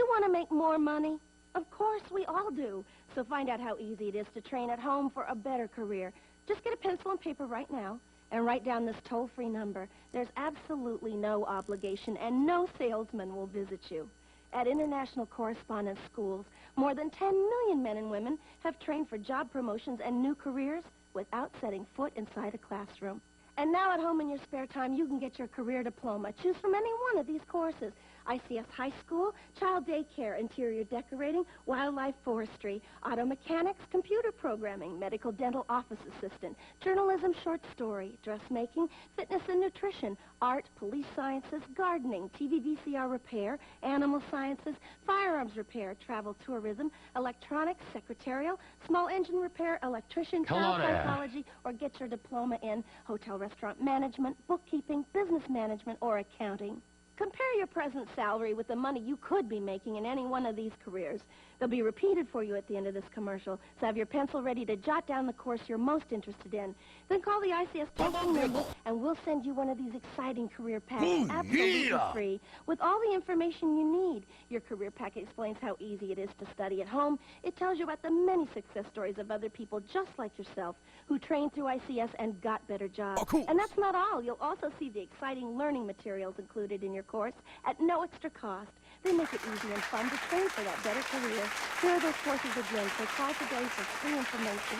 want to make more money? Of course, we all do. So find out how easy it is to train at home for a better career. Just get a pencil and paper right now and write down this toll-free number. There's absolutely no obligation, and no salesman will visit you. At International Correspondence Schools, more than 10 million men and women have trained for job promotions and new careers without setting foot inside a classroom. And now at home in your spare time, you can get your career diploma. Choose from any one of these courses. ICS High School, Child Daycare, Interior Decorating, Wildlife Forestry, Auto Mechanics, Computer Programming, Medical Dental Office Assistant, Journalism Short Story, Dressmaking, Fitness and Nutrition, Art, Police Sciences, Gardening, TV VCR Repair, Animal Sciences, Firearms Repair, Travel Tourism, Electronics, Secretarial, Small Engine Repair, Electrician, Child Psychology, or get your diploma in Hotel Restaurant Management, Bookkeeping, Business Management, or Accounting. Compare your present salary with the money you could be making in any one of these careers. They'll be repeated for you at the end of this commercial, so have your pencil ready to jot down the course you're most interested in. Then call the ICS toll-free number, and we'll send you one of these exciting career packs absolutely free with all the information you need. Your career pack explains how easy it is to study at home. It tells you about the many success stories of other people just like yourself who trained through ICS and got better jobs. And that's not all. You'll also see the exciting learning materials included in your course at no extra cost. They make it easy and fun to train for that better career. Here are those courses again, so call today for free information.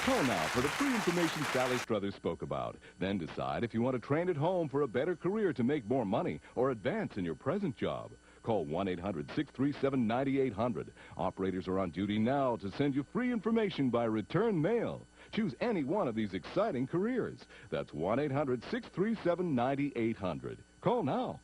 Call now for the free information Sally Struthers spoke about. Then decide if you want to train at home for a better career to make more money or advance in your present job. Call 1-800-637-9800. Operators are on duty now to send you free information by return mail. Choose any one of these exciting careers. That's 1-800-637-9800. Call now.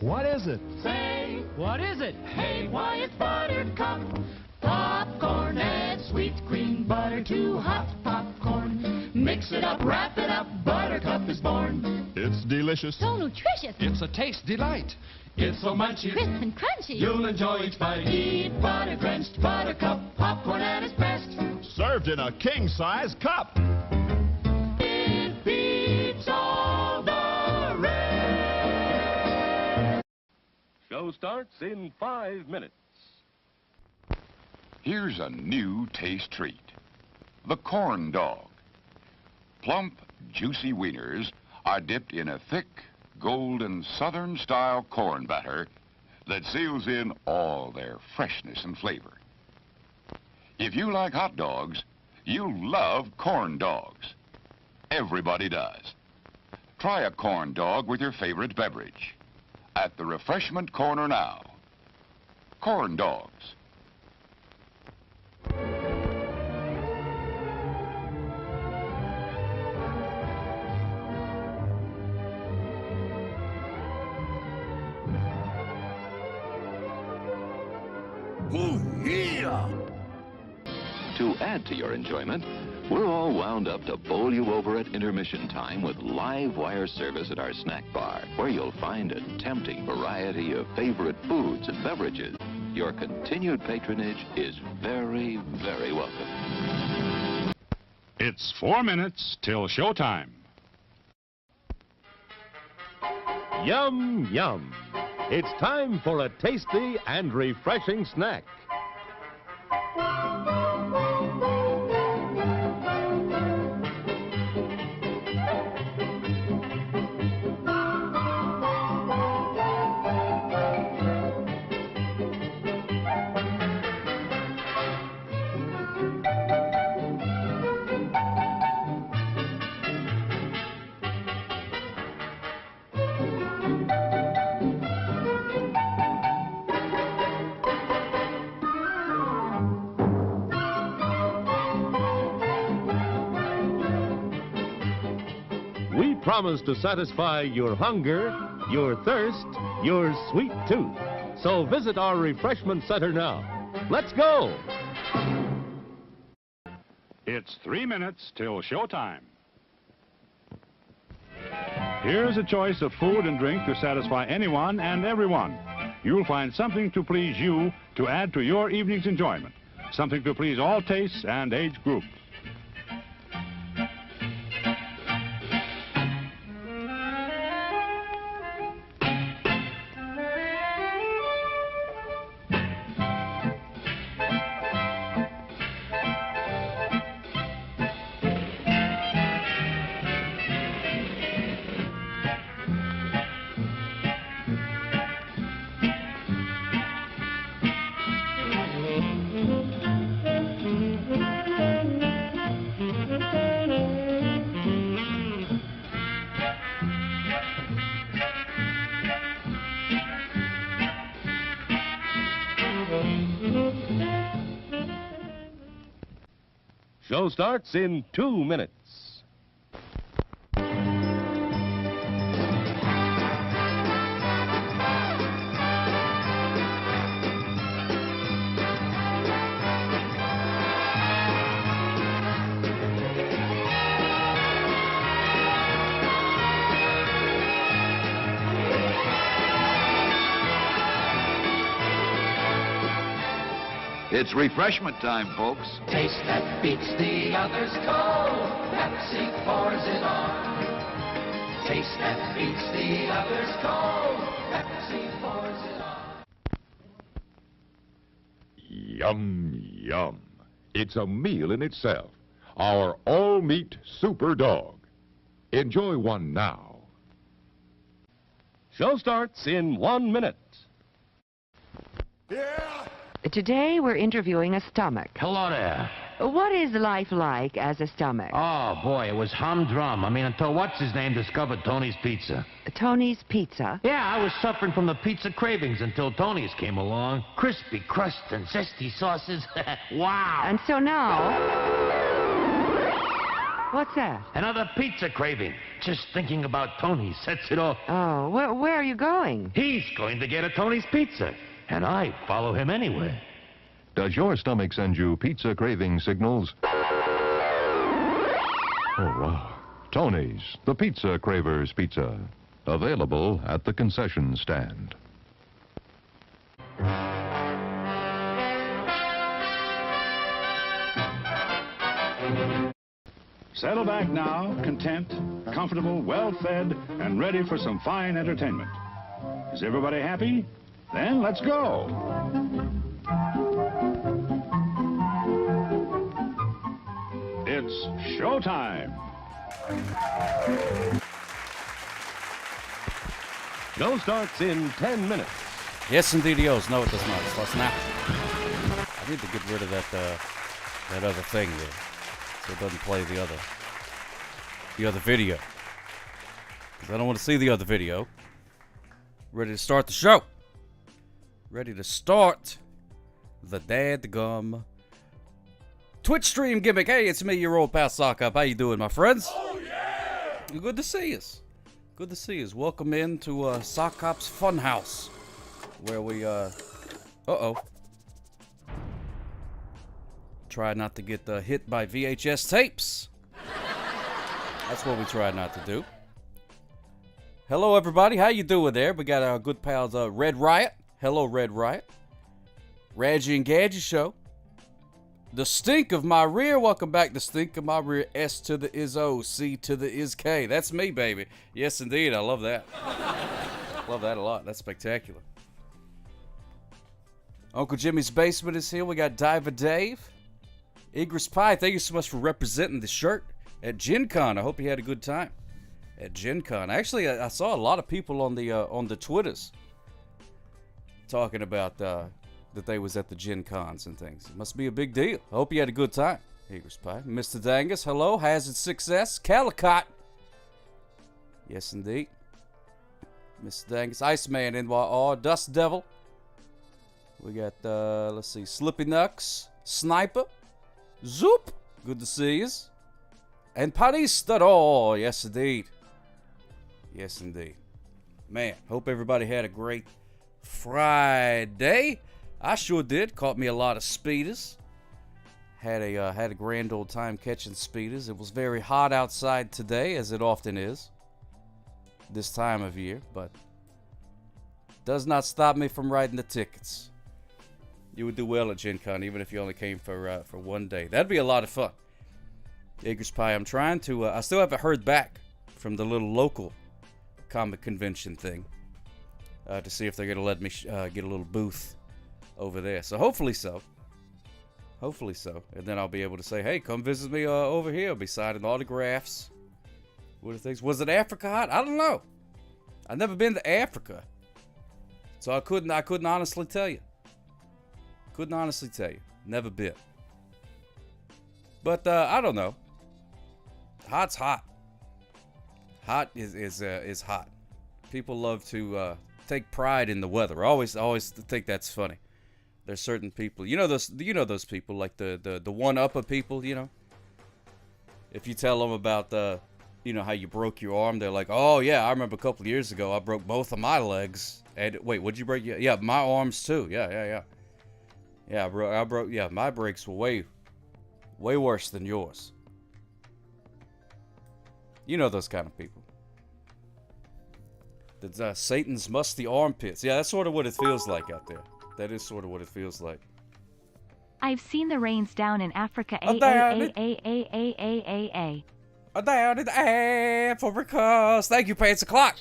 What is it? Say, What is it? hey, why it's Buttercup. Popcorn, add sweet green butter to hot popcorn. Mix it up, wrap it up, Buttercup is born. It's delicious. So nutritious. It's a taste delight. It's so munchy, Crisp and crunchy. you'll enjoy each bite. Eat butter-drenched Buttercup, popcorn at its best. Served in a king-size cup. It beats all the rest. Show starts in 5 minutes. Here's a new taste treat. The corn dog. Plump, juicy wieners are dipped in a thick, golden Southern-style corn batter that seals in all their freshness and flavor. If you like hot dogs, you'll love corn dogs. Everybody does. Try a corn dog with your favorite beverage. At the refreshment corner now. Corn dogs. Oh, yeah! To add to your enjoyment, we're all wound up to bowl you over at intermission time with live wire service at our snack bar, where you'll find a tempting variety of favorite foods and beverages. Your continued patronage is very, very welcome. It's 4 minutes till showtime. Yum, yum. It's time for a tasty and refreshing snack. promise to satisfy your hunger, your thirst, your sweet tooth. So visit our refreshment center now. Let's go! It's 3 minutes till showtime. Here's a choice of food and drink to satisfy anyone and everyone. You'll find something to please you to add to your evening's enjoyment. Something to please all tastes and age groups. Show starts in 2 minutes. It's refreshment time, folks. Taste that beats the others cold. Pepsi pours it on. Taste that beats the others cold. Pepsi pours it on. Yum, yum. It's a meal in itself. Our all-meat super dog. Enjoy one now. Show starts in 1 minute. Today we're interviewing a stomach. Hello there. What is life like as a stomach? Oh, boy, it was humdrum. I mean, until what's-his-name discovered Tony's Pizza. Tony's Pizza? Yeah, I was suffering from the pizza cravings until Tony's came along. Crispy crust and zesty sauces. Wow. And so now... What's that? Another pizza craving. Just thinking about Tony sets it off. Oh, where are you going? He's going to get a Tony's Pizza, and I follow him anywhere. Does your stomach send you pizza craving signals? Oh, wow. Tony's, the Pizza Cravers Pizza. Available at the concession stand. Settle back now, content, comfortable, well-fed, and ready for some fine entertainment. Is everybody happy? Then let's go. It's showtime. Show starts in 10 minutes. Yes, indeed, yours. No, it does not. It's now. I need to get rid of that other thing there, so it doesn't play the other video. Because I don't want to see the other video. Ready to start the show. Ready to start the dadgum Twitch stream gimmick. Hey, it's me, your old pal Sock Up. How you doing, my friends? Oh, yeah! Good to see us. Good to see us. Welcome in to Sock Op's Funhouse, where we, try not to get hit by VHS tapes. That's what we try not to do. Hello, everybody. How you doing there? We got our good pals, Red Riot. Hello, Red Riot. Radgy and Gadget Show. The Stink of My Rear. Welcome back to Stink of My Rear. S to the is O, C to the is K. That's me, baby. Yes, indeed. I love that. Love that a lot. That's spectacular. Uncle Jimmy's Basement is here. We got Diver Dave. Igris Pie, thank you so much for representing the shirt at Gen Con. I hope you had a good time at Gen Con. Actually, I saw a lot of people on the Twitters talking about that they was at the Gen Cons and things. It must be a big deal. I hope you had a good time. Igris Pie. Mr. Dangus, hello. Hazard Success. Calicott. Yes, indeed. Mr. Dangus. Iceman, NYR. Dust Devil. We got, let's see, Slippy Nux. Sniper. Zoop. Good to see you. And Paris Stador. Yes, indeed. Yes, indeed. Man, hope everybody had a great Friday. I sure did. Caught me a lot of speeders. Had a grand old time catching speeders. It was very hot outside today, as it often is this time of year, but does not stop me from writing the tickets. You would do well at Gen Con, even if you only came for one day. That'd be a lot of fun. Acres Pie, I'm trying to, I still haven't heard back from the little local comic convention thing to see if they're going to let me get a little booth over there. So hopefully so. Hopefully so. And then I'll be able to say, hey, come visit me over here. I'll be signing autographs. What are things? Was it Africa hot? I don't know. I've never been to Africa. So I couldn't honestly tell you. Couldn't honestly tell you. Never been. But I don't know. Hot's hot. Hot is hot. People love to take pride in the weather. I always think that's funny. There's certain people, you know those people, like the one-upper people, you know. If you tell them about how you broke your arm, they're like, oh yeah, I remember a couple of years ago I broke both of my legs. And wait, what'd you break? Yeah, my arms too. Yeah. Yeah, I broke. Yeah, my breaks were way worse than yours. You know those kind of people. The Satan's musty armpits. Yeah, that's sort of what it feels like out there. That is sort of what it feels like. I've seen the rains down in Africa. Down in Africa. Thank you, Pants O'Clock,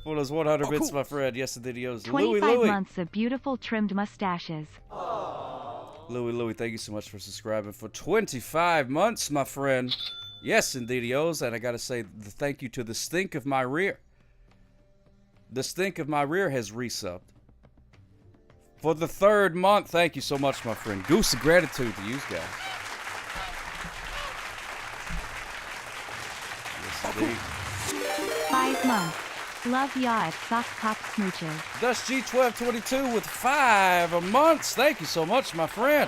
for those 100 bits, cool. My friend. Yes, the videos. 25 months of beautiful trimmed mustaches. Louie, thank you so much for subscribing for 25 months, my friend. Yes, indeedios, and I gotta say the thank you to the stink of my rear. The stink of my rear has resubbed for the 3rd month. Thank you so much, my friend. Goose of gratitude to you guys. Yes, indeed. 5 months. Love ya at Sock Pop Smooches. Dust G1222 with 5 months. Thank you so much, my friend.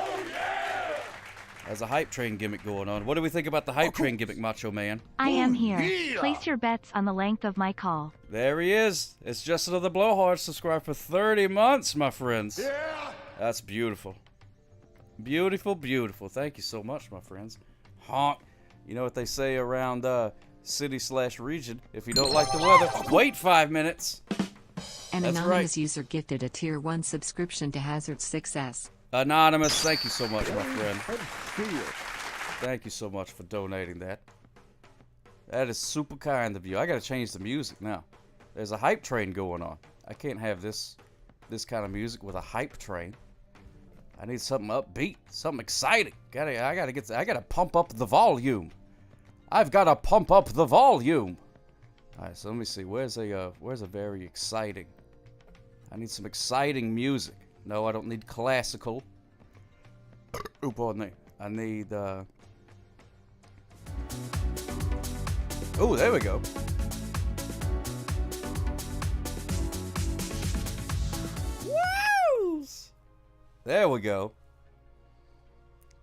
There's a hype train gimmick going on. What do we think about the hype train gimmick, Macho Man? I am here. Yeah. Place your bets on the length of my call. There he is. It's just another blowhard. Subscribe for 30 months, my friends. Yeah. That's beautiful. Beautiful, beautiful. Thank you so much, my friends. Honk. You know what they say around city/region? If you don't like the weather, wait 5 minutes. An anonymous user gifted a tier 1 subscription to Hazard 6S. Anonymous, thank you so much, my friend. Thank you so much for donating that. That is super kind of you. I gotta change the music now. There's a hype train going on. I can't have this kind of music with a hype train. I need something upbeat, something exciting. I gotta pump up the volume. I've gotta pump up the volume. All right, so let me see. Where's a very exciting? I need some exciting music. No, I don't need classical. Oh, pardon me. I need, Oh, there we go. Woos! There we go.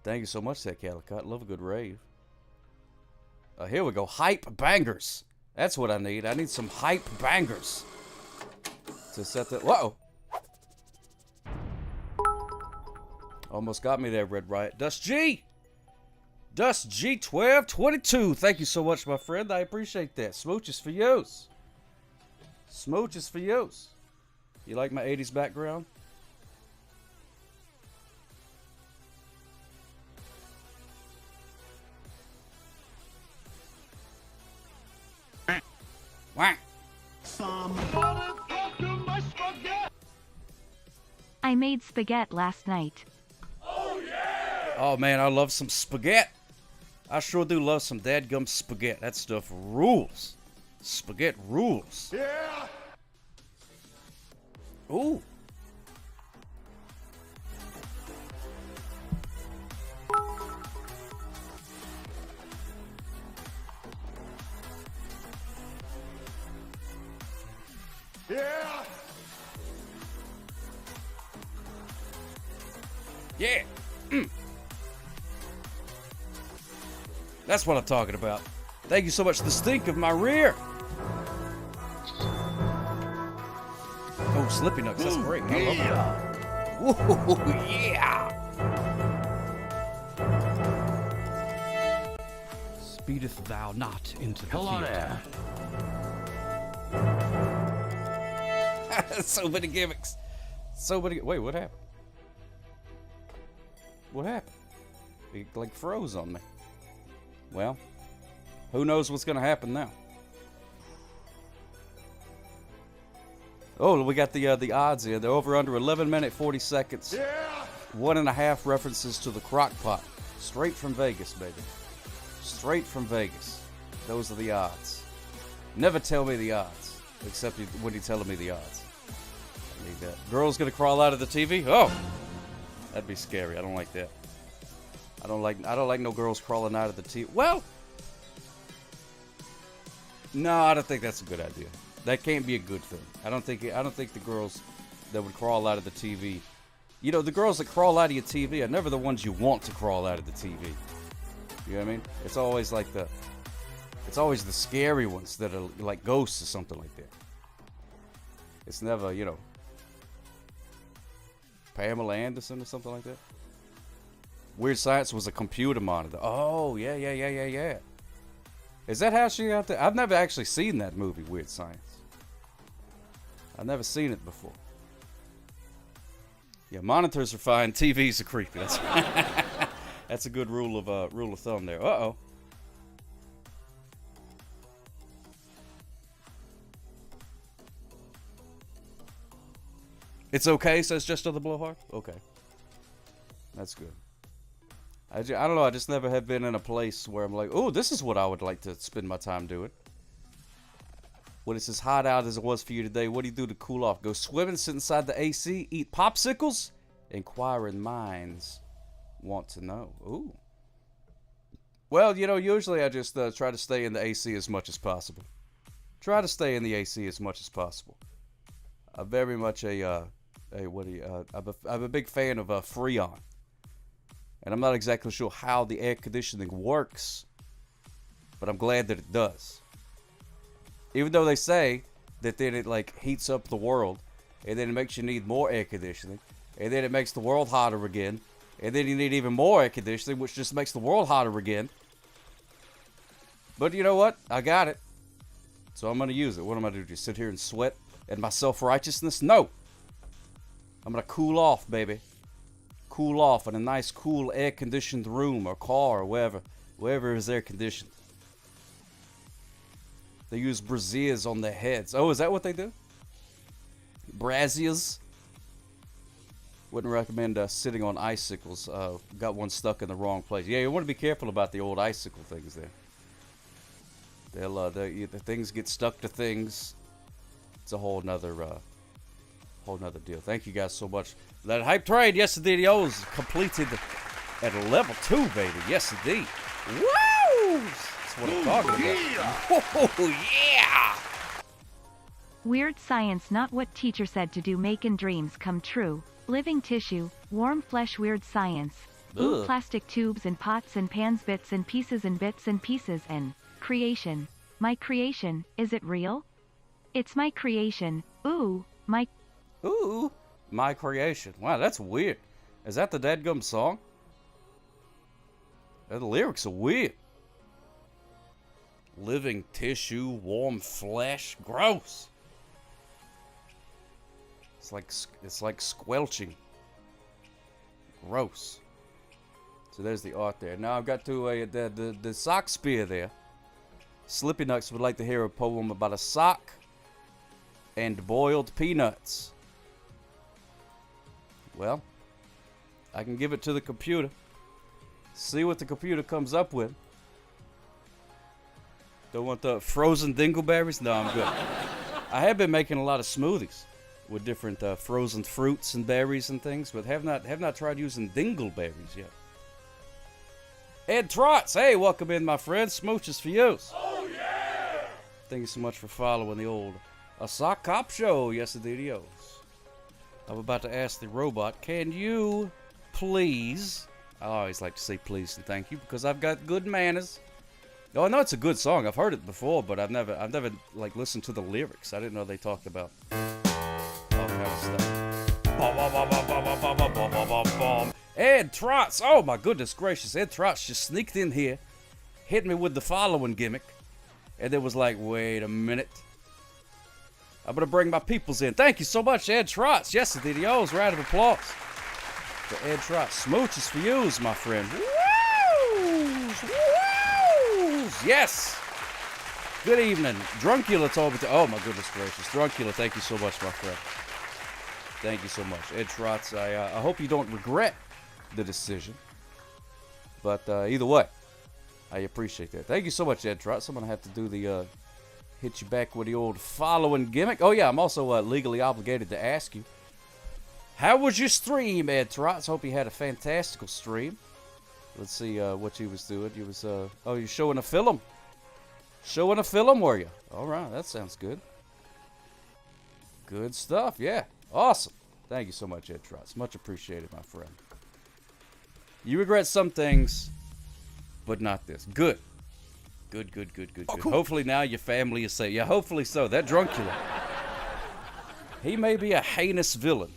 Thank you so much, that Calicut. Love a good rave. Here we go. Hype bangers. That's what I need. I need some hype bangers. To set the... Whoa! Almost got me there, Red Riot. Dust G1222. Thank you so much, my friend. I appreciate that. Smooches for yous. Smooches for yous. You like my 80s background? Whack. I made spaghetti last night. Oh man, I love some spaghetti. I sure do love some dadgum spaghetti. That stuff rules. Spaghetti rules. Yeah. Ooh. Yeah. Yeah. That's what I'm talking about. Thank you so much. The stink of my rear. Slippy Nuts, that's great. I love that. Ooh, yeah! Speedeth thou not into the Hello field. there. So many gimmicks. So many. Wait, what happened? What happened? It like froze on me. Well, who knows what's gonna happen now? Oh, we got the odds here. They're over under 11 minutes 40 seconds. Yeah. 1.5 references to the crock pot. Straight from Vegas, baby. Straight from Vegas. Those are the odds. Never tell me the odds, except when you're telling me the odds. I need that. Girl's gonna crawl out of the TV? Oh, that'd be scary. I don't like that. I don't like no girls crawling out of the TV. Well, no, I don't think that's a good idea. That can't be a good thing. I don't think the girls that would crawl out of the TV. You know, the girls that crawl out of your TV are never the ones you want to crawl out of the TV. You know what I mean? It's always the scary ones that are like ghosts or something like that. It's never, you know, Pamela Anderson or something like that. Weird Science was a computer monitor. Oh, yeah. Is that how she got there? I've never actually seen that movie, Weird Science. I've never seen it before. Yeah, monitors are fine. TVs are creepy. That's a good rule of thumb there. Uh-oh. It's okay, says Just Other Blowhard? Okay. That's good. I don't know, I just never have been in a place where I'm like, oh, this is what I would like to spend my time doing. When it's as hot out as it was for you today, what do you do to cool off? Go swimming, sit inside the AC, eat popsicles? Inquiring minds want to know. Ooh. Well, you know, usually I just try to stay in the AC as much as possible. Try to stay in the AC as much as possible. I'm very much I'm a big fan of Freon. And I'm not exactly sure how the air conditioning works, but I'm glad that it does. Even though they say that then it like heats up the world, and then it makes you need more air conditioning, and then it makes the world hotter again, and then you need even more air conditioning, which just makes the world hotter again. But you know what? I got it. So I'm going to use it. What am I going to do? Just sit here and sweat at my self-righteousness? No. I'm going to cool off, baby. Cool off in a nice, cool, air-conditioned room or car or wherever is air-conditioned. They use braziers on their heads. Oh, is that what they do? Braziers? Wouldn't recommend sitting on icicles. Got one stuck in the wrong place. Yeah, you want to be careful about the old icicle things there. The things get stuck to things. It's a whole nother deal. Thank you guys so much. That hype trade, yes indeed, is completed at level 2, baby. Yes indeed. Woo! That's what I'm talking about. Oh yeah! Weird Science, not what teacher said to do, making dreams come true. Living tissue, warm flesh. Weird Science. Ooh, plastic tubes and pots and pans, bits and pieces and bits and pieces and creation. My creation, is it real? It's my creation. Ooh, my... Ooh, my creation. Wow, that's weird. Is that the dadgum song? The lyrics are weird. Living tissue, warm flesh. Gross. It's like squelching. Gross. So there's the art there. Now I've got to the sock spear there. Slippy Nuts would like to hear a poem about a sock and boiled peanuts. Well, I can give it to the computer. See what the computer comes up with. Don't want the frozen dingleberries? No, I'm good. I have been making a lot of smoothies with different frozen fruits and berries and things, but have not tried using dingleberries yet. Ed Trotz, hey, welcome in, my friend. Smooches for you. Oh yeah! Thank you so much for following the old Sock Cop Show. Yes, indeed, I'm about to ask the robot, can you please? I always like to say please and thank you because I've got good manners. Oh, I know it's a good song. I've heard it before, but I've never like listened to the lyrics. I didn't know they talked about. Oh, Ed Trotz. Oh, my goodness gracious. Ed Trotz just sneaked in here, hit me with the following gimmick, and then was like, wait a minute. I'm going to bring my peoples in. Thank you so much, Ed Trotz. Yes, indeed. Round of applause for Ed Trotz. Smooches for yous, my friend. Woos! Woos! Yes! Good evening. Drunkula told me to... Oh, my goodness gracious. Drunkula, thank you so much, my friend. Thank you so much. Ed Trotz, I hope you don't regret the decision. But either way, I appreciate that. Thank you so much, Ed Trotz. I'm going to have to do the... hit you back with the old following gimmick. Oh, yeah, I'm also legally obligated to ask you. How was your stream, Ed Trotz? Hope you had a fantastical stream. Let's see what you was doing. You was, oh, you're showing a film. Showing a film, were you? All right, that sounds good. Good stuff, yeah. Awesome. Thank you so much, Ed Trotz. Much appreciated, my friend. You regret some things, but not this. Good. Good. Cool. Hopefully now your family is safe. Yeah, hopefully so. That Drunkula. He may be a heinous villain,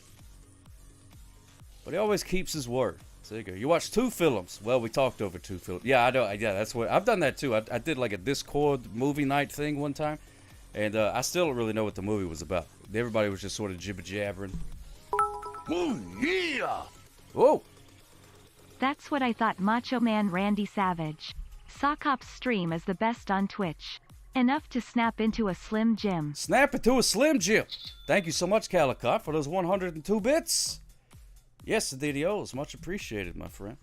but he always keeps his word. So there you go. You watched 2 films. Well, we talked over 2 films. Yeah, I know. Yeah, that's what I've done that too. I did like a Discord movie night thing one time, and I still don't really know what the movie was about. Everybody was just sort of jibber jabbering. Oh yeah! Whoa! That's what I thought. Macho Man Randy Savage. Sockop's stream is the best on Twitch. Enough to snap into a Slim Jim. Snap into a Slim Jim. Thank you so much, Calicott, for those 102 bits. Yes, the DDOs. Much appreciated, my friend.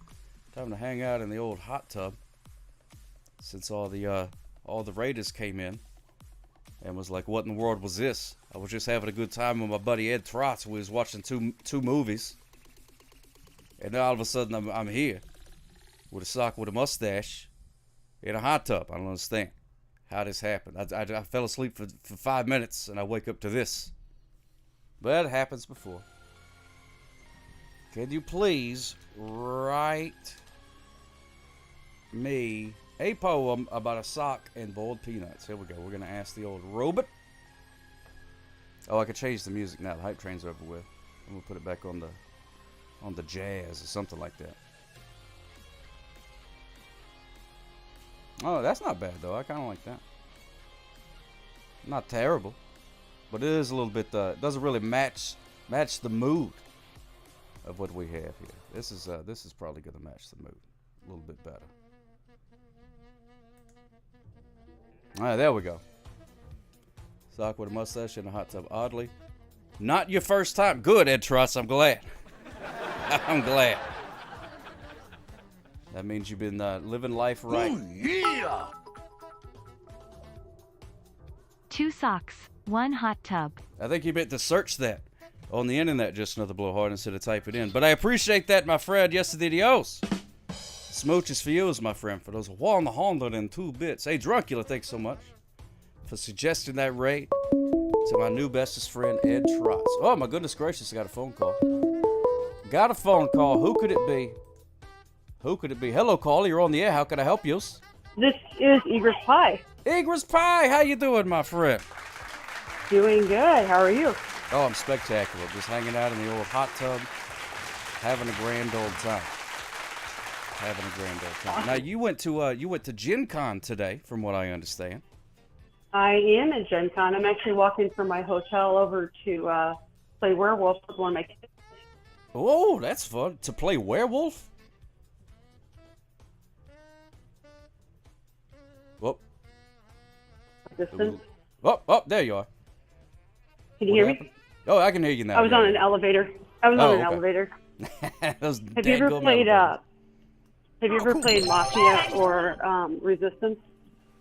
Time to hang out in the old hot tub. Since all the Raiders came in and was like, what in the world was this? I was just having a good time with my buddy Ed Trotz. We was watching two movies. And then all of a sudden I'm here with a sock with a mustache in a hot tub. I don't understand how this happened. I fell asleep for 5 minutes and I wake up to this. But it happens before. Can you please write me a poem about a sock and boiled peanuts? Here we go. We're going to ask the old robot. Oh, I could change the music now. The hype train's over with. I'm going to put it back on the jazz or something like that. Oh, that's not bad, though. I kind of like that. Not terrible. But it is a little bit, it doesn't really match the mood of what we have here. This is probably going to match the mood a little bit better. All right, there we go. Sock with a mustache in a hot tub. Oddly, not your first time. Good, Ed Trotz. I'm glad. I'm glad. That means you've been living life right. Oh yeah! 2 socks, 1 hot tub. I think you meant to search that on the internet, just another blowhard instead of type it in. But I appreciate that, my friend. Yes, the DDOs. Smooches for you, my friend. For those 102 bits. Hey, Drunkula, thanks so much for suggesting that raid to my new bestest friend, Ed Trotz. Oh, my goodness gracious, I got a phone call. Got a phone call. Who could it be? Who could it be? Hello, caller. You're on the air. How can I help you? This is Egress Pie. Egress Pie, how you doing, my friend? Doing good. How are you? Oh, I'm spectacular. Just hanging out in the old hot tub, having a grand old time. Having a grand old time. Now, you went to Gen Con today, from what I understand. I am at Gen Con. I'm actually walking from my hotel over to play werewolf with one of my kids. Oh, that's fun. To play werewolf? Whoop. Distance. Oh, there you are. Can you hear me? Oh, I can hear you now. I was on an elevator. Elevator. Have you ever played Mafia or Resistance?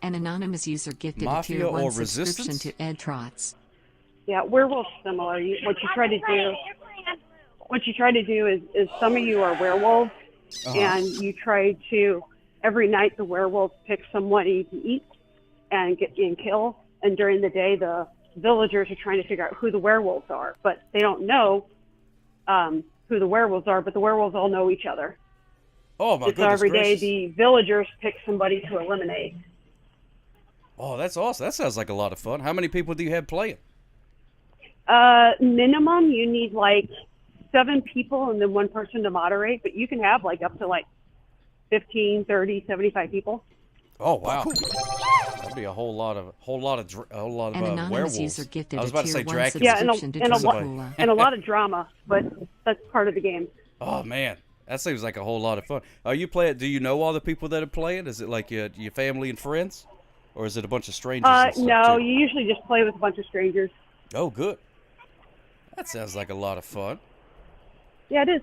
An anonymous user gifted Mafia a tier 1 or subscription Resistance? to Ed Trotz. Yeah, werewolf's similar. What you try to do is some of you are werewolves, and you try to every night the werewolves pick someone you can eat and kill. And during the day, the villagers are trying to figure out who the werewolves are, but they don't know who the werewolves are. But the werewolves all know each other. Oh my goodness So every day gracious. the villagers pick somebody to eliminate. Oh, that's awesome. That sounds like a lot of fun. How many people do you have playing? Minimum, you need like 7 people and then 1 person to moderate, but you can have like up to like 15, 30, 75 people. Oh wow, that'd be a whole lot of An anonymous werewolves. user gifted I was a about to tier say 1 Dracula. Yeah, subscription to and Dracula. a lot of drama, but that's part of the game. Oh man, that seems like a whole lot of fun. You play it? Do you know all the people that are playing? Is it like your family and friends, or is it a bunch of strangers? And stuff No, too? you usually just play with a bunch of strangers. Oh, good. That sounds like a lot of fun. Yeah, it is.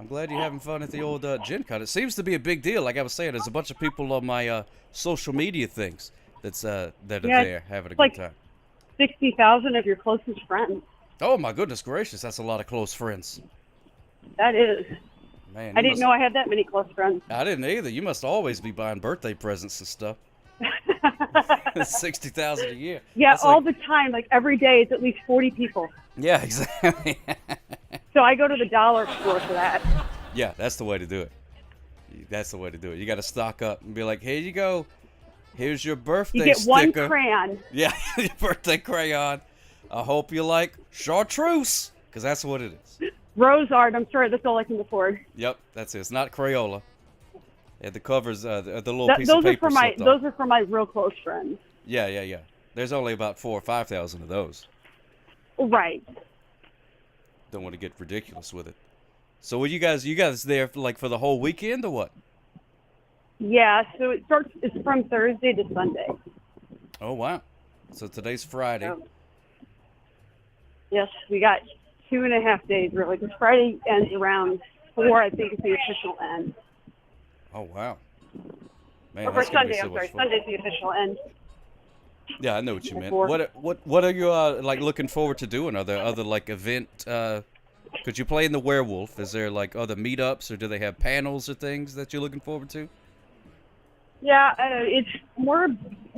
I'm glad you're having fun at the old Gen Con. It seems to be a big deal. Like I was saying, there's a bunch of people on my social media things that are there having a good time. 60,000 of your closest friends. Oh my goodness gracious, that's a lot of close friends. That is. Man, I didn't know I had that many close friends. I didn't either. You must always be buying birthday presents and stuff. 60,000 a year. Yeah, that's all like... the time. Like every day, it's at least 40 people. Yeah, exactly. So I go to the dollar store for that. Yeah, that's the way to do it. That's the way to do it. You got to stock up and be like, here you go. Here's your birthday You get sticker. one crayon. Yeah, your birthday crayon. I hope you like chartreuse, because that's what it is. Rose art. I'm sorry, that's all I can afford. Yep, that's it. It's not Crayola. Yeah, the covers, the little piece of Those paper. are for my real close friends. Yeah. There's only about 4,000 or 5,000 of those. Right. Don't want to get ridiculous with it. So, were you guys there for the whole weekend or what? Yeah. So it's from Thursday to Sunday. Oh wow. So today's Friday. Yes, we got 2.5 days really. Because Friday ends around 4. I think is the official end. Oh wow. Man, Or for that's gonna be Sunday, so I'm much sorry. fun. Sunday's the official end. Yeah, I know what you meant. 4. What are you like looking forward to doing? Are there other like event? Could you play in the werewolf? Is there like other meetups, or do they have panels or things that you're looking forward to? Yeah, it's more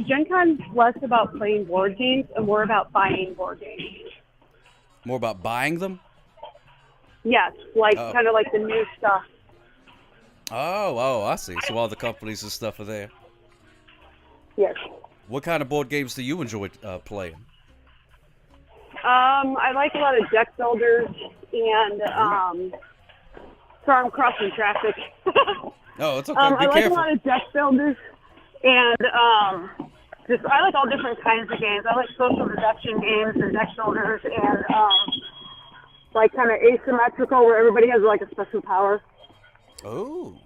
Gen Con's less about playing board games and more about buying board games. More about buying them? Yes, like kind of like the new stuff. Oh, I see. So all the companies and stuff are there. Yes. What kind of board games do you enjoy playing? I like a lot of deck builders and sorry, I'm crossing traffic. No, it's okay. I Be like careful. a lot of deck builders and I like all different kinds of games. I like social deduction games and deck builders and like kind of asymmetrical where everybody has like a special power. Oh.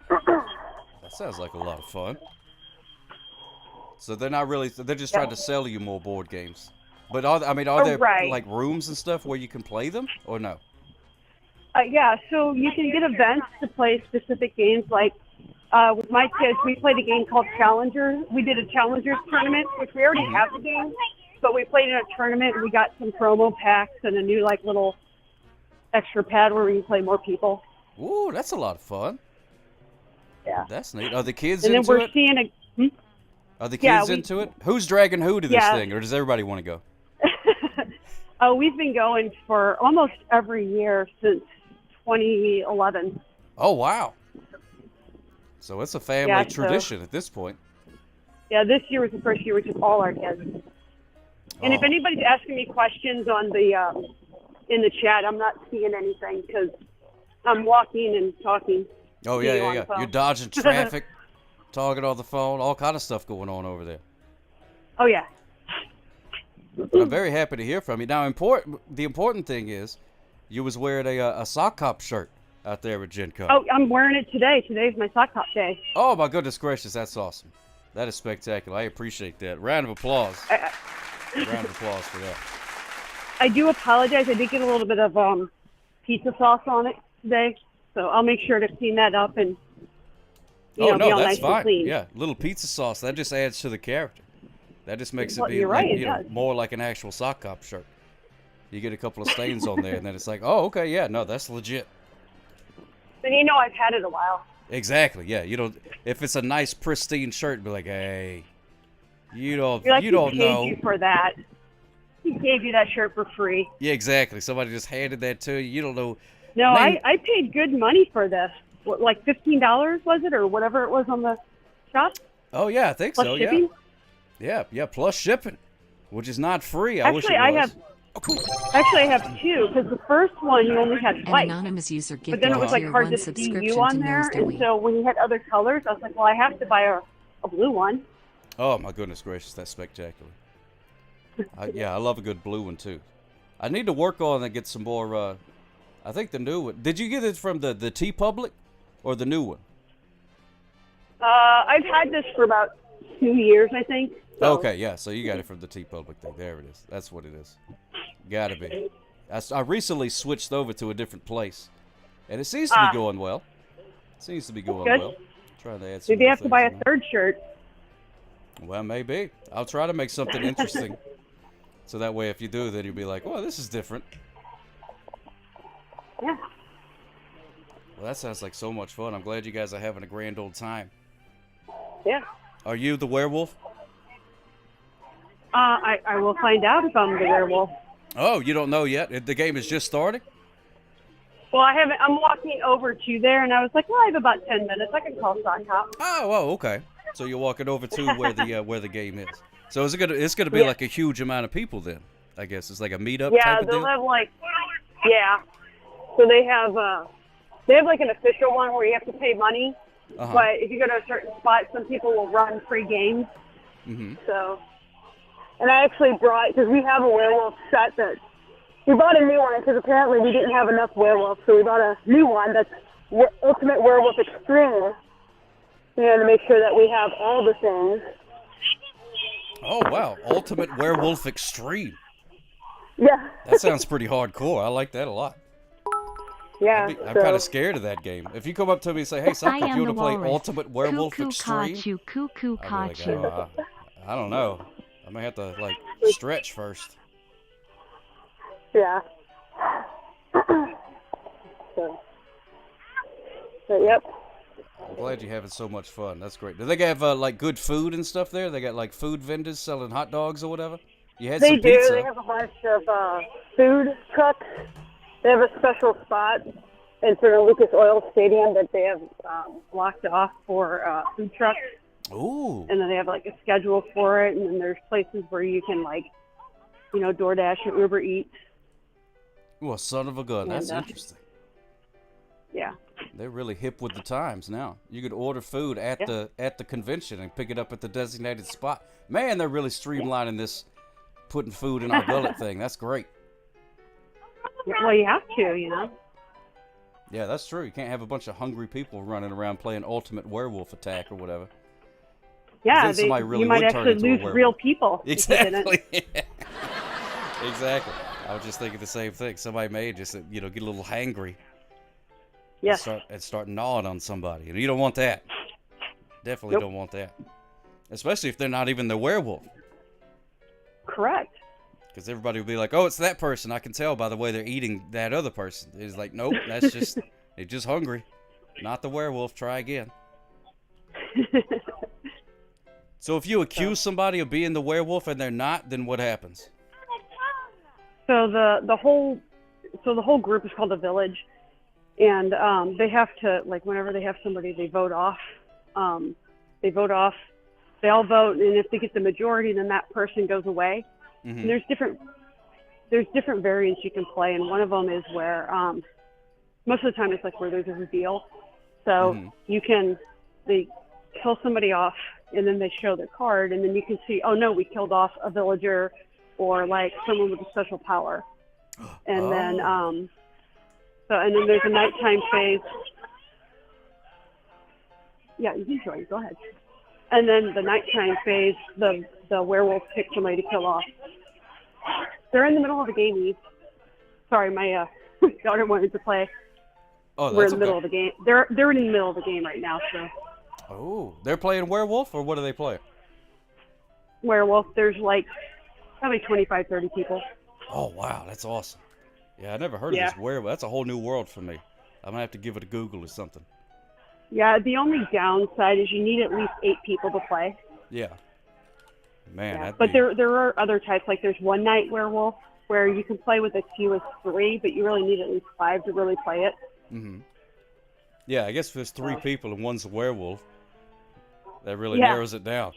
That sounds like a lot of fun. So they're not really, they're just trying to sell you more board games. But are there like rooms and stuff where you can play them or no? Yeah, so you can get events to play specific games. Like with my kids, we played a game called Challengers. We did a Challengers tournament, which we already have the game, but we played in a tournament and we got some promo packs and a new like little extra pad where we can play more people. Ooh, that's a lot of fun. Yeah. That's neat. Are the kids and then into we're it? seeing a. Are the kids into it? Who's dragging who to this Yeah. thing, or does everybody want to go? We've been going for almost every year since 2011. Oh, wow. So it's a family Yeah, so- tradition at this point. Yeah, this year was the first year we took all our kids. And if anybody's asking me questions on the in the chat, I'm not seeing anything because I'm walking and talking. Oh, to you on yeah. the phone. You're dodging traffic, talking on the phone, all kind of stuff going on over there. Oh, yeah. But I'm very happy to hear from you. Now, the important thing is you was wearing a sock hop shirt out there at Gen Con. Oh, I'm wearing it today. Today's my sock hop day. Oh, my goodness gracious. That's awesome. That is spectacular. I appreciate that. Round of applause. Round of applause for that. I do apologize. I did get a little bit of pizza sauce on it today, so I'll make sure to clean that up and be all that's nice fine. and clean. Yeah, little pizza sauce. That just adds to the character. That just makes it be You're right, it like, does. more like an actual sock hop shirt. You get a couple of stains on there, and then it's like, oh, okay, yeah, no, that's legit. And I've had it a while. Exactly, yeah. If it's a nice pristine shirt, be like, hey, you don't You're like, know. He paid you for that. He gave you that shirt for free. Yeah, exactly. Somebody just handed that to you. You don't know. No, I paid good money for this. What, like $15 was it, or whatever it was on the shop? Oh yeah, I think Plus so. shipping? Yeah, plus shipping, which is not free. Actually, I wish it was. Actually, I have two, because the first one you only had An white. anonymous user But gifted then it a was like tier hard 1 to see subscription you to on there, and Nose so when you had other colors, I was like, well, I have to buy a blue one. Oh my goodness gracious, that's spectacular. Yeah, I love a good blue one too. I need to work on and get some more. I think the new one. Did you get it from the T Public or the new one? I've had this for about 2 years, I think. So. Okay, yeah. So you got it from the T Public thing. There it is. That's what it is. Gotta be. I recently switched over to a different place, and it seems to be going well. Seems to be going good. well. Trying to add some. Maybe you have to buy a third shirt. Well, maybe. I'll try to make something interesting. So that way, if you do, then you'll be like, "Well, this is different." Yeah. Well, that sounds like so much fun. I'm glad you guys are having a grand old time. Yeah. Are you the werewolf? I will find out if I'm the werewolf. Oh, you don't know yet? The game is just starting? Well, I haven't. I'm walking over to there, and I was like, well, I have about 10 minutes. I can call Stock Cop. Oh, okay. So you're walking over to where the game is. So it's gonna be like a huge amount of people then. I guess it's like a meetup type of deal. Yeah, they'll have like, So they have like an official one where you have to pay money. Uh-huh. But if you go to a certain spot, some people will run free games. Mm-hmm. So, and I actually brought, because we have a werewolf set that, we bought a new one because apparently we didn't have enough werewolves, so we bought a new one that's Ultimate Werewolf Extreme, to make sure that we have all the things. Oh, wow. Ultimate Werewolf Extreme. Yeah. That sounds pretty hardcore. I like that a lot. Yeah. I'm kind of scared of that game. If you come up to me and say, hey, Soccer, if you want to play Ultimate Werewolf Extreme, cuckoo, I'll be like, oh, I don't know. I may have to, like, stretch first. Yeah. Yep. I'm glad you're having so much fun. That's great. Do they have, like, good food and stuff there? They got, like, food vendors selling hot dogs or whatever? You had some pizza. They do. They have a bunch of food trucks. They have a special spot in front of Lucas Oil Stadium that they have blocked off for food trucks. Ooh. And then they have like a schedule for it, and then there's places where you can DoorDash or Uber Eats. Well, son of a gun. That's And, interesting. Yeah. They're really hip with the times now. You could order food at the convention and pick it up at the designated spot. Man, they're really streamlining this putting food in our gullet thing. That's great. Well, you have to, Yeah, that's true. You can't have a bunch of hungry people running around playing Ultimate Werewolf Attack or whatever. Yeah, really you might actually lose real people. Exactly. Exactly. I was just thinking the same thing. Somebody may just, get a little hangry. Yes. And start gnawing on somebody. And you don't want that. Definitely don't want that. Especially if they're not even the werewolf. Correct. Because everybody will be like, oh, it's that person. I can tell by the way they're eating that other person. It's like, nope, that's just, they're just hungry. Not the werewolf. Try again. So if you accuse somebody of being the werewolf and they're not, then what happens? So the whole group is called a village, and they have to, whenever they have somebody, they vote off. They all vote, and if they get the majority, then that person goes away. Mm-hmm. And there's different variants you can play, and one of them is where most of the time it's where there's a reveal. So they kill somebody off, and then they show their card, and then you can see, oh no, we killed off a villager or someone with a special power. And then and then there's a nighttime phase. Yeah, you can join. Go ahead. And then the nighttime phase, the werewolf picks somebody to kill off. They're in the middle of the game, Eve. Sorry, my daughter wanted to play. Oh, that's We're in the middle of the game. They're in the middle of the game right now, so. Oh, they're playing werewolf, or what do they play? Werewolf. There's probably 25, 30 people. Oh, wow, that's awesome. Yeah, I never heard of this werewolf. That's a whole new world for me. I'm gonna have to give it a Google or something. Yeah, the only downside is you need at least 8 people to play. Yeah. Man, yeah. But there are other types. There's one night werewolf where you can play with as few as 3, but you really need at least 5 to really play it. Mm-hmm. Yeah, I guess if there's 3 people and one's a werewolf, that really narrows it down.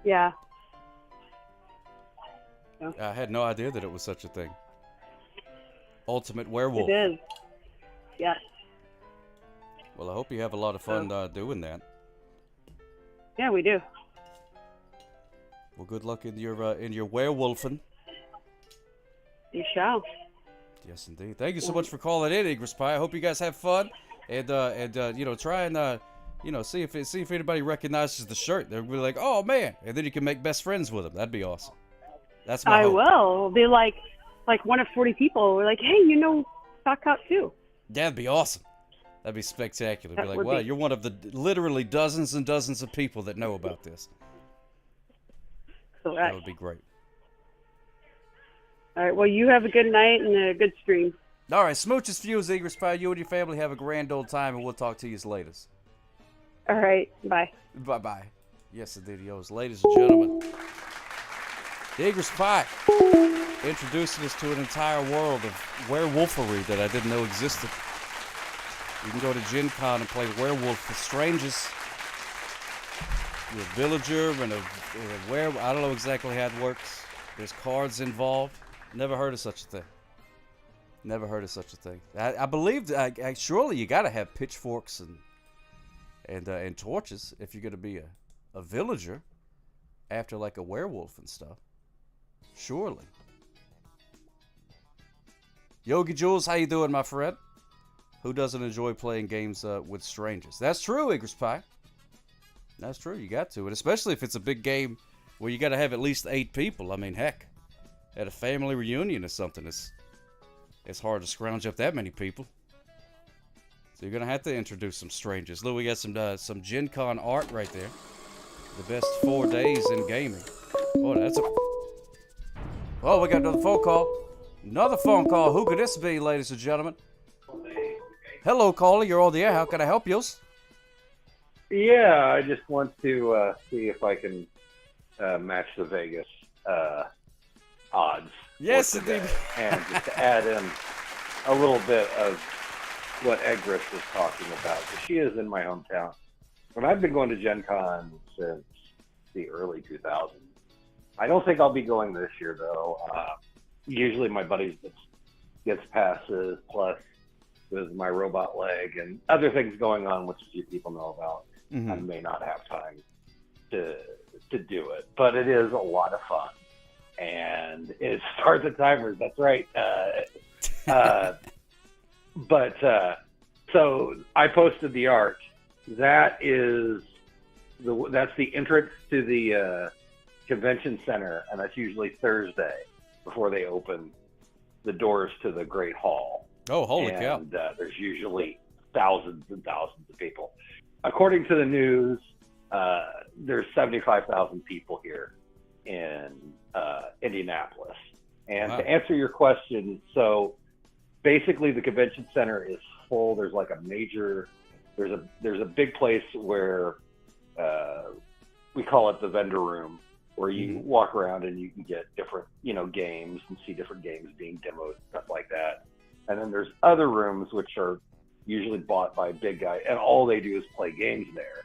Yeah. So. I had no idea that it was such a thing. Ultimate werewolf. It is. Yes. Well, I hope you have a lot of fun doing that. Yeah, we do. Well, good luck in your werewolfing. You shall. Yes, indeed. Thank you so much for calling in, Egress Pie. I hope you guys have fun, and try and see if anybody recognizes the shirt. They'll be like, oh man, and then you can make best friends with them. That'd be awesome. That's my I hope. will. It'll be like one of 40 people. We're like, hey, stock out too. That'd be awesome. That'd be spectacular. Be like, wow, you're one of the literally dozens and dozens of people that know about this. Correct. That would be great. All right. Well, you have a good night and a good stream. All right. Smooches for you, Egress Pie. You and your family have a grand old time, and we'll talk to you later. All right. Bye. Bye-bye. Yes, indeed, yo's. Ladies and gentlemen, Egress Pie introducing us to an entire world of werewolfery that I didn't know existed. You can go to Gen Con and play werewolf with strangers. You're a villager and a werewolf. I don't know exactly how it works. There's cards involved. Never heard of such a thing. Never heard of such a thing. I believe surely you got to have pitchforks and torches if you're going to be a villager after like a werewolf and stuff. Surely. Yogi Jules, how you doing, my friend? Who doesn't enjoy playing games with strangers? That's true, Egress Pie. That's true. You got to. And especially if it's a big game where you got to have at least 8 people. I mean, heck, at a family reunion or something, it's hard to scrounge up that many people. So you're going to have to introduce some strangers. Look, we got some Gen Con art right there. The best 4 days in gaming. Oh, that's a... Oh, we got another phone call. Another phone call. Who could this be, ladies and gentlemen? Hello, caller. You're on the air. How can I help you? Yeah, I just want to see if I can match the Vegas odds. Yes, indeed. And just to add in a little bit of what Egress was talking about. She is in my hometown. And I've been going to Gen Con since the early 2000s. I don't think I'll be going this year, though. Usually my buddies gets passes, plus with my robot leg and other things going on, which few people know about. Mm-hmm. I may not have time to do it, but it is a lot of fun. And it starts at timers. That's right. So I posted the art. That's the entrance to the convention center, and that's usually Thursday before they open the doors to the Great Hall. Oh, holy cow! And there's usually thousands and thousands of people. According to the news, there's 75,000 people here in Indianapolis. And wow. To answer your question, so basically the convention center is full. There's like there's a big place where we call it the vendor room, where you walk around and you can get different, games and see different games being demoed, stuff like that. And then there's other rooms which are usually bought by a big guy, and all they do is play games there.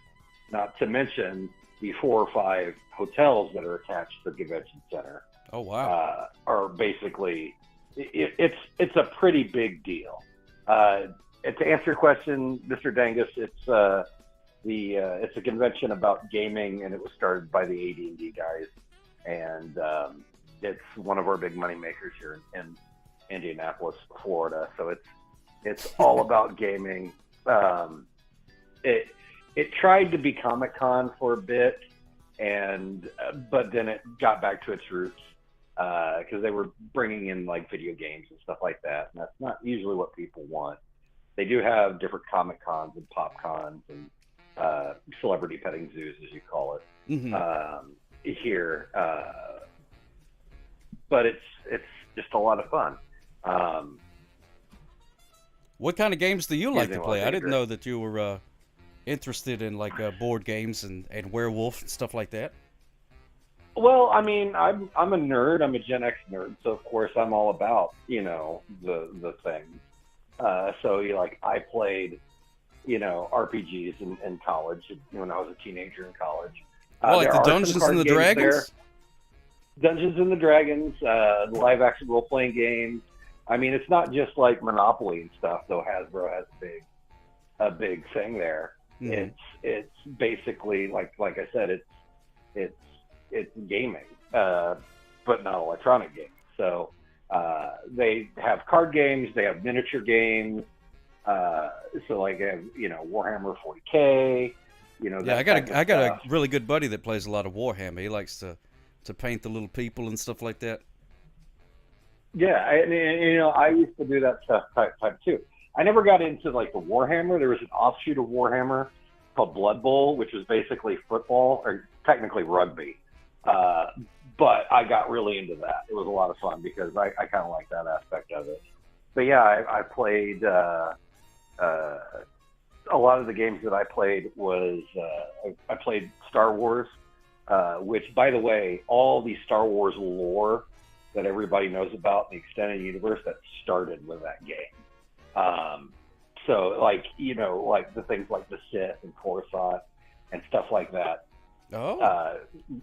Not to mention the 4 or 5 hotels that are attached to the convention center. Oh wow! Are basically it's a pretty big deal. To answer your question, Mr. Dangus, it's a convention about gaming, and it was started by the AD&D guys, and it's one of our big money makers here in Indianapolis, Florida. So it's all about gaming. It tried to be Comic-Con for a bit, but then it got back to its roots because they were bringing in like video games and stuff like that, and that's not usually what people want. They do have different Comic-Cons and Pop-Cons and celebrity petting zoos, as you call it, here. But it's just a lot of fun. What kind of games do you like to play? I didn't know that you were interested in like board games and werewolf and stuff like that. Well, I mean, I'm a nerd. I'm a Gen X nerd, so of course I'm all about the things. I played RPGs in college when I was a teenager in college. Like the Dungeons and the Dragons? Dungeons and the Dragons, live-action role-playing games. I mean, it's not just like Monopoly and stuff, though. Hasbro has a big thing there. Mhm. It's basically like I said, it's gaming, but not electronic gaming. So they have card games, they have miniature games. So like Warhammer 40K. Yeah, I got a really good buddy that plays a lot of Warhammer. He likes to paint the little people and stuff like that. Yeah, I used to do that stuff type too. I never got into like the Warhammer. There was an offshoot of Warhammer called Blood Bowl, which was basically football or technically rugby. But I got really into that. It was a lot of fun because I kind of like that aspect of it. But yeah, I played a lot of the games that I played was I played Star Wars, which, by the way, all the Star Wars lore that everybody knows about in the extended universe that started with that game. So like the things like the Sith and Coruscant and stuff like that. Oh.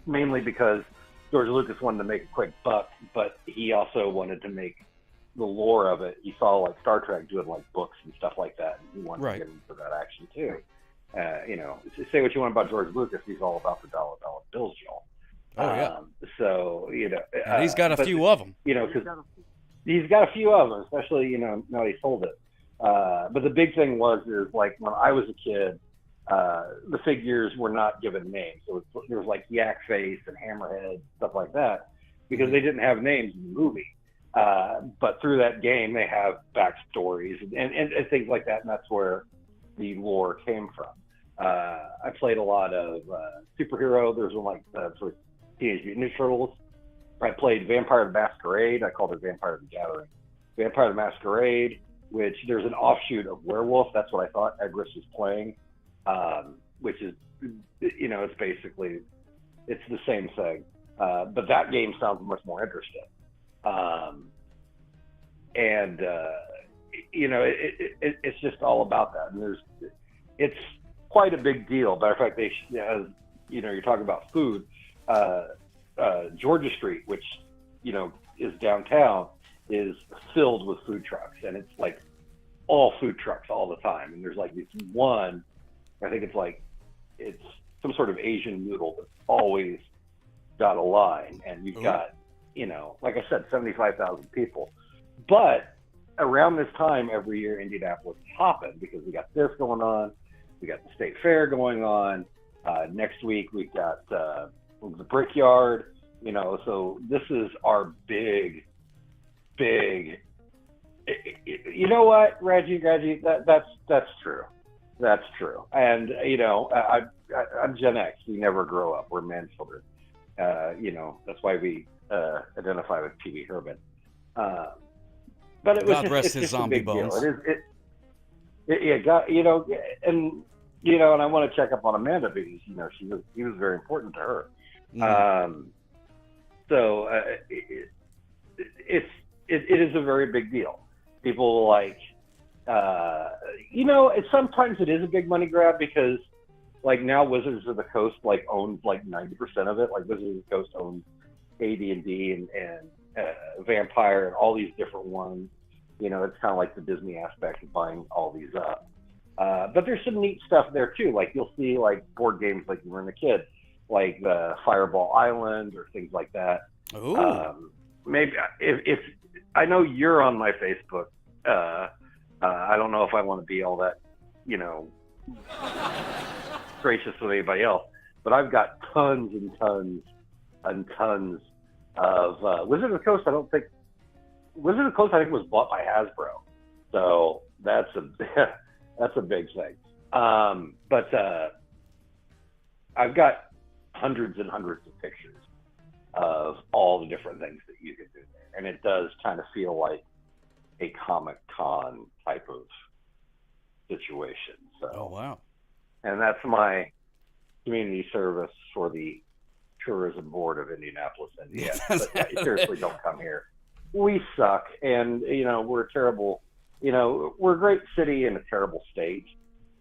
Mainly because George Lucas wanted to make a quick buck, but he also wanted to make the lore of it. He saw like Star Trek doing like books and stuff like that, and he wanted to get into that action too. Say what you want about George Lucas, he's all about the dollar bills, y'all. Oh yeah. So and he's got a few of them. Because he's got a few of them, especially now he sold it. But the big thing is like when I was a kid, the figures were not given names. So there was like Yak Face and Hammerhead, stuff like that, because they didn't have names in the movie. But through that game, they have backstories and things like that, and that's where the lore came from. I played a lot of superhero. There's one like for Teenage Mutant Ninja Turtles. I played Vampire the Masquerade. I called it Vampire the Gathering. Vampire the Masquerade, which there's an offshoot of Werewolf. That's what I thought Egris was playing, which is, it's basically, it's the same thing. But that game sounds much more interesting. It's just all about that. And it's quite a big deal. Matter of fact, you're talking about food. Georgia Street, which, is downtown, is filled with food trucks. And it's like all food trucks all the time. And there's like this one, I think it's some sort of Asian noodle that's always got a line. And you've got, like I said, 75,000 people. But around this time every year, Indianapolis is hopping because we got this going on. We got the state fair going on. Next week we've got the Brickyard. So this is our big. You know what, Reggie? That's true. That's true. And I'm Gen X. We never grow up. We're man children. That's why we identify with Pee Wee Herman. But it was rest his just zombie a big bones. Deal. And I want to check up on Amanda because he was very important to her. So it is a very big deal. People sometimes it is a big money grab because like now Wizards of the Coast owns 90% of it. Like Wizards of the Coast owns AD&D and Vampire and all these different ones. It's kind of like the Disney aspect of buying all these up. But there's some neat stuff there too. Like you'll see like board games like you were in a kid, like the Fireball Island or things like that. Maybe if I know you're on my Facebook, I don't know if I want to be all that, gracious with anybody else, but I've got tons and tons and tons of Wizard of the Coast. Wizard of the Coast I think was bought by Hasbro, so that's a big thing. But I've got hundreds and hundreds of pictures of all the different things that you can do there, and it does kind of feel like a Comic-Con type of situation. So, oh wow! And that's my community service for the Tourism Board of Indianapolis, Indiana. But seriously, don't come here. We suck, and we're a terrible. We're a great city in a terrible state.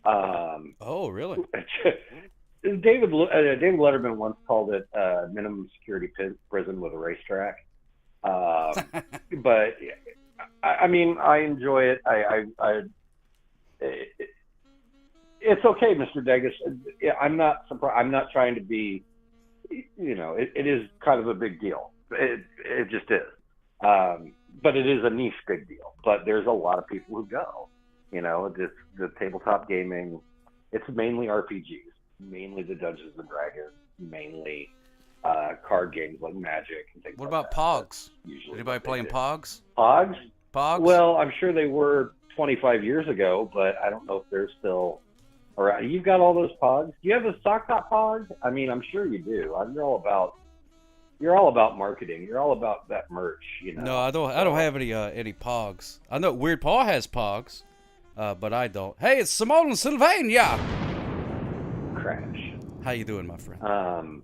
Oh, really? David Letterman once called it minimum security prison with a racetrack. But I mean, I enjoy it. It's okay, Mr. Degas. I'm not surprised. I'm not trying to be. It is kind of a big deal. It just is. But it is a niche big deal. But there's a lot of people who go. The tabletop gaming. It's mainly RPGs, mainly the Dungeons and Dragons, mainly card games like Magic and things. What like about that. Pogs? Anybody playing Pogs? Pogs? Pogs? Well, I'm sure they were 25 years ago, but I don't know if they're still around. You've got all those Pogs. Do you have the Sock Hop Pogs? I mean, I'm sure you do. You're all about marketing. You're all about that merch. No, I don't have any Pogs. I know Weird Paw has Pogs. But I don't. Hey, it's Simone and Sylvania. Crash. How you doing, my friend?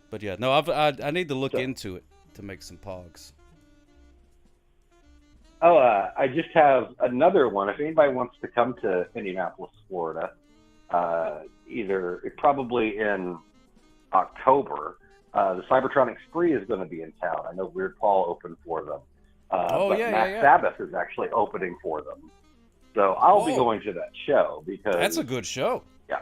But yeah, no, I need to look into it to make some Pogs. Oh, I just have another one. If anybody wants to come to Indianapolis, Florida, probably in October, the Cybertronic Spree is going to be in town. I know Weird Paul opened for them. But Matt Sabbath is actually opening for them. So I'll be going to that show because that's a good show. Yeah,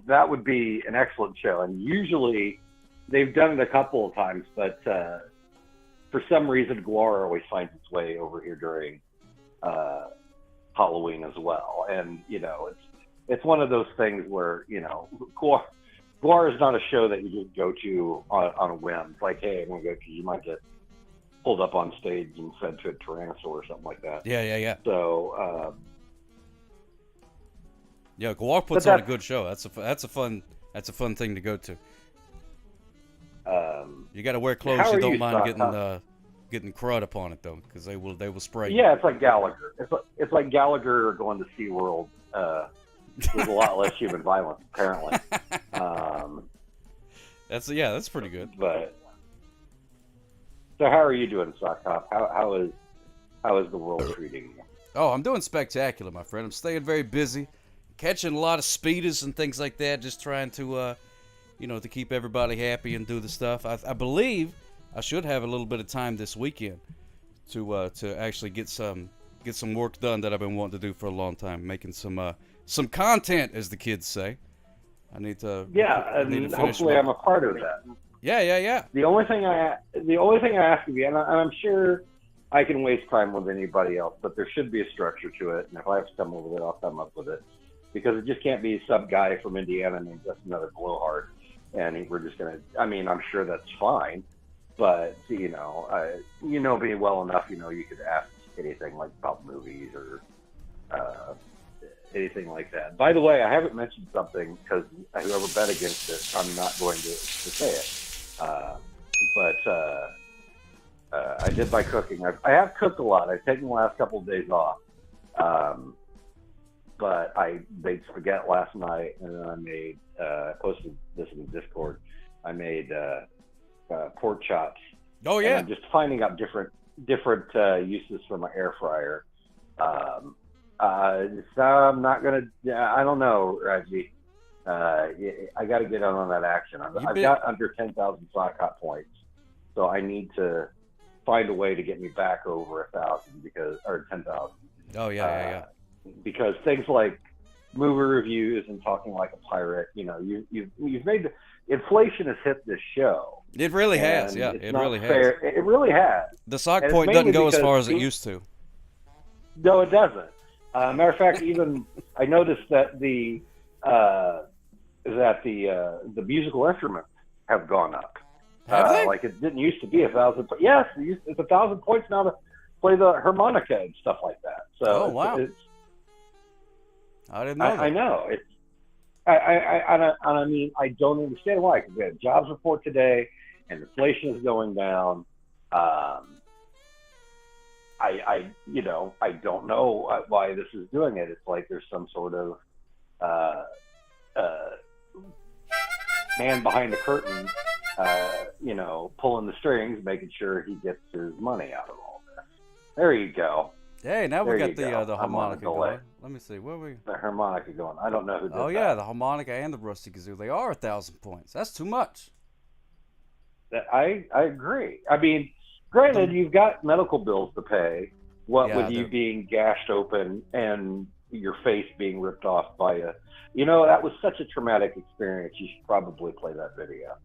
that would be an excellent show. And usually they've done it a couple of times, but for some reason Guar always finds its way over here during Halloween as well. And it's one of those things where Guar is not a show that you just go to on a whim. It's like, hey, I'm gonna go because you might get pulled up on stage and fed to a tyrannosaur or something like that. Yeah. So. Yeah, Guar puts on a good show. That's a fun thing to go to. You got to wear clothes you don't mind getting crud upon it though, because they will spray you. Yeah, it's like Gallagher. It's like Gallagher going to SeaWorld with a lot less human violence, apparently. That's pretty good. But so, how are you doing, Sock Hop? How is the world treating you? Oh, I'm doing spectacular, my friend. I'm staying very busy. Catching a lot of speeders and things like that, just trying to, to keep everybody happy and do the stuff. I believe I should have a little bit of time this weekend to actually get some work done that I've been wanting to do for a long time, making some content, as the kids say. I need to. Yeah, and hopefully I'm a part of that. Yeah. The only thing I ask of you, and I'm sure I can waste time with anybody else, but there should be a structure to it, and if I have to come up with it, I'll come up with it. Because it just can't be some guy from Indiana named just another blowhard, and we're just gonna. I mean, I'm sure that's fine, but me well enough. You could ask anything like about movies or anything like that. By the way, I haven't mentioned something because whoever bet against it, I'm not going to say it. But I did my cooking. I have cooked a lot. I've taken the last couple of days off. But I made spaghetti last night, and then I made, I posted this in the Discord, I made pork chops. Oh, yeah. And I'm just finding out different uses for my air fryer. So I'm not going to, I don't know, Reggie. I got to get on that action. I've got under 10,000 Sock Hop points, so I need to find a way to get me back over 1,000 or 10,000. Oh, yeah. Because things like movie reviews and talking like a pirate, you've made inflation has hit this show. It really has, yeah. It really has. It really has. The Sock point doesn't go as far as it used to. No, it doesn't. Matter of fact, even I noticed that the musical instruments have gone up. Have they? Like it didn't used to be 1,000. Yes, it's 1,000 points now to play the harmonica and stuff like that. So wow. I didn't know that. I know. I mean, I don't understand why. Because we had a jobs report today, and inflation is going down. I don't know why this is doing it. It's like there's some sort of man behind the curtain, pulling the strings, making sure he gets his money out of all this. There you go. Hey, now we There got you the go. the I'm on a harmonica delay. going. Let me see. Where we? The harmonica going. I don't know who did Oh that. yeah, the harmonica and the rusty kazoo. They are 1,000 points. That's too much. I agree. I mean, granted, you've got medical bills to pay. What Yeah, with you being gashed open and your face being ripped off by a, that was such a traumatic experience. You should probably play that video.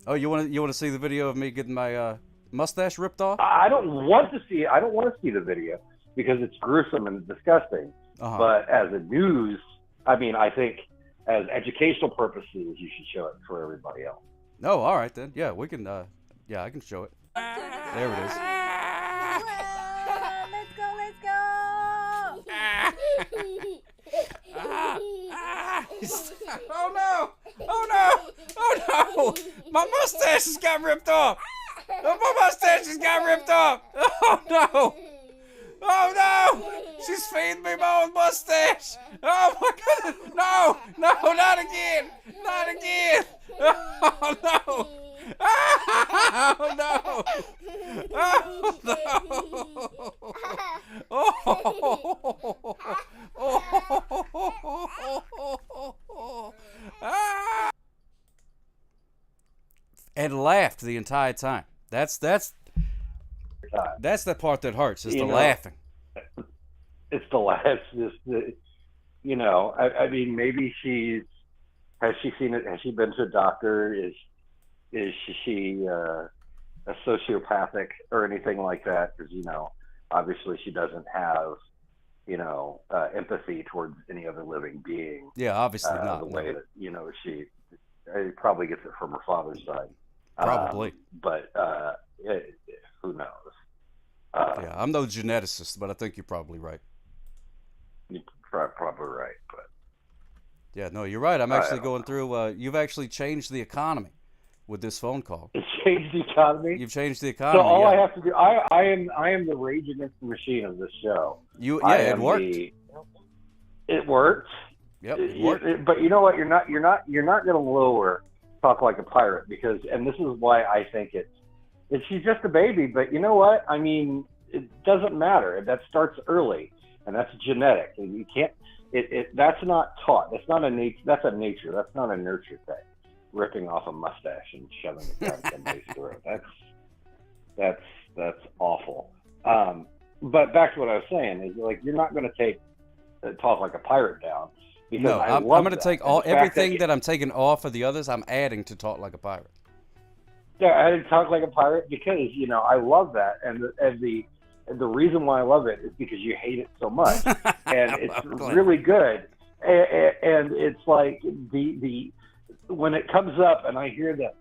Oh, you want to see the video of me getting my mustache ripped off? I don't want to see it. I don't want to see the video because it's gruesome and disgusting. But as a news, I mean, I think as educational purposes, you should show it for everybody else. No, all right then. Yeah, we can. Yeah, I can show it. There it is. Let's go, let's go. Oh no! Oh no! Oh no! My mustache has got ripped off! My mustache has got ripped off! Oh no! Oh no! She's feeding me my own mustache! Oh my goodness! No! No! Not again! Not again! Oh no! Oh no! Oh no! Oh! And laughed the entire time. That's the part that hurts, is the laughing. It's the laugh. It's just, I mean, maybe has she seen it? Has she been to a doctor? Is she a sociopathic or anything like that? Because, obviously she doesn't have, empathy towards any other living being. Yeah, obviously not. The way that, she probably gets it from her father's side. Probably. But who knows? Yeah, I'm no geneticist, but I think you're probably right. You're probably right, but yeah, no, you're right. I'm actually going through. You've actually changed the economy with this phone call. It's changed the economy. You've changed the economy. So all I have to do, I am the rage against the machine of this show. It worked. It worked. Yep, it worked. But you know what? You're not going to lower Talk Like a Pirate and this is why I think she's just a baby. But you know what? I mean, it doesn't matter. That starts early, and that's genetic. And you can't. That's not taught. That's not a nature. That's a nature. That's not a nurture thing. Ripping off a mustache and shoving it down somebody's throat. That's awful. But back to what I was saying is, like, you're not going to take Talk Like a Pirate down. No, I'm going to take everything that I'm taking off of the others. I'm adding to Talk Like a Pirate. Yeah, I didn't Talk Like a Pirate because I love that, and the reason why I love it is because you hate it so much, and it's really good, and it's like the when it comes up and I hear that,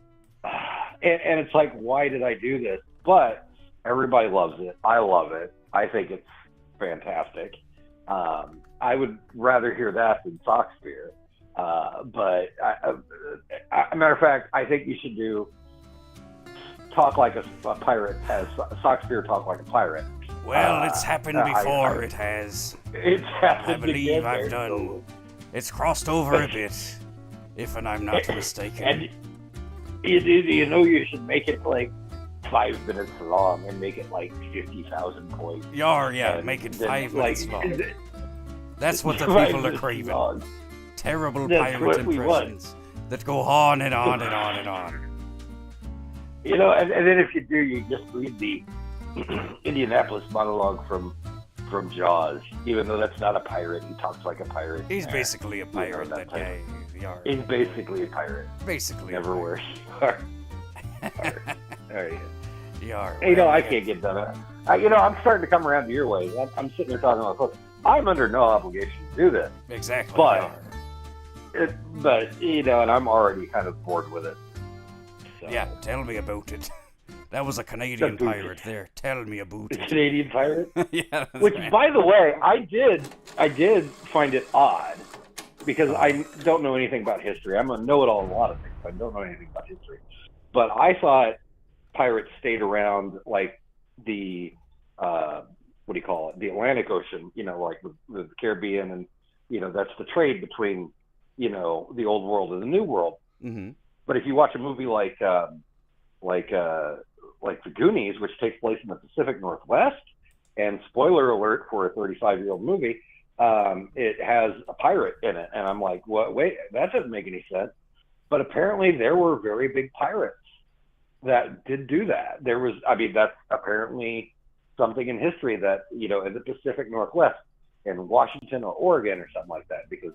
and it's like, why did I do this? But everybody loves it. I love it. I think it's fantastic. I would rather hear that than Sockspear. But a matter of fact, I think you should do Talk Like a Pirate as Sockspear Talk Like a Pirate. Well, it's happened before. It has. It's happened. I believe I've done. It's crossed over a bit, if I'm not mistaken. And you should make it like 5 minutes long and make it like 50,000 points. Yeah, make it 5 minutes long. That's what the people are craving. Long. Terrible pirate impressions that go on and on and on and on. And then if you do, you just read the Indianapolis monologue from Jaws. Even though that's not a pirate, he talks like a pirate. He's basically a pirate, that guy. He's basically a pirate. Basically. Never worse. There you are. I can't get done. I'm starting to come around to your ways. I'm sitting there talking about clothes. I'm under no obligation to do this. Exactly. But and I'm already kind of bored with it. So. Yeah, tell me about it. That was a Canadian pirate there. Tell me about it. Canadian pirate? Yeah. Which, right. By the way, I did find it odd because I don't know anything about history. I'm a know-it-all in a lot of things. I don't know anything about history. But I thought pirates stayed around like the the Atlantic Ocean, like the Caribbean, and that's the trade between the old world and the new world. Mm-hmm. But if you watch a movie like The Goonies, which takes place in the Pacific Northwest, And spoiler alert for a 35-year-old movie, it has a pirate in it. And I'm like, what? Wait, that doesn't make any sense. But apparently there were very big pirates that did do that. That's apparently something in history that, in the Pacific Northwest, in Washington or Oregon or something like that, because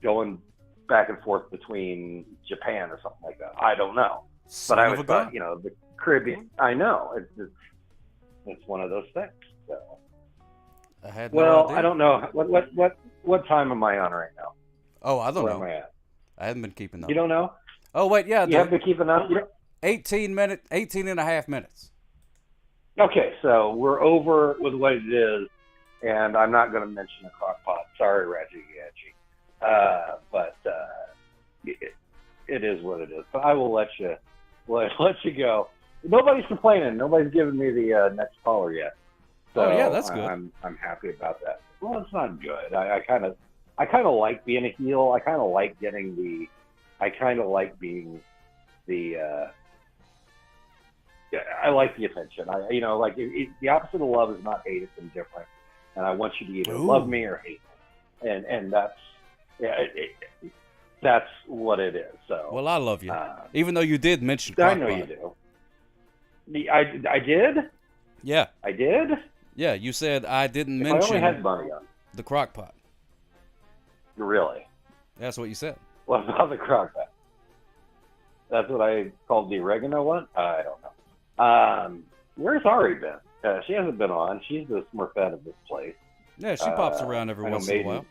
going back and forth between Japan or something like that. I don't know. But I always thought, the Caribbean, I know. It's one of those things. So. I had no idea. I don't know. What time am I on right now? Oh, I don't know. Where am I at? I haven't been keeping up. You don't know? Oh, wait, yeah. You haven't been keeping up? 18 and a half minutes. Okay, so we're over with what it is, and I'm not going to mention the crock pot. Sorry, Reggie Ganji. But it is what it is. But I will let you go. Nobody's complaining. Nobody's giving me the next caller yet. So yeah, that's good. I'm happy about that. Well, it's not good. I kind of like being a heel. I kind of like being the. I like the attention. The opposite of love is not hate; it's indifferent. And I want you to either love me or hate me, and that's what it is. So. Well, I love you, even though you did mention. I know you do. I did. Yeah. I did. Yeah, you said I didn't mention. I only had money on the crock pot. Really? That's what you said. What about the crock pot? That's what I called the oregano one? I don't know. Where's Ari been? She hasn't been on. She's the Smurfette of this place. Yeah, she pops around every once in a while.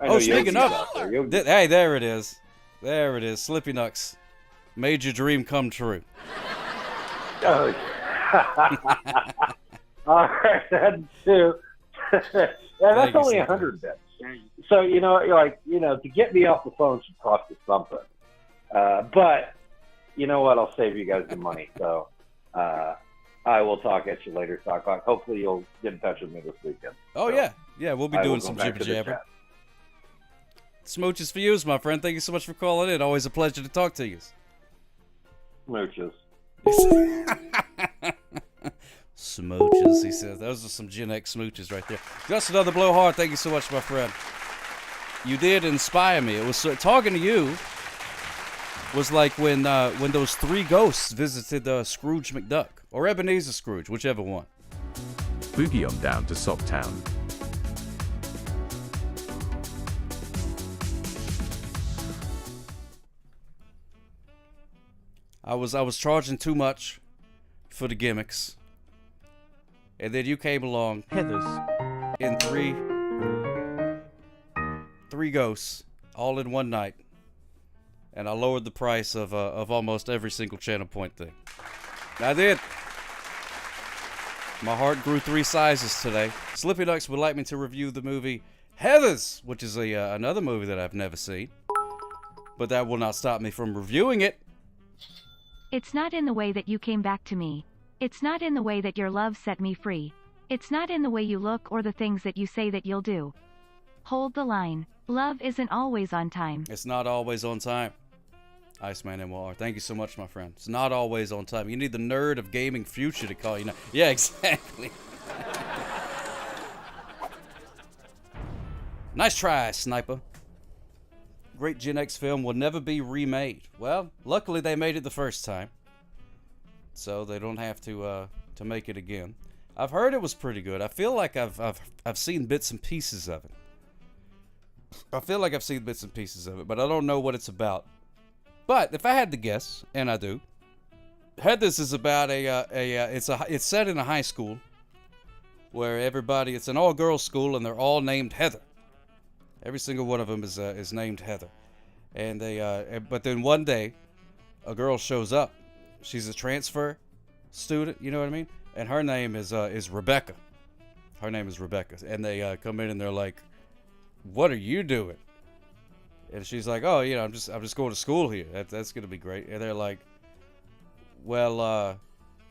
Oh, speaking of... Hey, there it is. There it is. Slippy Nucks. Made your dream come true. Oh, all right, that's two. That's only 100 bits. So, to get me off the phone should cost you something. But, you know what? I'll save you guys the money. So, I will talk at you later, Stocklock. Hopefully you'll get in touch with me this weekend. Oh, so, yeah, we'll be doing some jibber jabber. Smooches for you, my friend. Thank you so much for calling in. Always a pleasure to talk to you. Smooches. Smooches, he says. Those are some Gen X smooches right there. Just another blowhard. Thank you so much, my friend. You did inspire me. It was talking to you was like when those three ghosts visited Scrooge McDuck or Ebenezer Scrooge, whichever one. Boogie on down to Socktown. I was charging too much for the gimmicks, and then you came along, Heathers, in three ghosts, all in one night, and I lowered the price of almost every single channel point thing. I did. My heart grew 3 sizes today. Slippy Ducks would like me to review the movie Heathers, which is another movie that I've never seen, but that will not stop me from reviewing it. It's not in the way that you came back to me. It's not in the way that your love set me free. It's not in the way you look or the things that you say that you'll do. Hold the line. Love isn't always on time. It's not always on time. Iceman MR, thank you so much, my friend. It's not always on time. You need the nerd of gaming future to call you now. Yeah, exactly. Nice try, Sniper. Great Gen X film will never be remade. Well, luckily they made it the first time, so they don't have to make it again. I've heard it was pretty good. I feel like I've seen bits and pieces of it. But I don't know what it's about. But if I had to guess, and I do, Heathers is about it's set in a high school where it's an all-girls school and they're all named Heather. Every single one of them is named Heather, and but then one day, a girl shows up. She's a transfer student, you know what I mean? And her name is Rebecca. Her name is Rebecca, and they come in and they're like, "What are you doing?" And she's like, "Oh, I'm just going to school here. That's gonna be great." And they're like, "Well,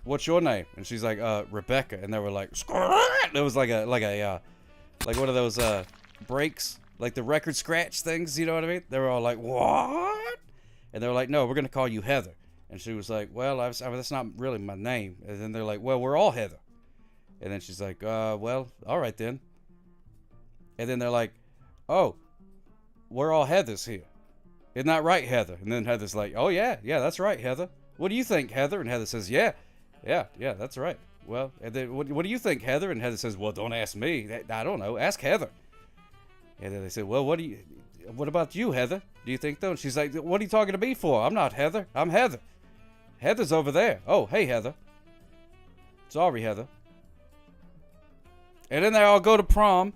what's your name?" And she's like, "Rebecca." And they were like, "It was like one of those breaks." Like the record scratch things, you know what I mean? They were all like, "What?" And they were like, "No, we're going to call you Heather." And she was like, "Well, that's not really my name." And then they're like, "Well, we're all Heather." And then she's like, well, all right then. And then they're like, oh, we're all Heathers here. Isn't that right, Heather? And then Heather's like, oh, yeah, that's right, Heather. What do you think, Heather? And Heather says, yeah, that's right. Well, and then what do you think, Heather? And Heather says, well, don't ask me. I don't know. Ask Heather. And then they said, well, what about you, Heather? Do you think though? And she's like, what are you talking to me for? I'm not Heather. I'm Heather. Heather's over there. Oh, hey, Heather. Sorry, Heather. And then they all go to prom.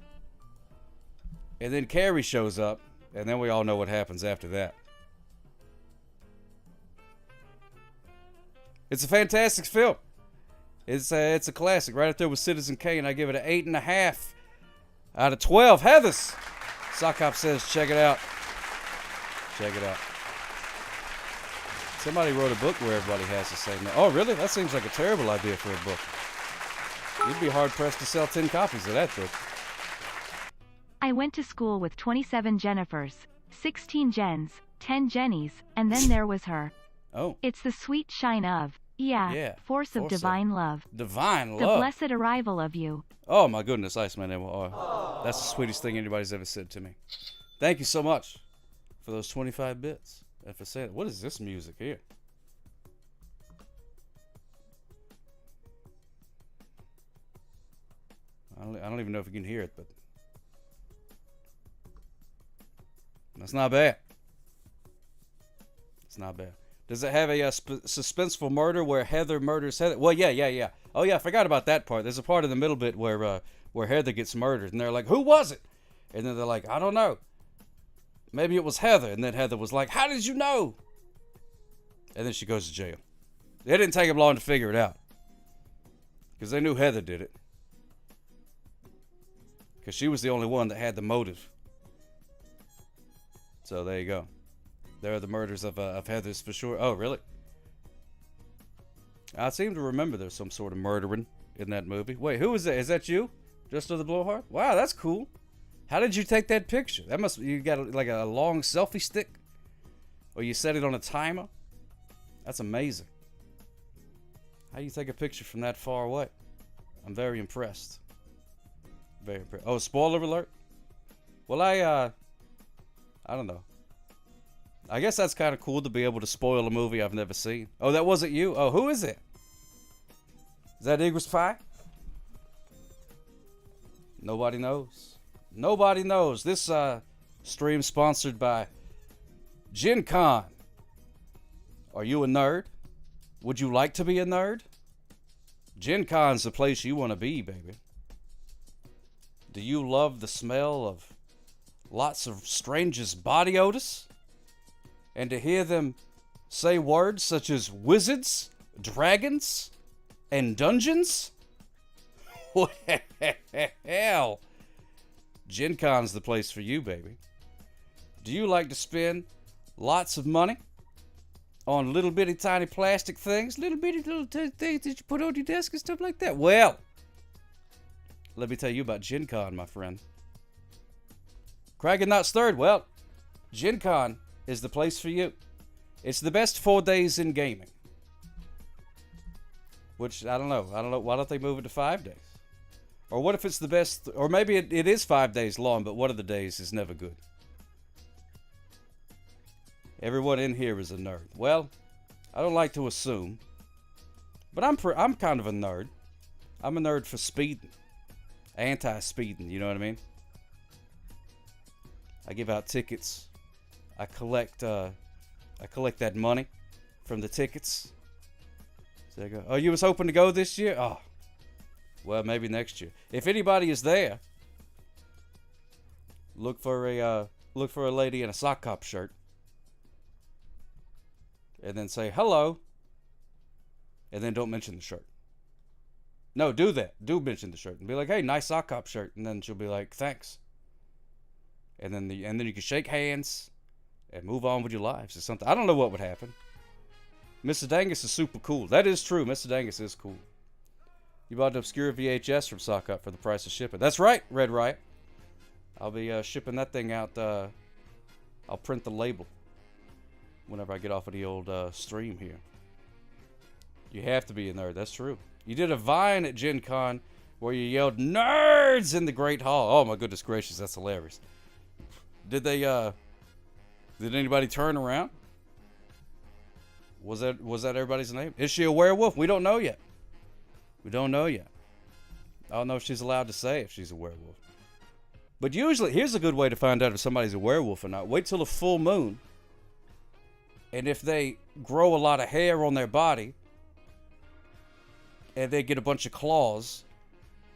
And then Carrie shows up. And then we all know what happens after that. It's a fantastic film. It's a classic. Right up there with Citizen Kane. I give it an 8.5 out of 12. Heathers. Sock Hop says, check it out. Check it out. Somebody wrote a book where everybody has the same name. Oh, really? That seems like a terrible idea for a book. You'd be hard-pressed to sell 10 copies of that book. I went to school with 27 Jennifers, 16 Jens, 10 Jennies, and then there was her. Oh. It's the sweet shine of, force of divine love. Divine love. The blessed arrival of you. Oh, my goodness, Iceman. That's the sweetest thing anybody's ever said to me. Thank you so much for those 25 bits. And for saying, what is this music here? I don't even know if you can hear it, but that's not bad. It's not bad. Does it have a suspenseful murder where Heather murders Heather? Well, yeah. Oh, yeah, I forgot about that part. There's a part in the middle bit where Heather gets murdered, and they're like, who was it? And then they're like, I don't know. Maybe it was Heather. And then Heather was like, how did you know? And then she goes to jail. It didn't take them long to figure it out. Because they knew Heather did it. Because she was the only one that had the motive. So there you go. There are the murders of Heather's for sure. Oh, really? I seem to remember there's some sort of murdering in that movie. Wait, who is that? Is that you? Just to the blowhard? Wow, that's cool. How did you take that picture? That must you got like a long selfie stick? Or you set it on a timer? That's amazing. How do you take a picture from that far away? I'm very impressed. Very impressed. Oh, spoiler alert? Well, I don't know. I guess that's kind of cool to be able to spoil a movie I've never seen. Oh, that wasn't you? Oh, who is it? Is that Igor's Pie? Nobody knows. Nobody knows. This stream sponsored by Gen Con. Are you a nerd? Would you like to be a nerd? Gen Con's the place you want to be, baby. Do you love the smell of lots of strangers' body odors? And to hear them say words such as wizards, dragons, and dungeons? Well, Gen Con's the place for you, baby. Do you like to spend lots of money on little bitty tiny plastic things? Little bitty things that you put on your desk and stuff like that? Well, let me tell you about Gen Con, my friend. Craig and Knott's third. Well, Gen Con is the place for you. It's the best 4 days in gaming. Which, I don't know. Why don't they move it to 5 days? Or what if it's the best, or maybe it is 5 days long, but one of the days is never good. Everyone in here is a nerd. Well, I don't like to assume, but I'm kind of a nerd. I'm a nerd for speeding. Anti-speeding, you know what I mean? I give out tickets. I collect that money from the tickets. So I go, oh, you was hoping to go this year? Oh, well, maybe next year. If anybody is there, look for a lady in a sock cop shirt, and then say hello, and then don't mention the shirt. No, do that. Do mention the shirt and be like, hey, nice sock cop shirt, and then she'll be like, thanks. And then you can shake hands and move on with your lives or something. I don't know what would happen. Mr. Dangus is super cool. That is true. Mr. Dangus is cool. You bought an obscure VHS from Sock Up for the price of shipping. That's right, Red Riot. I'll be shipping that thing out. I'll print the label whenever I get off of the old stream here. You have to be a nerd. That's true. You did a Vine at Gen Con where you yelled "nerds" in the Great Hall. Oh my goodness gracious, that's hilarious. Did anybody turn around? Was that everybody's name? Is she a werewolf? We don't know yet. We don't know yet. I don't know if she's allowed to say if she's a werewolf. But usually, here's a good way to find out if somebody's a werewolf or not. Wait till the full moon. And if they grow a lot of hair on their body, and they get a bunch of claws,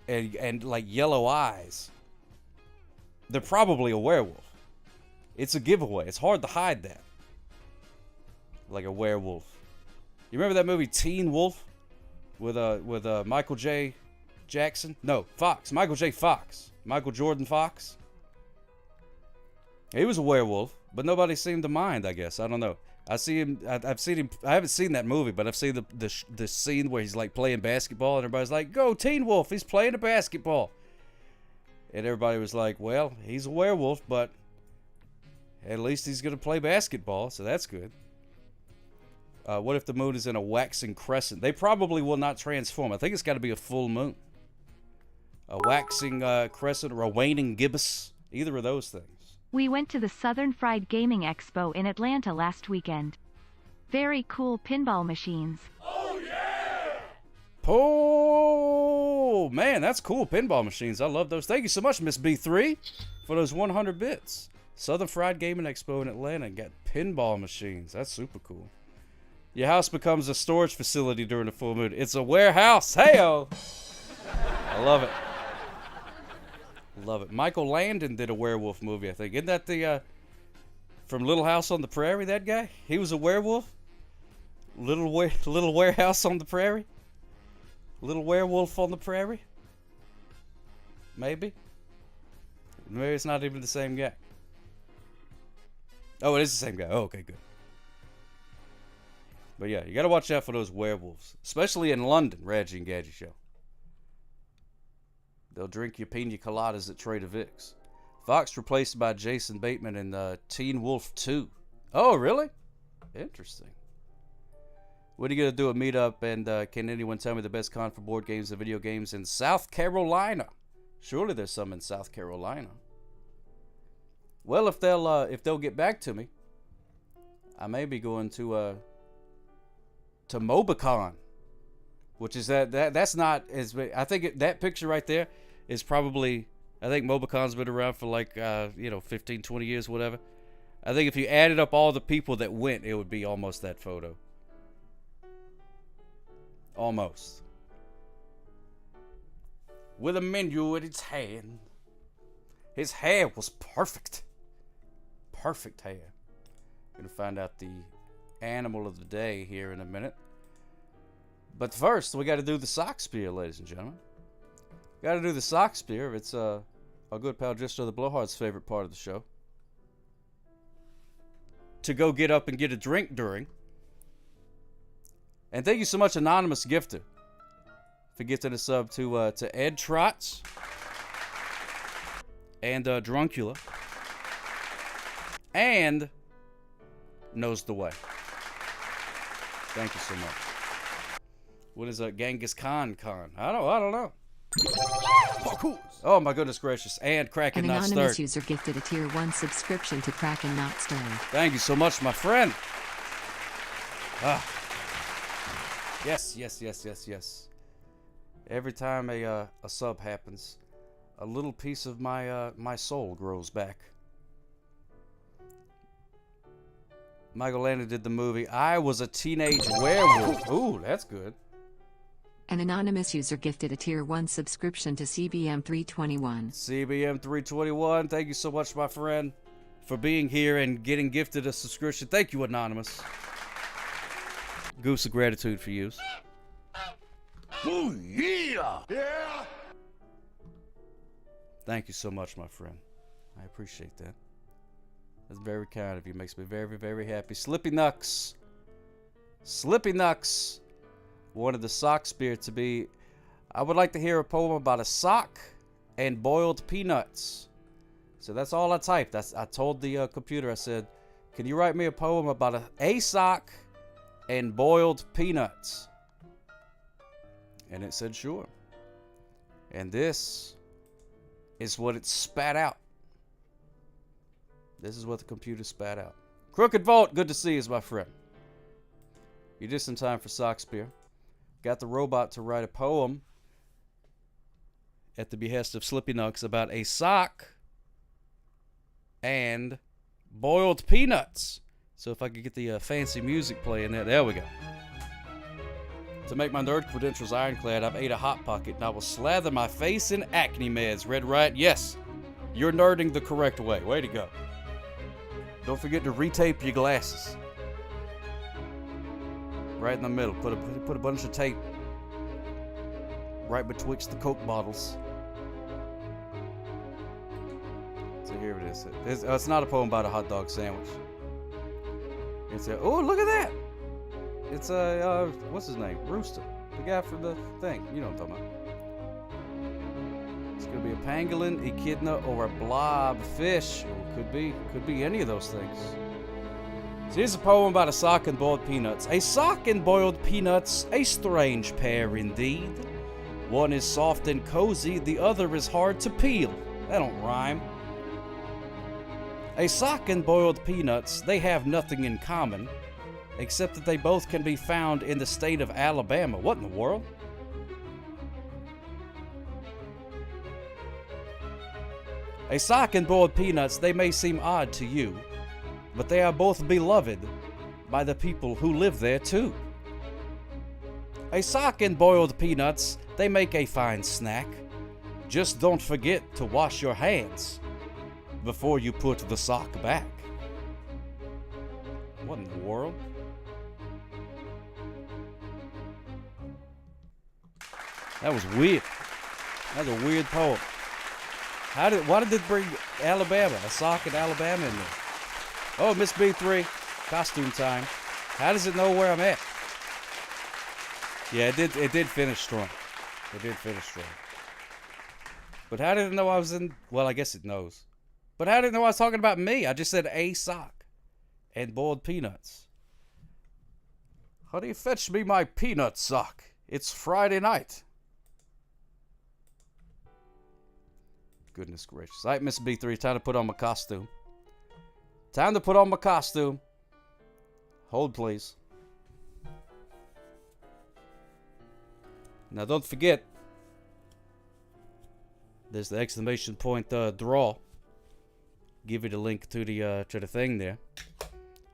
and like yellow eyes, they're probably a werewolf. It's a giveaway. It's hard to hide that. Like a werewolf. You remember that movie Teen Wolf with Michael J. Jackson? No, Fox. Michael J. Fox. Michael Jordan Fox. He was a werewolf, but nobody seemed to mind, I guess. I don't know. I've seen him. I haven't seen that movie, but I've seen the scene where he's like playing basketball, and everybody's like, "Go Teen Wolf! He's playing a basketball." And everybody was like, "Well, he's a werewolf, but at least he's gonna play basketball, so that's good." What if the moon is in a waxing crescent? They probably will not transform. I think it's got to be a full moon. A waxing crescent or a waning gibbous. Either of those things. We went to the Southern Fried Gaming Expo in Atlanta last weekend. Very cool pinball machines. Oh, yeah! Oh, man, that's cool. Pinball machines. I love those. Thank you so much, Miss B3, for those 100 bits. Southern Fried Gaming Expo in Atlanta. Got pinball machines. That's super cool. Your house becomes a storage facility during the full moon. It's a warehouse. Hey-o! I love it. Love it. Michael Landon did a werewolf movie, I think. Isn't that the, from Little House on the Prairie, that guy? He was a werewolf? Little Warehouse on the Prairie? Little Werewolf on the Prairie? Maybe? Maybe it's not even the same guy. Oh, it is the same guy. Oh, okay, good. But yeah, you gotta watch out for those werewolves. Especially in London, Radji and Gadget Show. They'll drink your pina coladas at Trader Vic's. Fox replaced by Jason Bateman in Teen Wolf 2. Oh, really? Interesting. When are you going to do a meetup, and can anyone tell me the best con for board games and video games in South Carolina? Surely there's some in South Carolina. Well, if they'll get back to me, I may be going to MobaCon, which is that's not as big. I think that picture right there is probably, I think MobaCon's been around for like 15, 20 years, whatever. I think if you added up all the people that went, it would be almost that photo. Almost. With a menu in its hand. His hair was perfect. Perfect hair. Gonna find out the animal of the day here in a minute. But first, we got to do the sock spear, ladies and gentlemen. Got to do the sock spear. It's our good pal Jister the Blowhard's favorite part of the show. To go get up and get a drink during. And thank you so much, Anonymous Gifter, for gifting a sub to Ed Trotz and Druncula and Knows the Way. Thank you so much. What is a Genghis Khan con? I don't know. Oh my goodness gracious! And Kraken Not Stirred. An anonymous user gifted a tier 1 subscription to Kraken Not Stirred. Thank you so much, my friend. Yes. Every time a sub happens, a little piece of my soul grows back. Michael Landon did the movie I Was a Teenage Werewolf. Ooh, that's good. An anonymous user gifted a tier 1 subscription to CBM 321. CBM 321, thank you so much, my friend, for being here and getting gifted a subscription. Thank you, Anonymous. Goose of gratitude for you. Oh, yeah! Yeah! Thank you so much, my friend. I appreciate that. That's very kind of you. Makes me very, very happy. Slippy Nux wanted the sock spear to be, I would like to hear a poem about a sock and boiled peanuts. So that's all I typed. I told the computer, I said, can you write me a poem about a sock and boiled peanuts? And it said sure. And this is what it spat out. This is what the computer spat out. Crooked Vault, good to see you, my friend. You're just in time for Sockspear. Got the robot to write a poem at the behest of Slippy Nux about a sock and boiled peanuts. So if I could get the fancy music playing there we go. To make my nerd credentials ironclad, I've ate a Hot Pocket and I will slather my face in acne meds. Red Riot, yes, you're nerding the correct way. Way to go. Don't forget to retape your glasses. Right in the middle. Put a bunch of tape right betwixt the Coke bottles. So here it is. It's not a poem about a hot dog sandwich. It's oh, look at that! It's what's his name? Rooster. The guy from the thing. You know what I'm talking about. It's gonna be a pangolin, echidna, or a blobfish. Or could be any of those things. So here's a poem about a sock and boiled peanuts. A sock and boiled peanuts, a strange pair indeed. One is soft and cozy, the other is hard to peel. That don't rhyme. A sock and boiled peanuts, they have nothing in common, except that they both can be found in the state of Alabama. What in the world? A sock and boiled peanuts, they may seem odd to you, but they are both beloved by the people who live there too. A sock and boiled peanuts, they make a fine snack. Just don't forget to wash your hands before you put the sock back. What in the world? That was weird. That was a weird poem. Why did it bring Alabama, a sock in Alabama in there? Oh, Miss B3, costume time. How does it know where I'm at? Yeah, it did finish strong. It did finish strong. But how did it know I was in? Well, I guess it knows. But how did it know I was talking about me? I just said a sock and boiled peanuts. Honey, fetch me my peanut sock. It's Friday night. Goodness gracious. All right, Miss B3, time to put on my costume. Time to put on my costume. Hold, please. Now, don't forget, there's the exclamation point draw. Give you the link to the thing there,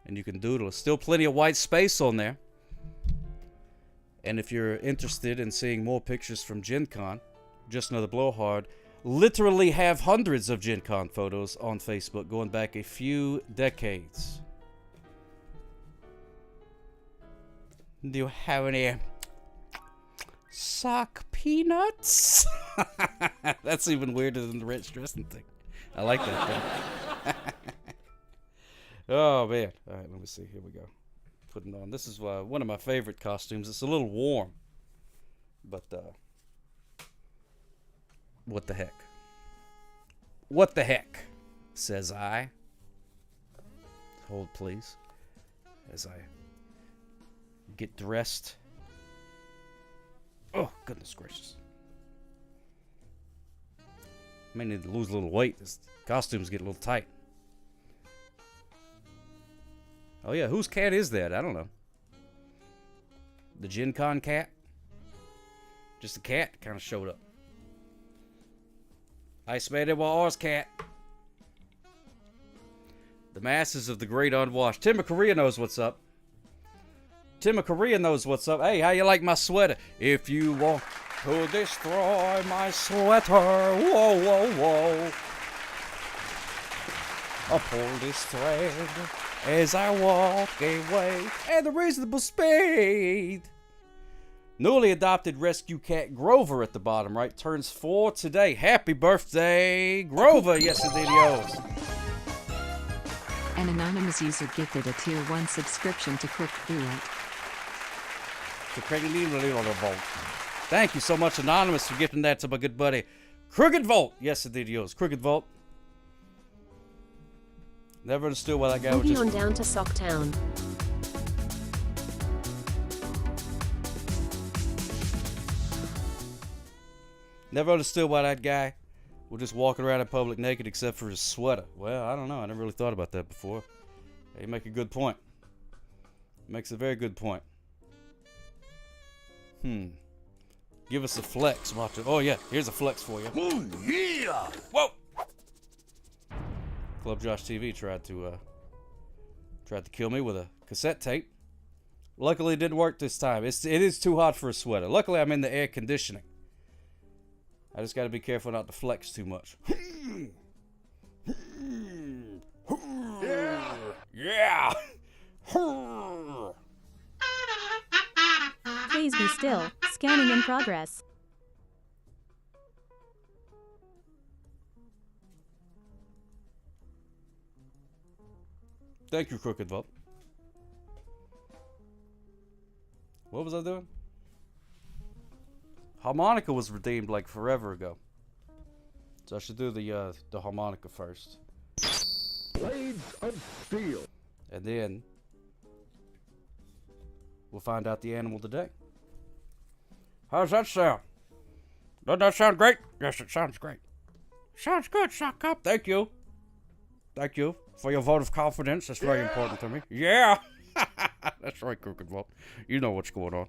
and you can doodle. There's still plenty of white space on there. And if you're interested in seeing more pictures from Gen Con, Just Another Blowhard literally have hundreds of Gen Con photos on Facebook going back a few decades. Do you have any sock peanuts? That's even weirder than the Rich dressing thing. I like that. Oh, man. All right, let me see. Here we go. Putting on. This is one of my favorite costumes. It's a little warm. But, what the heck? What the heck, says I. Hold, please, as I get dressed. Oh, goodness gracious. I may need to lose a little weight. This costumes get a little tight. Oh, yeah, whose cat is that? I don't know. The Gen Con cat? Just a cat kind of showed up. Iceman and ours cat. The masses of the great unwashed. Tim of Korea knows what's up. Tim of Korea knows what's up. Hey, how you like my sweater? If you want to destroy my sweater, whoa, whoa, whoa. I'll pull this thread as I walk away at a reasonable speed. Newly adopted rescue cat Grover at the bottom right turns 4 today. Happy birthday, Grover! Yes, indeed, yours. An anonymous user gifted a Tier 1 subscription to Crooked Vault. Thank you so much, Anonymous, for gifting that to my good buddy, Crooked Vault. Yes, indeed, yours. Crooked Vault. Never understood why that guy was just... Moving on down to Socktown. Never understood why that guy was just walking around in public naked except for his sweater. Well, I don't know. I never really thought about that before. You make a good point. Makes a very good point. Give us a flex, Macho. Oh, yeah. Here's a flex for you. Oh, yeah! Whoa! Club Josh TV tried to kill me with a cassette tape. Luckily, it didn't work this time. It is too hot for a sweater. Luckily, I'm in the air conditioning. I just got to be careful not to flex too much. Yeah! Please be still. Scanning in progress. Thank you, Crooked Vault. What was I doing? Harmonica was redeemed like forever ago. So I should do the harmonica first. Blades of Steel. And then we'll find out the animal today. How's that sound? Doesn't that sound great? Yes, it sounds great. Sounds good, Sock Up. Thank you. Thank you for your vote of confidence. That's very important to me. Yeah. That's right, Crooked Vault. You know what's going on.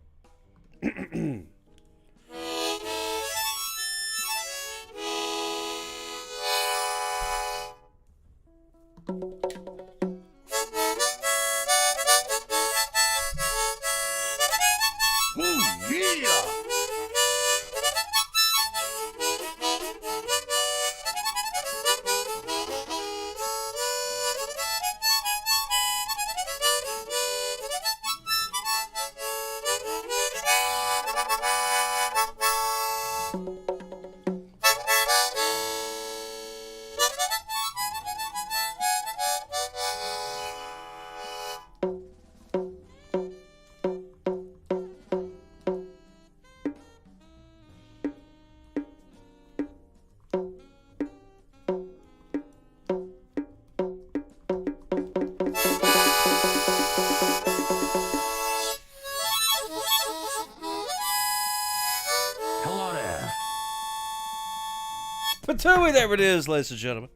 Patooey, there it is, ladies and gentlemen.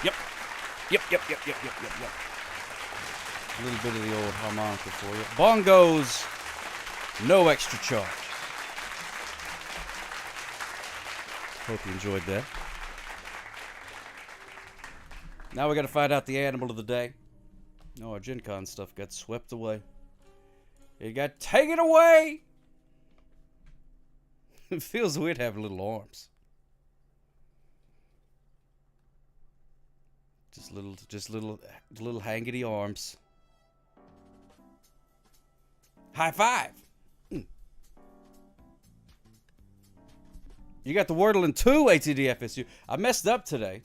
Yep. A little bit of the old harmonica for you. Bongos, no extra charge. Hope you enjoyed that. Now we got to find out the animal of the day. No, our Gen Con stuff got swept away. It got taken away. It feels weird having little arms. Just little hangity arms. High five. You got the Wordle in 2, ATD FSU. I messed up today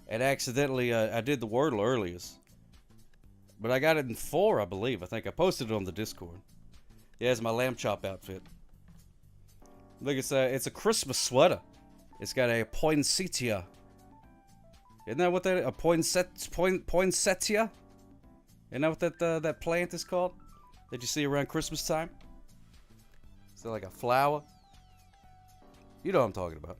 and accidentally I did the Wordle earliest. But I got it in 4, I believe. I think I posted it on the Discord. Yeah, it's my lamb chop outfit. Look, it's a Christmas sweater. It's got a poinsettia. Isn't that what that, a poinsettia? Isn't that what that plant is called? That you see around Christmas time? Is that like a flower? You know what I'm talking about.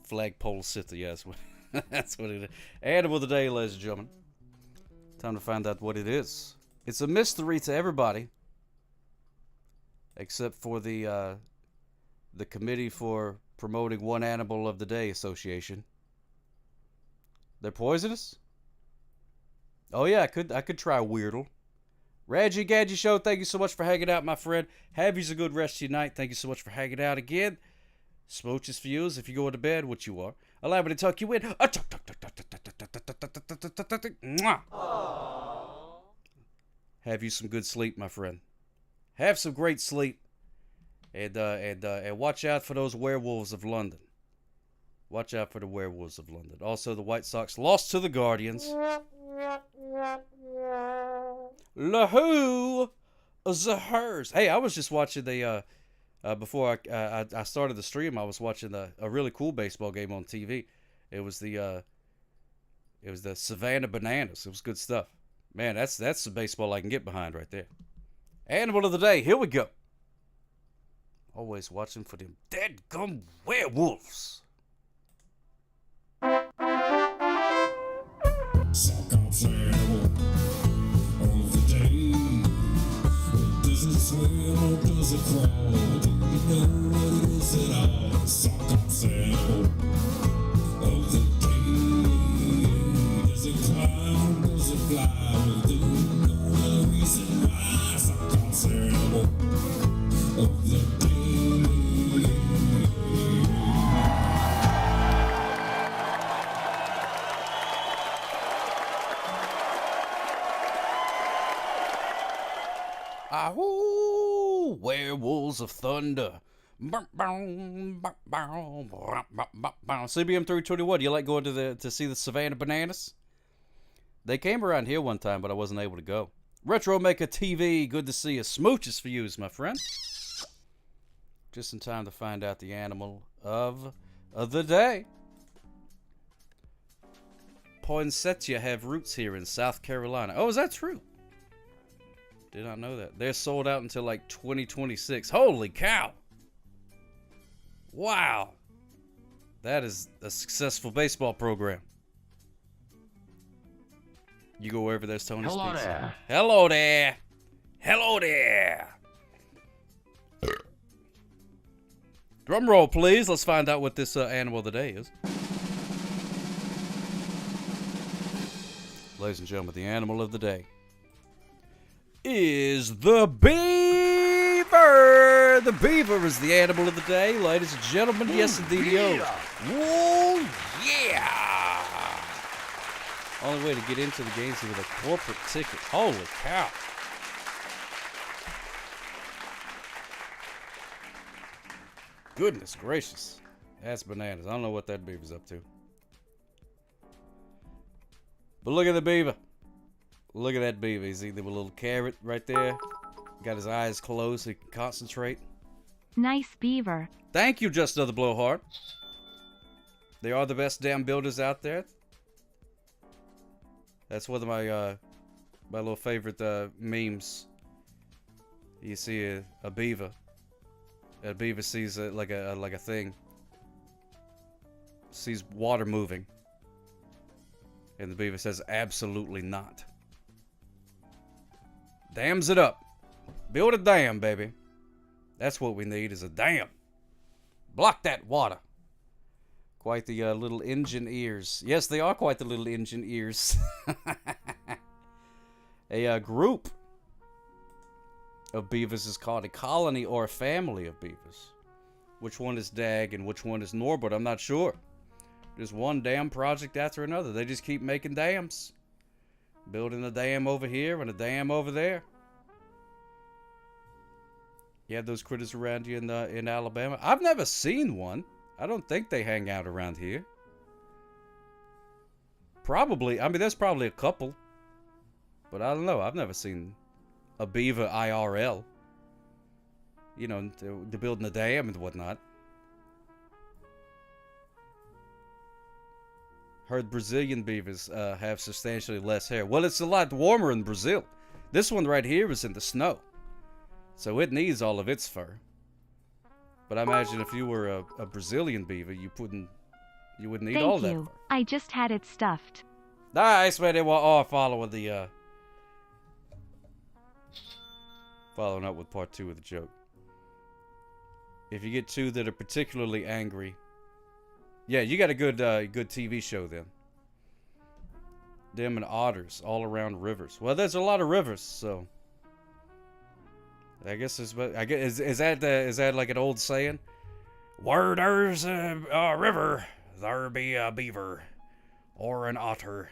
Flagpole sitter, yes. That's what it is. Animal of the day, ladies and gentlemen. Time to find out what it is. It's a mystery to everybody, except for the Committee for Promoting One Animal of the Day Association. They're poisonous? Oh yeah, I could try Weirdle. Radgy Gadgy Show, thank you so much for hanging out, my friend. Have you a good rest of your night. Thank you so much for hanging out again. Smooches for yous if you go to bed, which you are. Allow me to tuck you in. Have you some good sleep, my friend. Have some great sleep. And watch out for those werewolves of London. Watch out for the werewolves of London. Also, the White Sox lost to the Guardians. Lahoo, the hers. Hey, I was just watching the before I started the stream. I was watching a really cool baseball game on TV. It was the Savannah Bananas. It was good stuff. Man, that's the baseball I can get behind right there. Animal of the day. Here we go. Always watching for them dead-gum werewolves. Does it swim or does it crawl? Do you know what it is at all? Sock on saddle of the day. Does it climb? Does it fly? Well, do you know the reason why? Sock on saddle of the day. Ahoo! Werewolves of Thunder. CBM 321. You like going to see the Savannah Bananas? They came around here one time, but I wasn't able to go. Retro Maker TV. Good to see you. Smooches for yous, my friend. Just in time to find out the animal of the day. Poinsettia have roots here in South Carolina. Oh, is that true? Did not know that. They're sold out until like 2026. Holy cow. Wow. That is a successful baseball program. You go wherever there's Tony's Hello Pizza. there. Hello there. Hello there. Drum roll, please. Let's find out what this animal of the day is. Ladies and gentlemen, the animal of the day is the beaver. The beaver is the animal of the day, ladies and gentlemen. Yes, indeed, yo. Whoa, yeah. Only way to get into the games is with a corporate ticket. Holy cow. Goodness gracious. That's bananas. I don't know what that beaver's up to. But look at the beaver. Look at that beaver. He's eating a little carrot right there. Got his eyes closed so he can concentrate. Nice beaver. Thank you, Just Another Blowhard. They are the best damn builders out there. That's one of my my little favorite memes. You see a beaver. A beaver sees like a thing. Sees water moving. And the beaver says, absolutely not. Dams it up. Build a dam, baby. That's what we need is a dam. Block that water. Quite the little engine ears. Yes, they are quite the little engine ears. A group of beavers is called a colony or a family of beavers. Which one is Dag and which one is Norbert, I'm not sure. There's one dam project after another. They just keep making dams. Building a dam over here and a dam over there. You have those critters around you in Alabama? I've never seen one. I don't think they hang out around here. Probably. I mean, there's probably a couple. But I don't know. I've never seen a beaver IRL. You know, they're building a dam and whatnot. Heard Brazilian beavers have substantially less hair. Well, it's a lot warmer in Brazil. This one right here is in the snow. So it needs all of its fur. But I imagine if you were a Brazilian beaver, you wouldn't need all that fur. Thank you. I just had it stuffed. Nice, man. They were all following the following up with part 2 of the joke. If you get 2 that are particularly angry, yeah, you got a good TV show then. Them and otters all around rivers. Well, there's a lot of rivers, so I guess is that like an old saying? Where there's a river, there be a beaver, or an otter,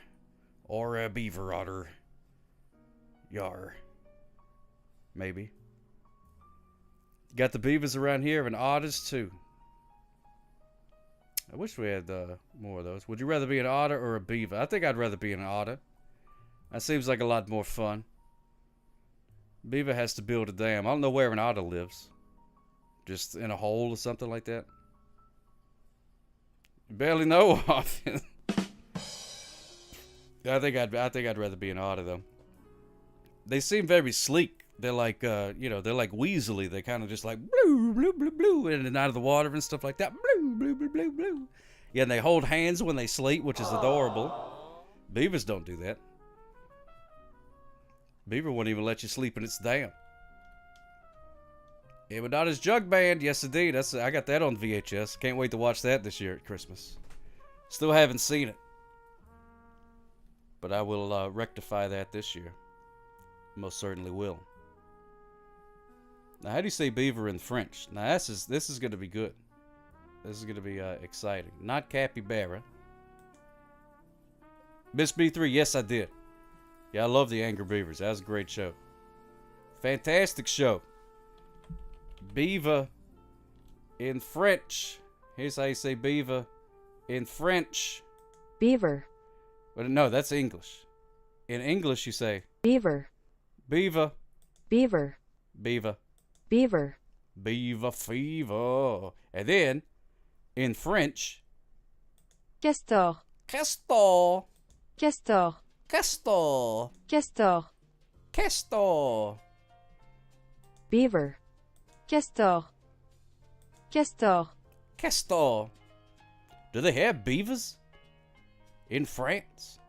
or a beaver otter. Yar. Maybe. Got the beavers around here and otters too. I wish we had more of those. Would you rather be an otter or a beaver? I think I'd rather be an otter. That seems like a lot more fun. Beaver has to build a dam. I don't know where an otter lives. Just in a hole or something like that. Barely know of it. I think I'd rather be an otter though. They seem very sleek. They're like you know, they're like weaselly. They kind of just like blue, blue, blue, blue, in and out of the water and stuff like that. Blue, blue, blue, blue, blue. Yeah, and they hold hands when they sleep, which is adorable. Beavers don't do that. Beaver won't even let you sleep in its dam. Yeah, but not his jug band. Yes, indeed. I got that on VHS. Can't wait to watch that this year at Christmas. Still haven't seen it. But I will rectify that this year. Most certainly will. Now, how do you say beaver in French? Now, this is going to be good. This is going to be exciting. Not capybara. Miss B3, yes, I did. Yeah, I love the Angry Beavers. That was a great show. Fantastic show. Beaver in French. Here's how you say beaver in French. Beaver. But no, that's English. In English, you say Beaver. Beaver. Beaver. Beaver. Beaver. Beaver fever. And then, in French, Castor. Castor. Castor. Castor. Castor. Castor. Beaver. Castor. Castor. Castor. Do they have beavers in France?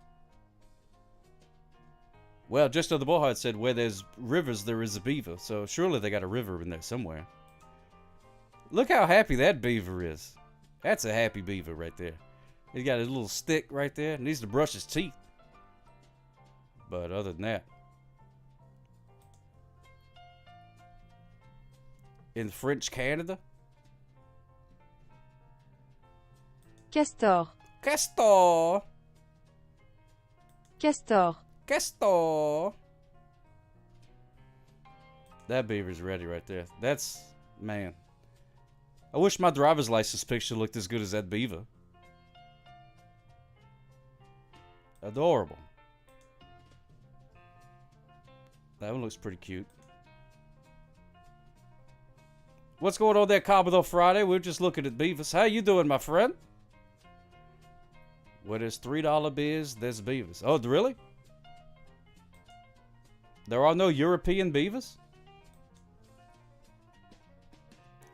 Well, just on the Bullheart said, where there's rivers, there is a beaver. So surely they got a river in there somewhere. Look how happy that beaver is. That's a happy beaver right there. He's got his little stick right there. Needs to brush his teeth. But other than that. In French Canada? Castor. Castor. Castor. Castor. That beaver's ready right there. That's, man. I wish my driver's license picture looked as good as that beaver. Adorable. That one looks pretty cute. What's going on there, Commodore Friday? We're just looking at beavers. How you doing, my friend? Where there's $3 beers, there's beavers. Oh, really? There are no European beavers?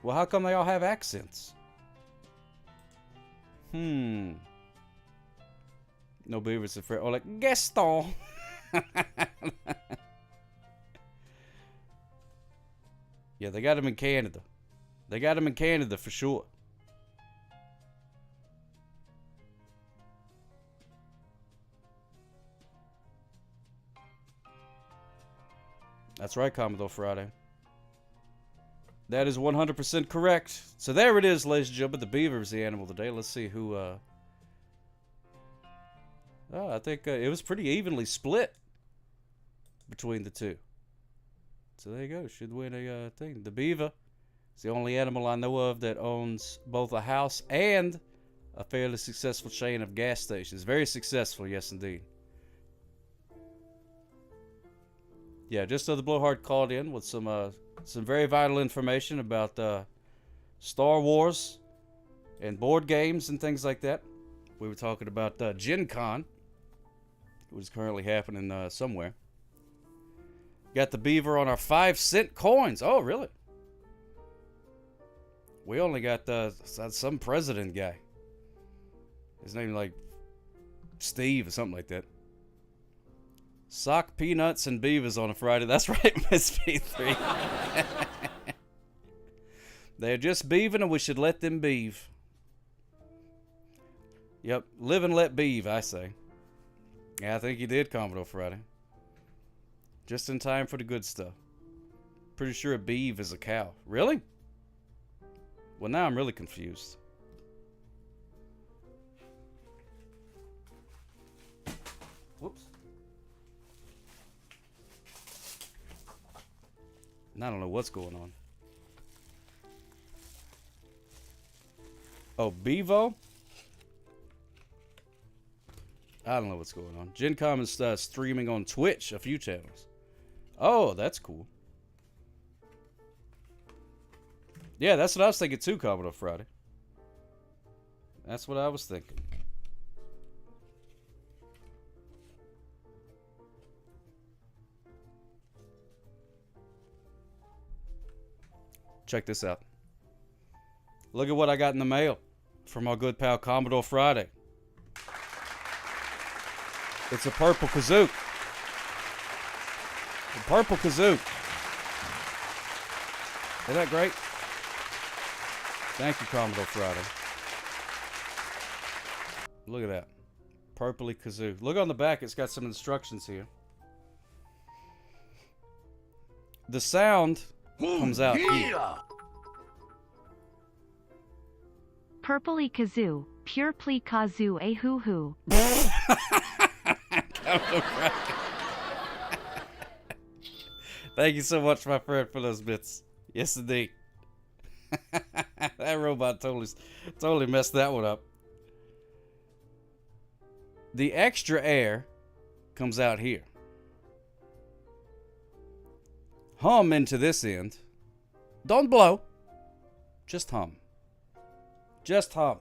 Well, how come they all have accents? No beavers in France. Oh, like Gaston. Yeah, they got them in Canada. They got them in Canada for sure. That's right, Commodore Friday. That is 100% correct. So there it is, ladies and gentlemen. The beaver is the animal today. Let's see who... Oh, I think it was pretty evenly split between the two. So there you go. Should win a thing. The beaver is the only animal I know of that owns both a house and a fairly successful chain of gas stations. Very successful, yes indeed. Yeah, just so the Blowhard called in with some very vital information about Star Wars and board games and things like that. We were talking about Gen Con, which is currently happening somewhere. Got the beaver on our 5-cent coins. Oh, really? We only got some president guy. His name like Steve or something like that. Sock peanuts and beavers on a Friday. That's right, Miss P3. They're just beaving and we should let them beave. Yep, live and let beave, I say. Yeah, I think you did, Commodore Friday. Just in time for the good stuff. Pretty sure a beeve is a cow. Really? Well, now I'm really confused. Whoops. And I don't know what's going on. Oh, Bevo? I don't know what's going on. Gen Com is streaming on Twitch, a few channels. Oh, that's cool. Yeah, that's what I was thinking too, Commodore Friday. That's what I was thinking. Check this out. Look at what I got in the mail from our good pal Commodore Friday. It's a purple kazoo. A purple kazoo. Isn't that great? Thank you, Commodore Friday. Look at that. Purpley kazoo. Look on the back, it's got some instructions here. The sound comes out here. Purpley kazoo, pure plea kazoo a hoo hoo. Thank you so much, my friend, for those bits. Yes, indeed. That robot totally messed that one up. The extra air comes out here. Hum into this end. Don't blow. Just hum. Just hum.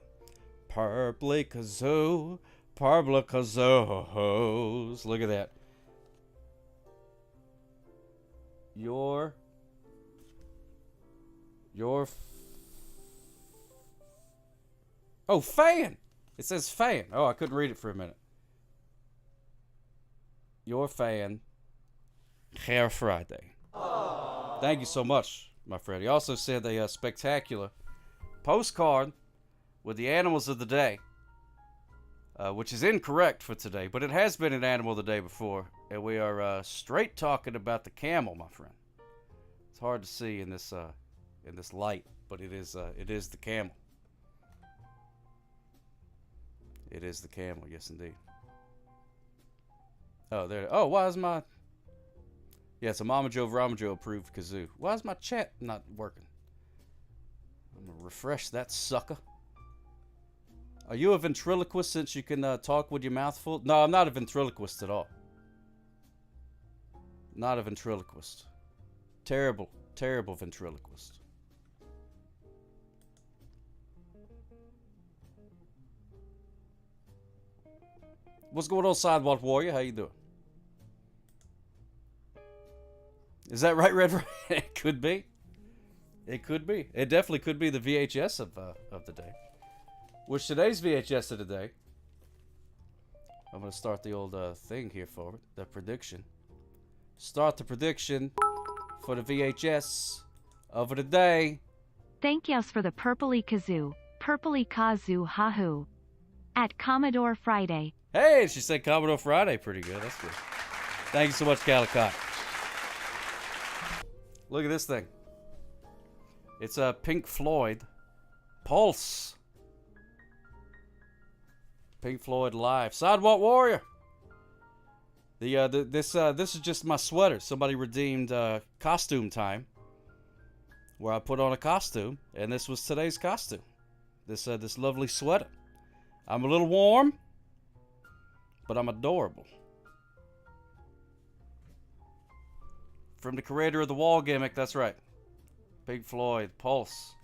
Purpley kazoo, purple kazoos. Look at that. Your fan. It says fan. Oh, I couldn't read it for a minute. Your fan, Hair Friday. Aww. Thank you so much, my friend. He also said a spectacular postcard with the animals of the day, which is incorrect for today, but it has been an animal of the day before, and we are straight talking about the camel, my friend. It's hard to see in this light, but it is the camel. It is the camel, yes indeed. Oh, there. Oh, why is my... Yeah, it's a Mama Joe Rama Joe approved kazoo. Why is my chat not working? I'm going to refresh that sucker. Are you a ventriloquist since you can talk with your mouth full? No, I'm not a ventriloquist at all. Not a ventriloquist. Terrible, terrible ventriloquist. What's going on, Sidewalk Warrior? How you doing? Is that right, Red? It could be. It could be. It definitely could be the VHS of the day. Which today's VHS of the day. I'm going to start the old thing here forward. The prediction. Start the prediction for the VHS of the day. Thank yous for the purpley kazoo, hahoo. At Commodore Friday. Hey, she said Commodore Friday. Pretty good. That's good. Thank you so much, Calicut. Look at this thing. It's a Pink Floyd Pulse. Pink Floyd live. Sidewalk Warrior. This is just my sweater. Somebody redeemed costume time, where I put on a costume, and this was today's costume. This lovely sweater. I'm a little warm, but I'm adorable. From the creator of the wall gimmick, that's right. Pink Floyd, Pulse.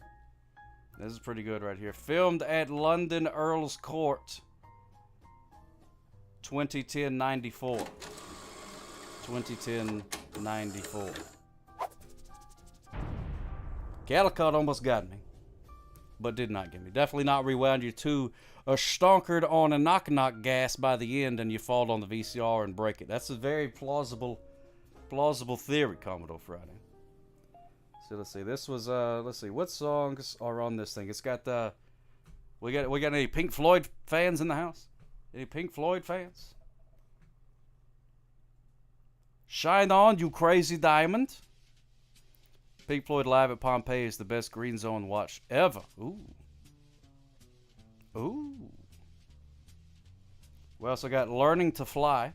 This is pretty good right here. Filmed at London Earl's Court. 2010-94. 2010-94. Calicut almost got me, but did not get me. Definitely not rewound you to a stonkered on a knock-knock gas by the end and you fall on the VCR and break it. That's a very plausible theory, Commodore Friday. So let's see. This was let's see what songs are on this thing. It's got we got any Pink Floyd fans in the house? Any Pink Floyd fans? Shine On, You Crazy Diamond. Pink Floyd live at Pompeii is the best Green Zone watch ever. Ooh. Ooh. We also got Learning to Fly.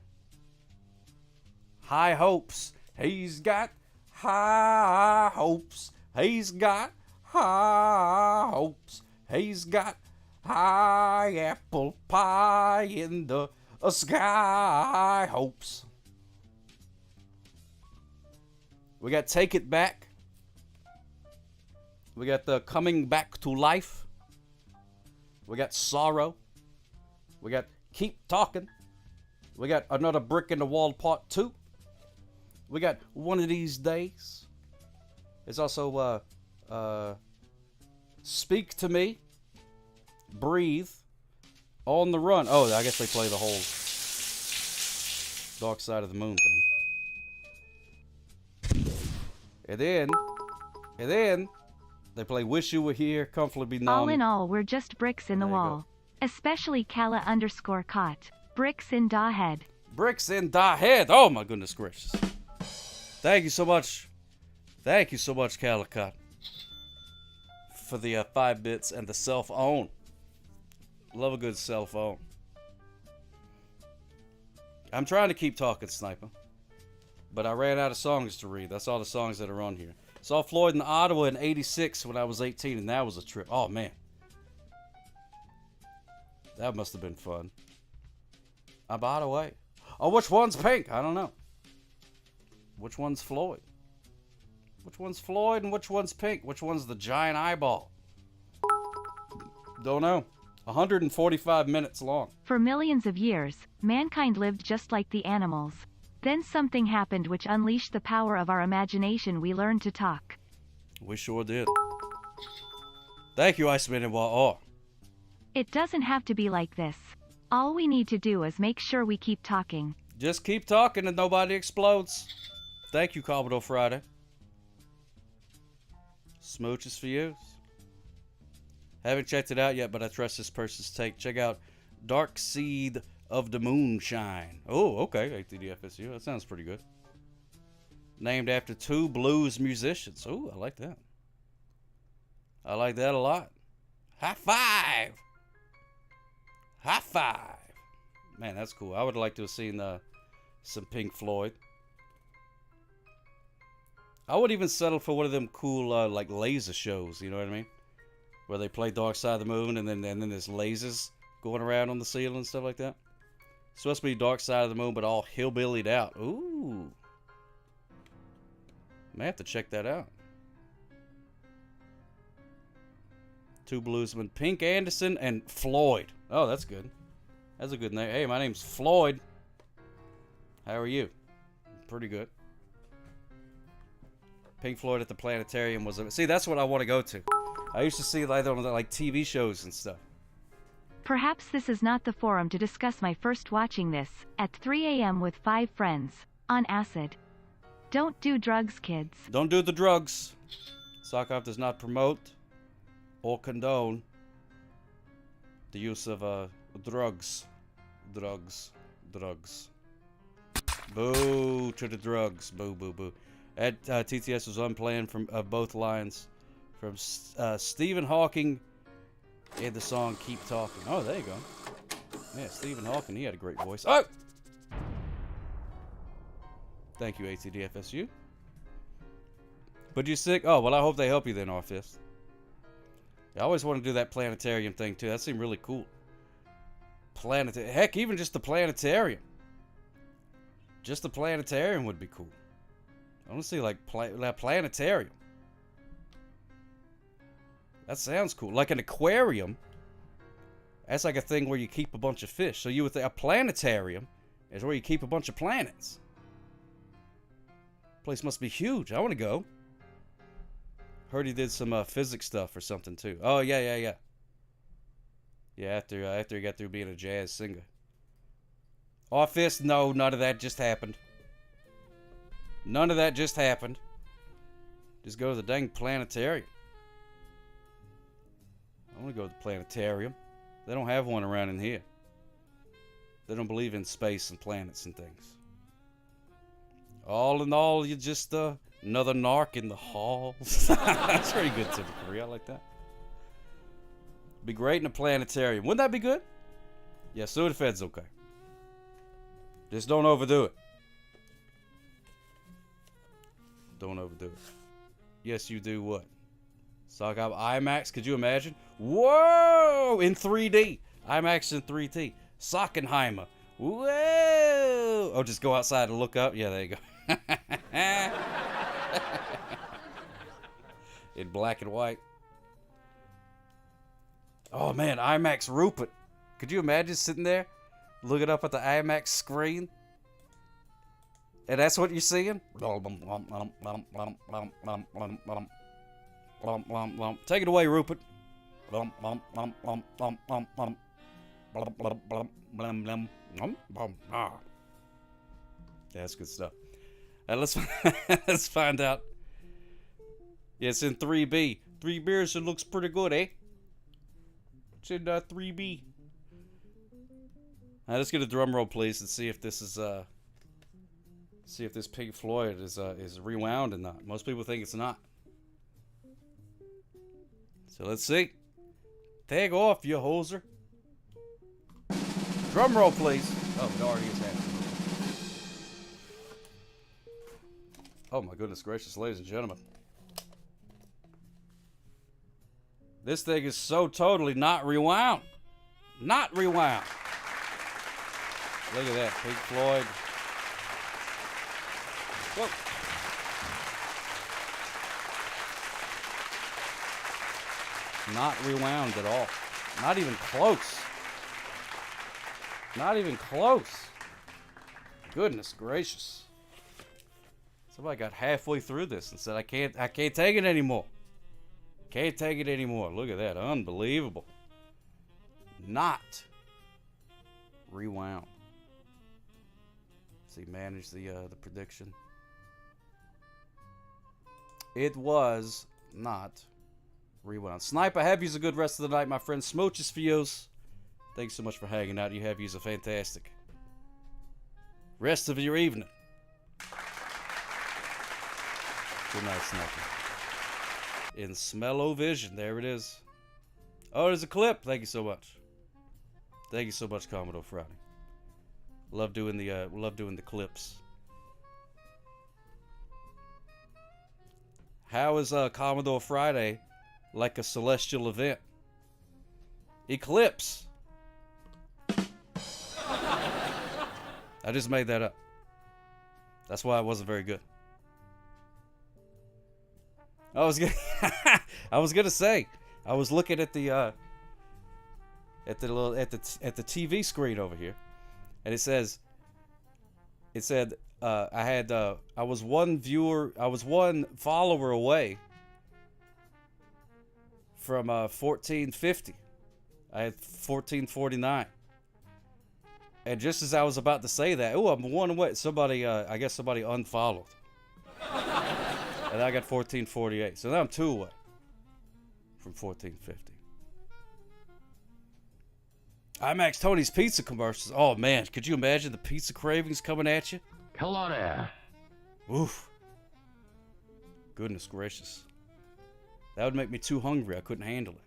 High Hopes. He's got high hopes. He's got high hopes. He's got high apple pie in the sky hopes. We got Take It Back. We got the Coming Back to Life. We got Sorrow. We got Keep Talking. We got Another Brick in the Wall Part 2. We got One of These Days. There's also Speak to Me. Breathe. On the Run. Oh, I guess they play the whole Dark Side of the Moon thing. And then they play Wish You Were Here, Comfortably Numb. All in all, we're just bricks in the wall. Especially Kala_caught. Bricks in da head. Bricks in da head. Oh my goodness gracious. Thank you so much. Thank you so much, Calicut, for the 5 bits and the cell phone. Love a good cell phone. I'm trying to keep talking, Sniper, but I ran out of songs to read. That's all the songs that are on here. Saw Floyd in Ottawa in '86 when I was 18, and that was a trip. Oh, man. That must have been fun. By the way. Oh, which one's Pink? I don't know. Which one's Floyd? Which one's Floyd and which one's Pink? Which one's the giant eyeball? Don't know. 145 minutes long. For millions of years, mankind lived just like the animals. Then something happened which unleashed the power of our imagination. We learned to talk. We sure did. Thank you, Iceman and Wa. It doesn't have to be like this. All we need to do is make sure we keep talking. Just keep talking and nobody explodes. Thank you, Commodore Friday. Smooches for you. Haven't checked it out yet, but I trust this person's take. Check out Dark Seed of the Moonshine. Oh, okay, ATDFSU. That sounds pretty good. Named after 2 blues musicians. Oh, I like that. I like that a lot. High five! High five! Man, that's cool. I would like to have seen some Pink Floyd. I would even settle for one of them cool like laser shows, you know what I mean? Where they play Dark Side of the Moon and then there's lasers going around on the ceiling and stuff like that. It's supposed to be Dark Side of the Moon, but all hillbillied out. Ooh. May have to check that out. 2 bluesmen, Pink Anderson and Floyd. Oh, that's good. That's a good name. Hey, my name's Floyd. How are you? Pretty good. Pink Floyd at the Planetarium was... See, that's what I want to go to. I used to see like on like TV shows and stuff. Perhaps this is not the forum to discuss my first watching this, at 3 a.m. with 5 friends, on acid. Don't do drugs, kids. Don't do the drugs. Sockhoff does not promote or condone the use of drugs. Drugs. Boo to the drugs. Boo, boo, boo. At TTS was unplanned from both lines from Stephen Hawking in the song Keep Talking. Oh, there you go. Yeah, Stephen Hawking, he had a great voice. Oh! Thank you, ATDFSU. But you sick? Oh, well, I hope they help you then, R-Fist. I always want to do that planetarium thing, too. That seemed really cool. Heck, even just the planetarium. Just the planetarium would be cool. I want to see, like, that planetarium. That sounds cool. Like an aquarium. That's like a thing where you keep a bunch of fish. So you would think a planetarium is where you keep a bunch of planets. Place must be huge. I want to go. Heard he did some physics stuff or something too. Oh yeah. Yeah, after he got through being a jazz singer. Office, no, none of that just happened. None of that just happened. Just go to the dang planetarium. I want to go to the planetarium. They don't have one around in here. They don't believe in space and planets and things. All in all, you're just another narc in the halls. That's pretty good, typically. I like that. Be great in a planetarium. Wouldn't that be good? Yeah, Sudafed's okay. Just don't overdo it. Don't overdo it. Yes, you do what? Sock up IMAX, could you imagine? Whoa! In 3D. IMAX in 3D. Sockenheimer. Whoa! Oh, just go outside and look up? Yeah, there you go. in black and white. Oh man, IMAX Rupert. Could you imagine sitting there looking up at the IMAX screen? And that's what you're seeing? Take it away, Rupert. That's good stuff. Let's find out. Yeah, it's in 3B. 3 beers, it looks pretty good, eh? It's in 3B. All right, let's get a drum roll, please, and see if this is see if this Pink Floyd is rewound or not. Most people think it's not. So let's see. Tag off, you hoser. Drum roll, please. Oh, it already is happening. Oh my goodness gracious, ladies and gentlemen. This thing is so totally not rewound. Not rewound. Look at that, Pink Floyd. Whoa. Not rewound at all. Not even close. Not even close. Goodness gracious. Somebody got halfway through this and said, I can't take it anymore. Can't take it anymore. Look at that. Unbelievable. Not rewound. See, manage the prediction. It was not rewound. Sniper, have yous a good rest of the night, my friend. Smooches for yous. Thanks so much for hanging out. You have yous a fantastic rest of your evening. Good night, Sniper. In Smell-O-Vision, there it is. Oh, there's a clip. Thank you so much. Thank you so much, Commodore Friday. Love doing the clips. How is Commodore Friday like a celestial event? Eclipse. I just made that up. That's why it wasn't very good. I was gonna say, I was looking at the TV screen over here, and it said I was one follower away from 1450. I had 1449. And just as I was about to say that, oh, I'm one away. I guess somebody unfollowed. And I got 1448. So now I'm 2 away from 1450. IMAX Tony's Pizza commercials. Oh, man. Could you imagine the pizza cravings coming at you? Hello there. Oof. Goodness gracious. That would make me too hungry. I couldn't handle it.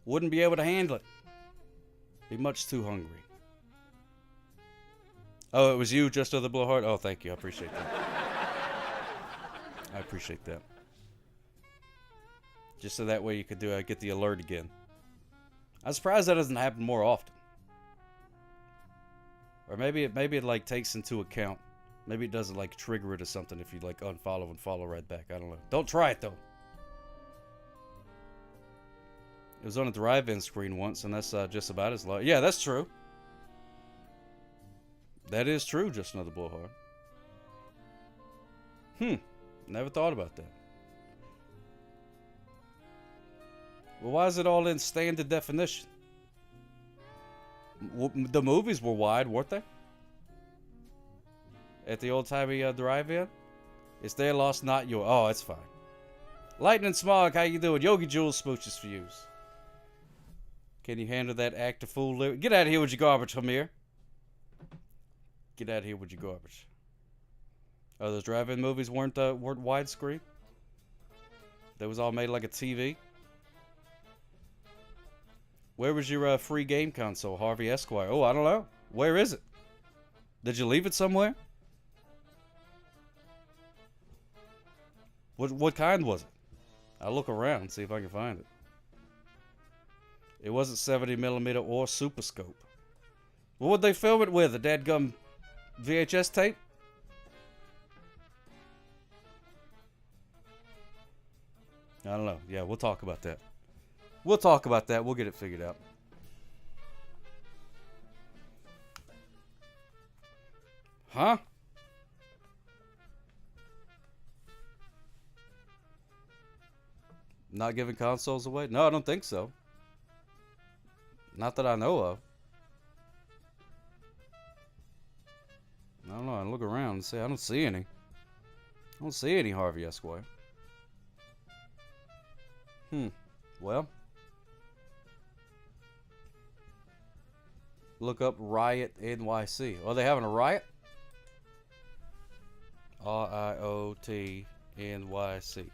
Wouldn't be able to handle it. Be much too hungry. Oh, it was you, Just Other Blowhard? Oh, thank you. I appreciate that. I appreciate that. Just so that way you could get the alert again. I'm surprised that doesn't happen more often. Or maybe it like takes into account. Maybe it doesn't like trigger it or something if you like unfollow and follow right back. I don't know. Don't try it though. It was on a drive-in screen once, and that's just about as low. Yeah, that's true. That is true, Just Another Blowhard. Never thought about that. Well, why is it all in standard definition? The movies were wide, weren't they? At the old-timey drive-in? It's their loss, not yours. Oh, it's fine. Lightning Smog, how you doing? Yogi Jules smooches for yous. Can you handle that actor fool lyric? Get out of here with your garbage, Hamir. Get out of here with your garbage. Oh, those drive-in movies weren't widescreen? They was all made like a TV? Where was your free game console, Harvey Esquire? Oh, I don't know. Where is it? Did you leave it somewhere? What kind was it? I'll look around and see if I can find it. It wasn't 70mm or Super Scope. What would they film it with? A dadgum VHS tape? I don't know. Yeah, we'll talk about that. We'll talk about that. We'll get it figured out. Huh? Not giving consoles away? No, I don't think so. Not that I know of. I don't know. I look around and say I don't see any. I don't see any Harvey Esquire. Well. Look up Riot NYC. Oh, they having a riot? RIOT NYC.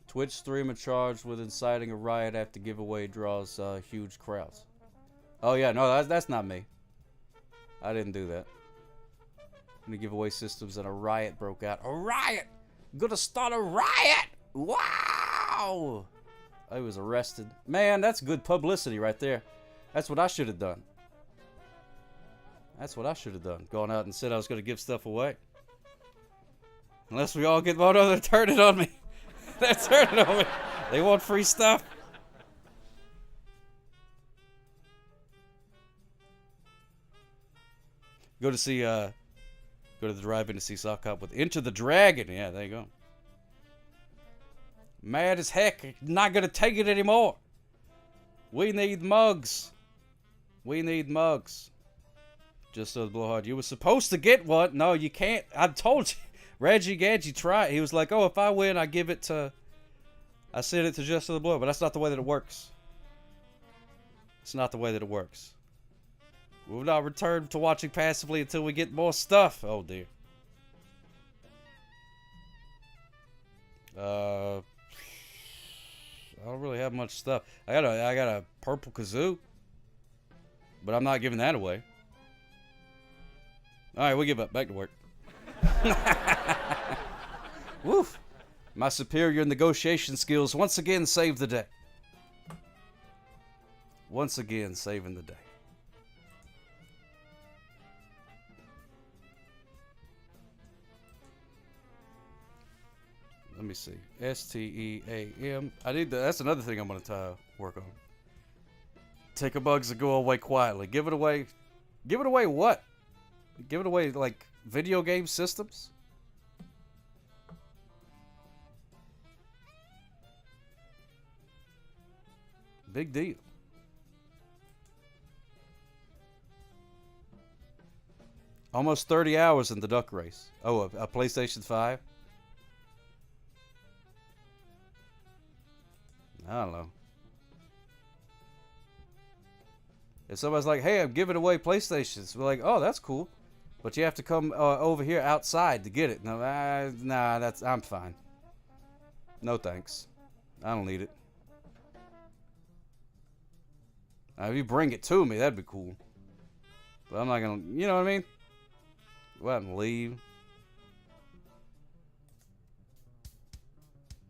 Twitch streamer charged with inciting a riot after giveaway draws huge crowds. Oh yeah, no, that's not me. I didn't do that. Gonna give away systems and a riot broke out. A riot! Gonna start a riot! Wow! I was arrested. Man, that's good publicity right there. That's what I should have done. That's what I should have done. Gone out and said I was gonna give stuff away. Unless we all get one other turn it on me. They're turning on me. They want free stuff. Go to see, go to the drive-in to see Sock Hop with Enter the Dragon. Yeah, there you go. Mad as heck. Not gonna take it anymore. We need mugs. We need mugs. Just so the blowhard. You were supposed to get one. No, you can't. I told you. Reggie Gadget tried. He was like, oh, if I win, I give it to... I send it to Just the Blow. But that's not the way that it works. It's not the way that it works. We will not return to watching passively until we get more stuff. Oh, dear. I don't really have much stuff. I got a purple kazoo. But I'm not giving that away. Alright, we give up. Back to work. Woof. My superior negotiation skills once again saved the day. Once again saving the day. Let me see. STEAM. I need that. That's another thing I'm going to work on. Take a bugs and go away quietly. Give it away. Give it away what? Give it away like video game systems? Big deal. Almost 30 hours in the duck race. Oh, a PlayStation 5? I don't know. If somebody's like, hey, I'm giving away PlayStations, we're like, oh, that's cool. But you have to come over here outside to get it. No, nah, I'm fine. No thanks. I don't need it. If you bring it to me, that'd be cool. But I'm not gonna, you know what I mean? Go out and leave.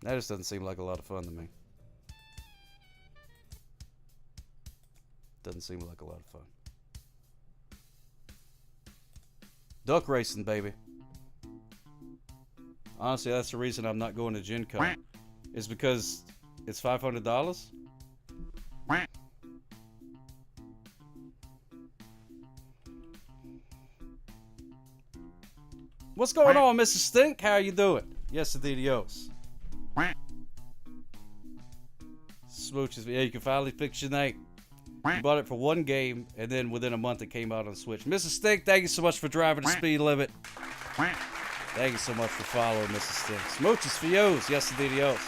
That just doesn't seem like a lot of fun to me. Doesn't seem like a lot of fun. Duck racing, baby. Honestly, that's the reason I'm not going to Gen Con. Is because it's $500. What's going on, Mrs. Stink? How are you doing? Yes, adios. Smooches. Yeah, you can finally fix your night. You bought it for one game, and then within a month it came out on Switch. Mrs. Stink, thank you so much for driving the speed limit. Thank you so much for following Mrs. Stink. Smooches for yours. Yes, adios.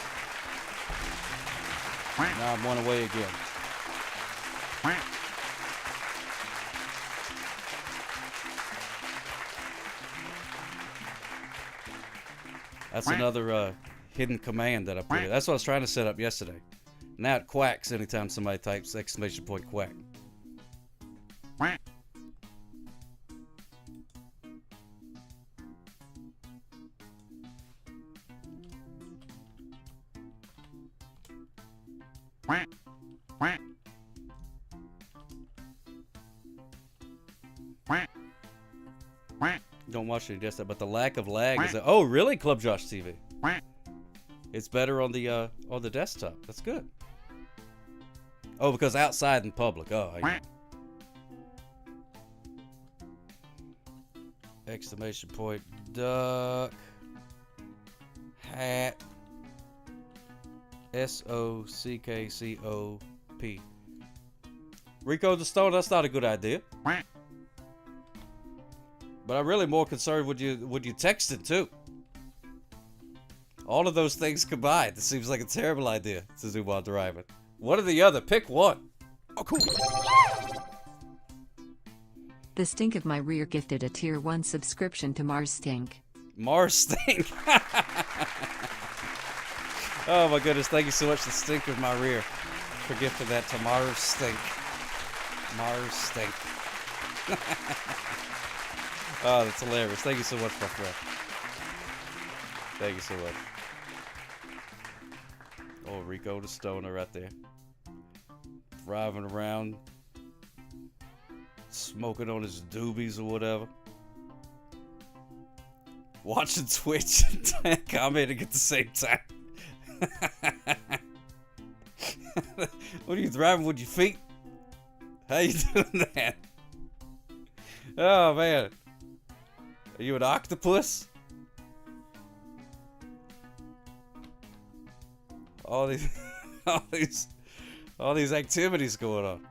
Now I'm one away again. That's another hidden command that I put in. That's what I was trying to set up yesterday. Now it quacks anytime somebody types ! Quack. Don't watch any desktop, but the lack of lag is. Oh, really, Club Josh TV? It's better on the desktop. That's good. Oh, because outside in public. Oh, exclamation point, duck, hat, SOCKCOP. Rico the Stone, that's not a good idea. But I'm really more concerned would you text it too. All of those things combined, it seems like a terrible idea to do while driving. One or the other, pick one. Oh, cool. The Stink of My Rear gifted a Tier 1 subscription to Mars Stink. Mars Stink. Oh my goodness, thank you so much, The Stink of My Rear, for gifting that to Mars Stink. Mars Stink. Oh, that's hilarious. Thank you so much, my friend. Thank you so much. Oh, Rico the Stoner right there. Driving around, smoking on his doobies or whatever. Watching Twitch and commenting at the same time. What are you driving with your feet? How you doing that? Oh man. Are you an octopus? All these activities going on.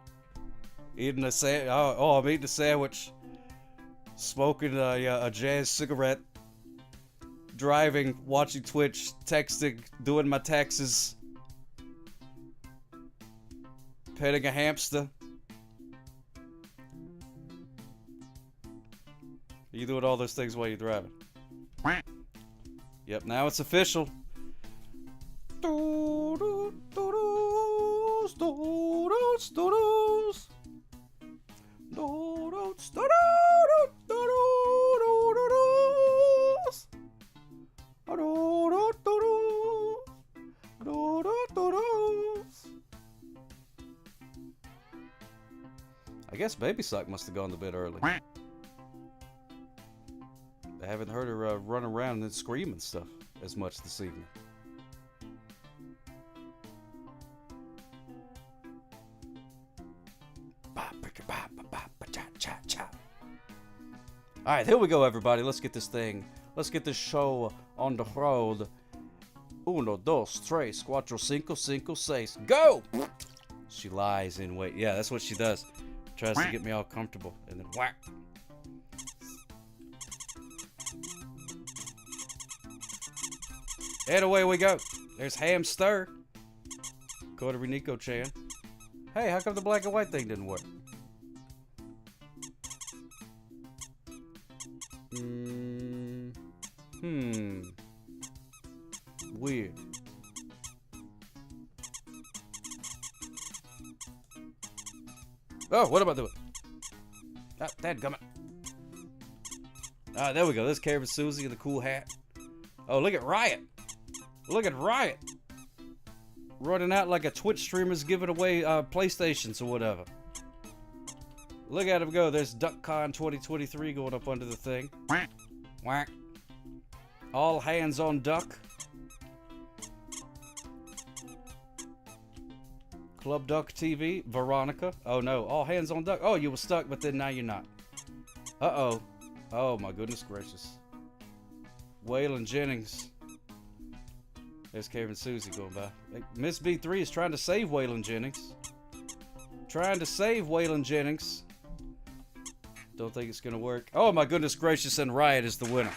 Eating a I'm eating a sandwich. Smoking a jazz cigarette. Driving, watching Twitch, texting, doing my taxes. Petting a hamster. You doing all those things while you're driving. Yep, now it's official. I guess Baby Sock must have gone to bed early. I haven't heard her run around and scream and stuff as much this evening. Alright, here we go, everybody. Let's get this show on the road. 1, 2, 3, 4, 5, 6. Go! She lies in wait. Yeah, that's what she does. Tries to get me all comfortable. And then whack. And away we go. There's Hamster. Go to Reniko-chan. Hey, how come the black and white thing didn't work? Weird. Oh, what am I doing? Ah, dadgummit. Ah, there we go. There's Karen Susie in the cool hat. Oh, look at Riot. Look at Riot. Running out like a Twitch streamer's giving away PlayStations or whatever. Look at him go. There's DuckCon 2023 going up under the thing. Whack. Whack. All hands on duck. Club Duck TV, Veronica. Oh no, all hands on duck. Oh, you were stuck, but then now you're not. Uh-oh. Oh my goodness gracious. Waylon Jennings. There's Karen Susie going by. Miss B3 is trying to save Waylon Jennings. Trying to save Waylon Jennings. Don't think it's gonna work. Oh my goodness gracious, and Riot is the winner.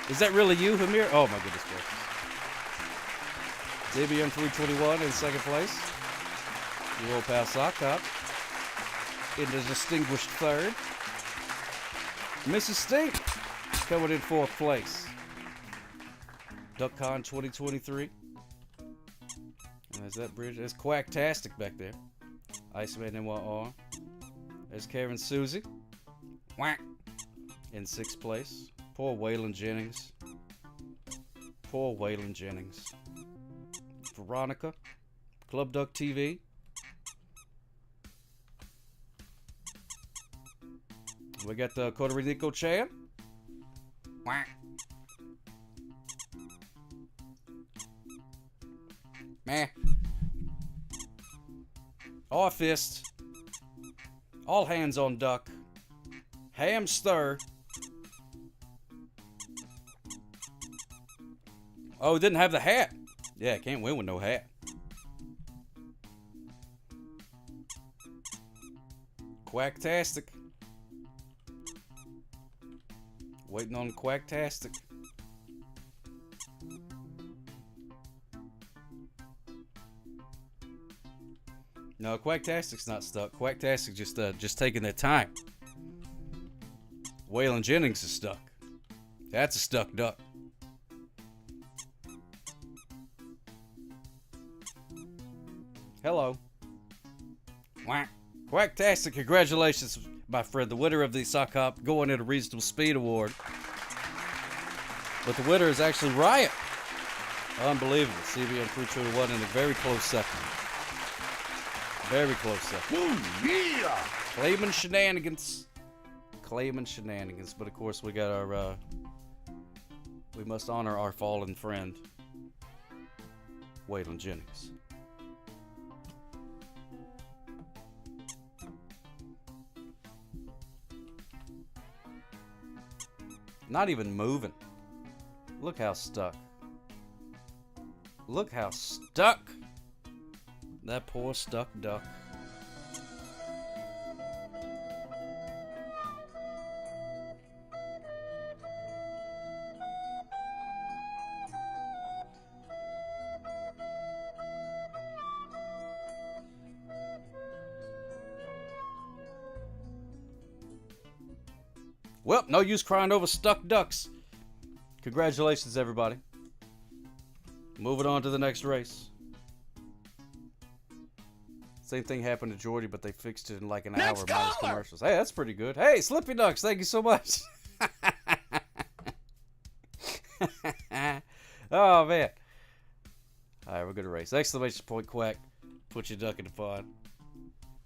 Is that really you, Hamir? Oh my goodness gracious. DBM 321 in second place. Your old pal Sockop in the distinguished third. Mrs. Stink coming in fourth place. DuckCon 2023. And there's that bridge. There's Quacktastic back there. Iceman NYR. There's Karen Susie. Whack. In sixth place. Poor Waylon Jennings. Poor Waylon Jennings. Veronica. Club Duck TV. We got the Puerto Rico Chan. Wah. Meh. All fist. All hands on duck. Hamster. Oh, it didn't have the hat. Yeah, can't win with no hat. Quacktastic. Waiting on Quacktastic. No, Quacktastic's not stuck. Quacktastic just taking their time. Waylon Jennings is stuck. That's a stuck duck. Hello. Quack. Quacktastic, congratulations, my friend. The winner of the Sock Hop Going at a Reasonable Speed Award. But the winner is actually Riot. Unbelievable. CBM 321 in a very close second. Very close second. Ooh, yeah! Claiming shenanigans. Claiming shenanigans. But of course, we got our, we must honor our fallen friend, Waylon Jennings. Not even moving. Look how stuck. Look how stuck. That poor stuck duck. Well, no use crying over stuck ducks. Congratulations, everybody. Moving on to the next race. Same thing happened to Jordy, but they fixed it in like an hour minus commercials. Hey, that's pretty good. Hey, Slippy Ducks, thank you so much. Oh, man. All right, we're going to race. Exclamation point, Quack. Put your duck in the pond.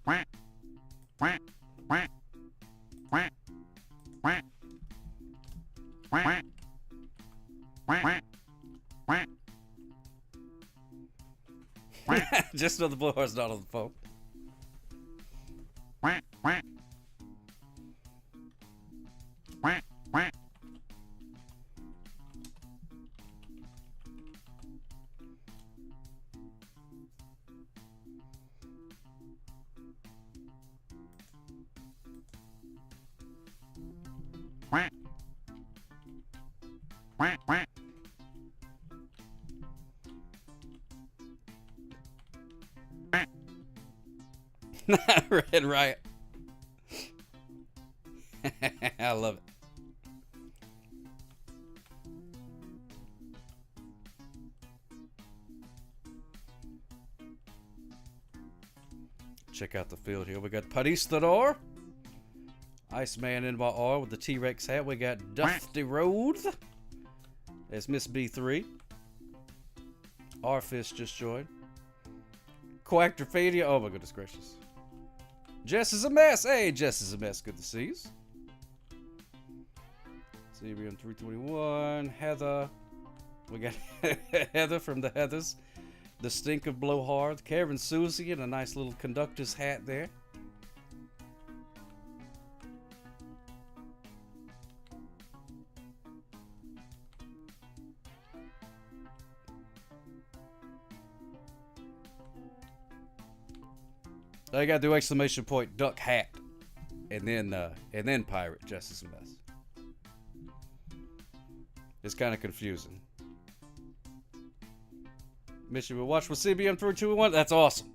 Quack, quack, quack, quack, quack, quack, quack, quack, quack. Just so the blowhorn's not on the phone. Quack, quack. Quack, quack. Quack. Quack, quack. Red Riot. I love it. Check out the field here. We got Paristador. Iceman in by R with the T-Rex hat. We got Dusty Rhodes. There's Miss B3. R-Fist just joined. Quackterpedia. Oh my goodness gracious. Jess is a mess. Hey, Jess is a mess. Good to see you. CBM 321. Heather. We got Heather from the Heathers. The Stink of Blowhard. Karen Susie in a nice little conductor's hat there. So you gotta do exclamation point duck hat, and then pirate. Just as a mess. It's kind of confusing. Mission we watch with CBM 321. That's awesome.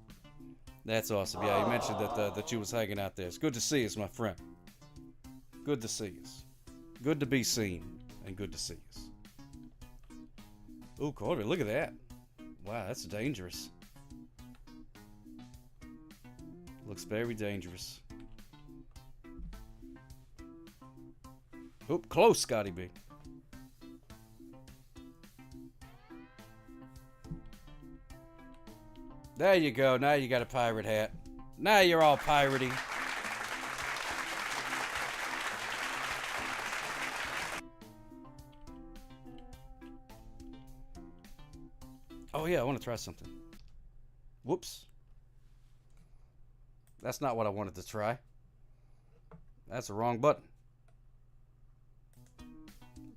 That's awesome. Yeah, you mentioned that you was hanging out there. It's good to see us, my friend. Good to see us. Good to be seen, and good to see us. Ooh, Corby, look at that. Wow, that's dangerous. Looks very dangerous. Oop, close, Scotty B. There you go. Now you got a pirate hat. Now you're all piratey. Oh, yeah, I want to try something. Whoops. That's not what I wanted to try. That's the wrong button.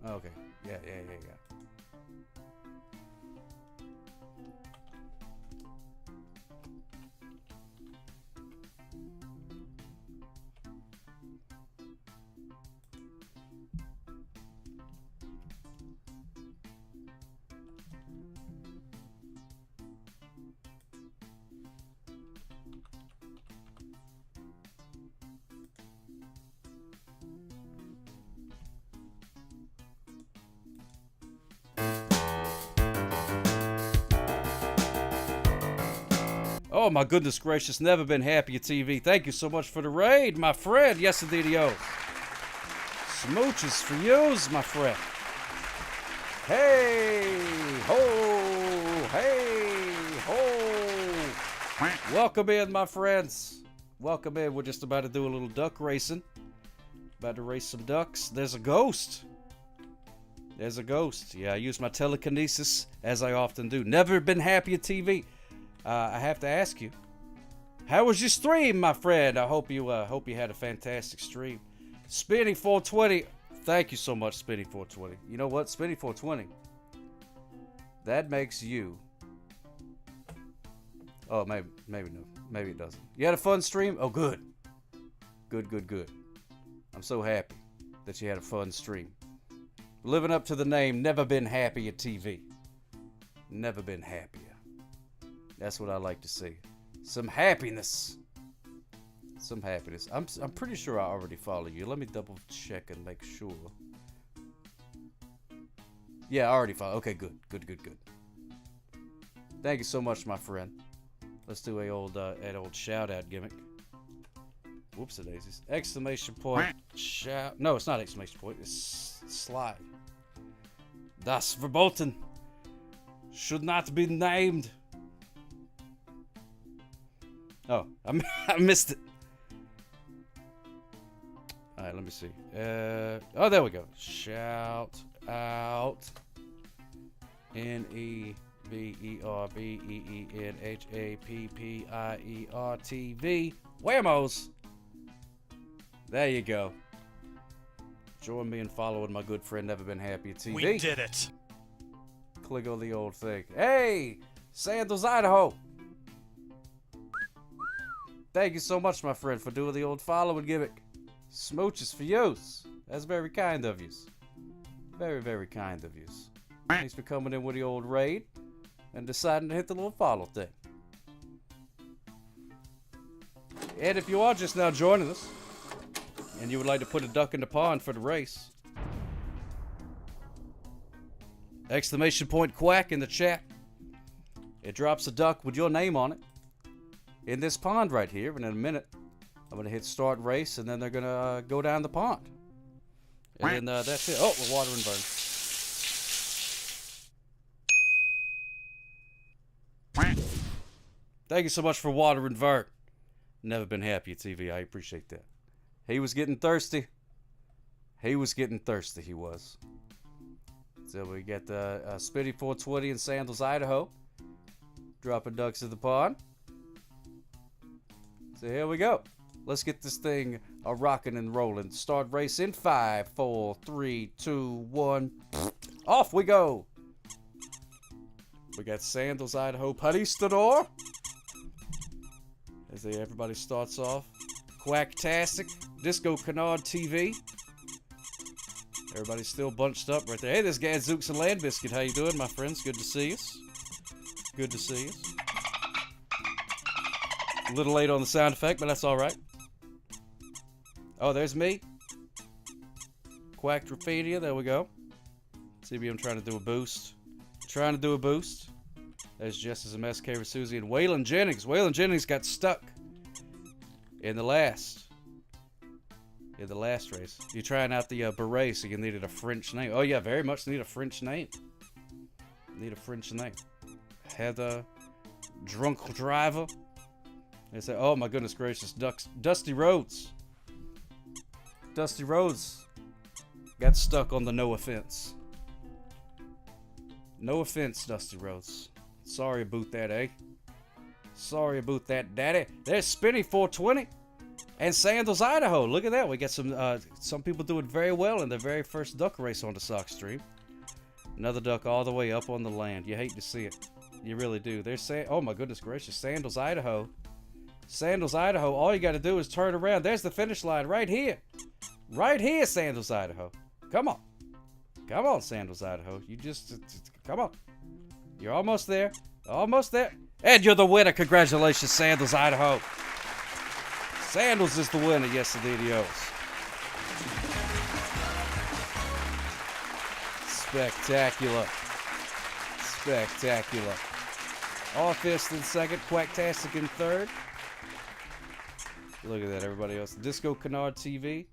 Okay. Yeah. Oh, my goodness gracious. Never been happier, TV. Thank you so much for the raid, my friend. Yes, indeed, yo. Smooches for yous, my friend. Hey, ho, hey, ho. Welcome in, my friends. Welcome in. We're just about to do a little duck racing. About to race some ducks. There's a ghost. There's a ghost. Yeah, I use my telekinesis, as I often do. Never been happier, TV. I have to ask you, how was your stream, my friend? I hope you had a fantastic stream. Spinning 420, thank you so much, Spinning 420. You know what, Spinning 420, that makes you. Oh, maybe no, maybe it doesn't. You had a fun stream? Oh, good. Good. I'm so happy that you had a fun stream. Living up to the name, never been happier, TV. Never been happier. That's what I like to see. Some happiness. Some happiness. I'm pretty sure I already follow you. Let me double check and make sure. Yeah, I already follow. Okay, good. Thank you so much, my friend. Let's do an old shout out gimmick. Whoops a daisies. Exclamation point. Shout. No, it's not exclamation point. It's slide. Das verboten. Should not be named. Oh, I missed it. All right, let me see. Oh, there we go. Shout out. NEVERBENHAPPIERTV. Whammos. There you go. Join me in following my good friend Never Been Happier TV. We did it. Click on the old thing. Hey, Sandals, Idaho. Thank you so much, my friend, for doing the old following gimmick. Smooches for yous. That's very kind of yous. Very kind of yous. Thanks for coming in with the old raid and deciding to hit the little follow thing. And if you are just now joining us and you would like to put a duck in the pond for the race, exclamation point quack in the chat. It drops a duck with your name on it in this pond right here, and in a minute I'm going to hit start race, and then they're going to go down the pond. And then that's it. Oh, we're water and burn. Thank you so much for water and vert. Never been happier, TV. I appreciate that. He was getting thirsty. He was. So we got the Spitty 420 in Sandals, Idaho. Dropping ducks in the pond. So here we go. Let's get this thing rocking and rolling. Start race in 5, 4, 3, 2, 1. Off we go. We got Sandals, Idaho, Padistador. As everybody starts off. Quacktastic, Disco Canard TV. Everybody's still bunched up right there. Hey, this Gadzooks and Land Biscuit. How you doing, my friends? Good to see us. Good to see us. A little late on the sound effect, but that's all right. Oh, there's me. Quacktropedia, there we go. CBM trying to do a boost. There's Jess and MSK Rasuzi and Waylon Jennings. Waylon Jennings got stuck in the last race. You're trying out the beret, so you needed a French name. Oh yeah, very much need a French name. Heather, drunk driver. They say, oh my goodness gracious, Dusty Rhodes. Dusty Rhodes got stuck on the no offense. No offense, Dusty Rhodes. Sorry about that, eh? Sorry about that, Daddy. There's Spinny 420 and Sandals, Idaho. Look at that. We got some people doing very well in their very first duck race on the sock stream. Another duck all the way up on the land. You hate to see it. You really do. Oh my goodness gracious. Sandals, Idaho. Sandals, Idaho. All you got to do is turn around. There's the finish line right here. Right here, Sandals, Idaho. Come on. Come on, Sandals, Idaho. You just come on. You're almost there. Almost there. And you're the winner. Congratulations, Sandals, Idaho. Sandals is the winner. Yes, indeed, Spectacular. Spectacular. Offist in second. Quacktastic in third. Look at that, everybody else. Disco Canard TV.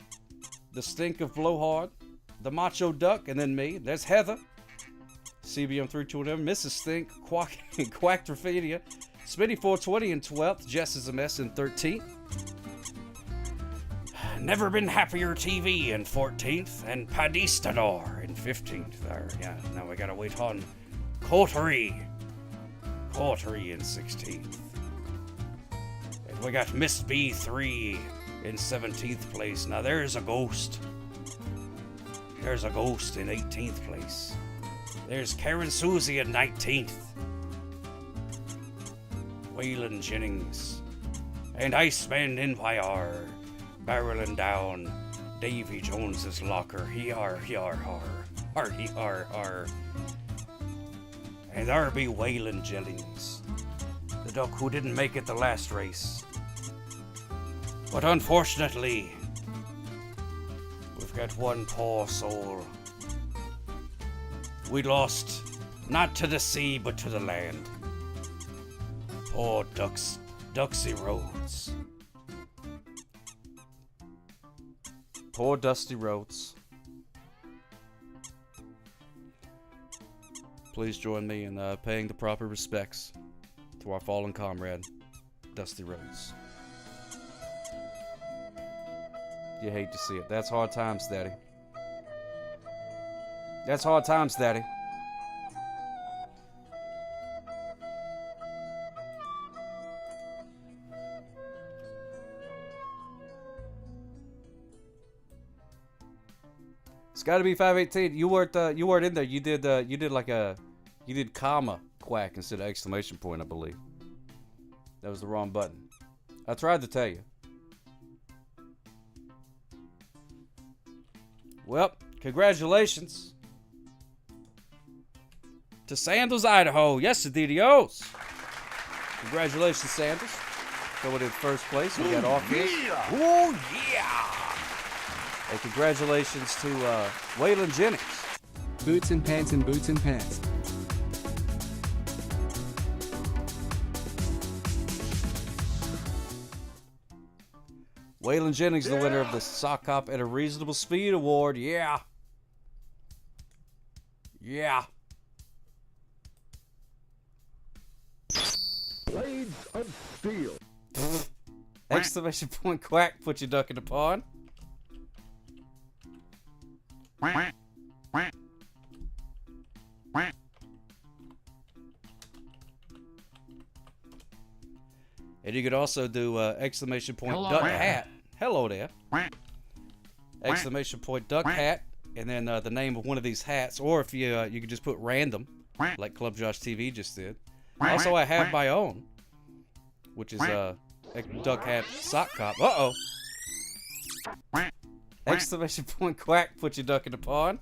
The Stink of Blowhard. The Macho Duck, and then me. There's Heather. CBM 321, Mrs. Stink, Quacktraphedia, Spinny 420 in 12th, Jess is a mess in 13th. Never Been Happier TV in 14th, and Padistador in 15th. There, yeah, now we gotta wait on Coterie in 16th. And we got Miss B3 in 17th place. Now there's a ghost. There's a ghost in 18th place. There's Karen Susie in 19th. Waylon Jennings. And Iceman Empire. Barreling down Davy Jones's locker. Har. And there be Waylon Jennings. The duck who didn't make it the last race. But unfortunately, we've got one poor soul. We lost, not to the sea, but to the land. Poor Duxy Rhodes. Poor Dusty Rhodes. Please join me in paying the proper respects to our fallen comrade, Dusty Rhodes. You hate to see it. That's hard times, Daddy. That's hard times, Daddy. It's got to be 518. You weren't in there. You did comma quack instead of exclamation point, I believe. That was the wrong button. I tried to tell you. Well, congratulations to Sandals, Idaho. Yes, indeed-os. Congratulations, Sandals. Going in first place. We got off here. Oh, yeah. And congratulations to Waylon Jennings. Boots and pants and boots and pants. Waylon Jennings, the winner of the Sock Hop at a Reasonable Speed Award. Yeah. Yeah. Blades of Steel. Exclamation point quack, put your duck in the pond. And you could also do exclamation point Hello duck there. hat. Hello there. Exclamation point duck hat, and then the name of one of these hats, or if you you could just put random, like Club Josh TV just did. Also, I have my own, which is duck hat sock cop. Uh-oh. Exclamation point quack, put your duck in the pond.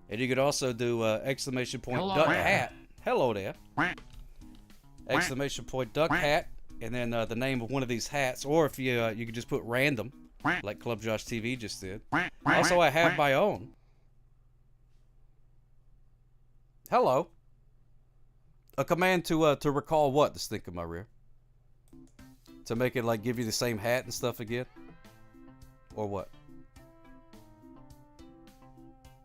And you could also do exclamation point Hello duck there. hat. Hello there. Exclamation point duck hat, and then the name of one of these hats, or if you you could just put random, like Club Josh TV just did. Also, I have my own. Hello. A command to recall what? The stink of my rear. To make it like give you the same hat and stuff again, or what?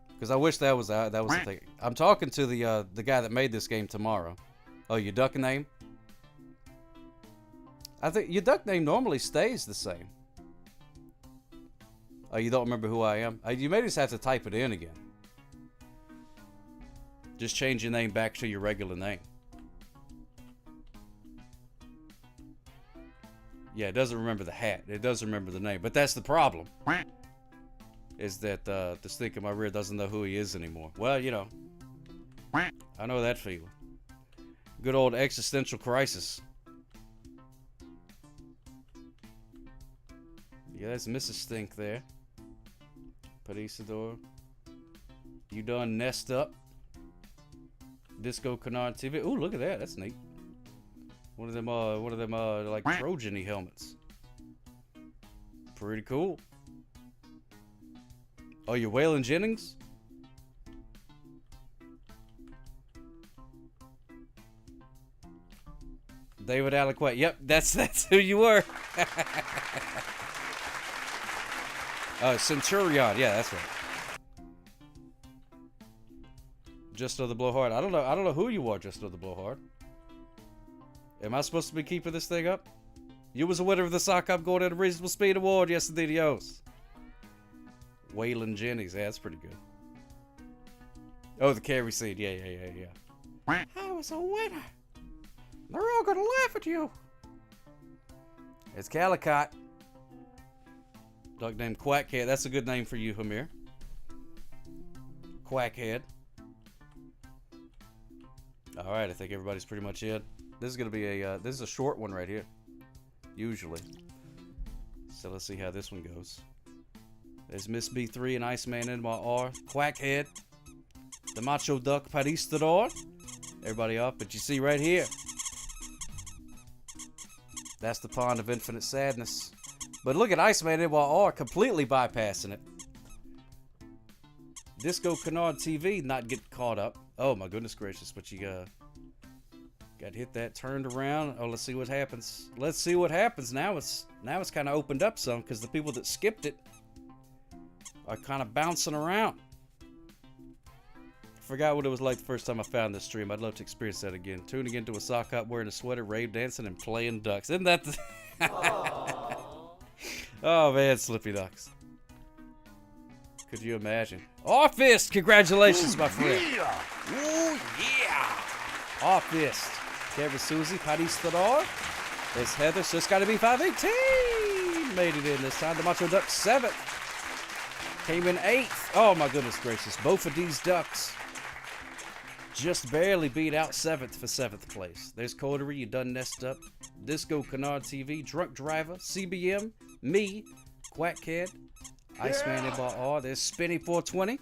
Because I wish that was the thing. I'm talking to the guy that made this game tomorrow. Oh, your duck name? I think your duck name normally stays the same. Oh, you don't remember who I am? You may just have to type it in again. Just change your name back to your regular name. Yeah, it doesn't remember the hat. It does remember the name. But that's the problem. Is that the stink in my rear doesn't know who he is anymore. Well, you know. I know that feeling. Good old existential crisis. Yeah, that's Mrs. Stink there. Padisador. You done nest up. Disco Canard TV. Ooh, look at that. That's neat. One of them like Trojan-y helmets. Pretty cool. Oh, you're Waylon Jennings? David Allen Quaid. Yep, that's who you were. Centurion. Yeah, that's right. Just of the Blowhard. I don't know who you are, Just of the Blowhard. Am I supposed to be keeping this thing up? You was a winner of the Sock Up Going at a Reasonable Speed Award. Yes, indeed, yo's. Waylon Jennings. Yeah, that's pretty good. Oh, the carry seed. Yeah. I was a winner. They're all gonna laugh at you. It's Calicott. Dog named Quackhead. That's a good name for you, Hamir. Quackhead. All right, I think everybody's pretty much in. This is gonna be this is a short one right here, usually. So let's see how this one goes. There's Miss B3 and Iceman NYR, Quackhead, the Macho Duck Padistador. Everybody up, but you see right here. That's the Pond of Infinite Sadness. But look at Iceman NYR completely bypassing it. Disco Canard TV not getting caught up. Oh my goodness gracious, but you got to hit that turned around. Oh, let's see what happens. Let's see what happens. Now it's kind of opened up some because the people that skipped it are kind of bouncing around. Forgot what it was like the first time I found this stream. I'd love to experience that again. Tuning into a sock up, wearing a sweater, rave dancing, and playing ducks. Isn't that the... Oh man, Slippy Ducks. Could you imagine? Off fist! Congratulations, my friend. Yeah. Ooh, yeah! Off fist. Kevin Susie, Padistador. There's Heather, so it's got to be 518. Made it in this time. The Macho Ducks 7th. Came in 8th. Oh my goodness gracious. Both of these ducks just barely beat out 7th for 7th place. There's Coterie, You Done Nest Up. Disco Canard TV, Drunk Driver, CBM, me, Quackhead, Iceman NYR. There's Spinny 420.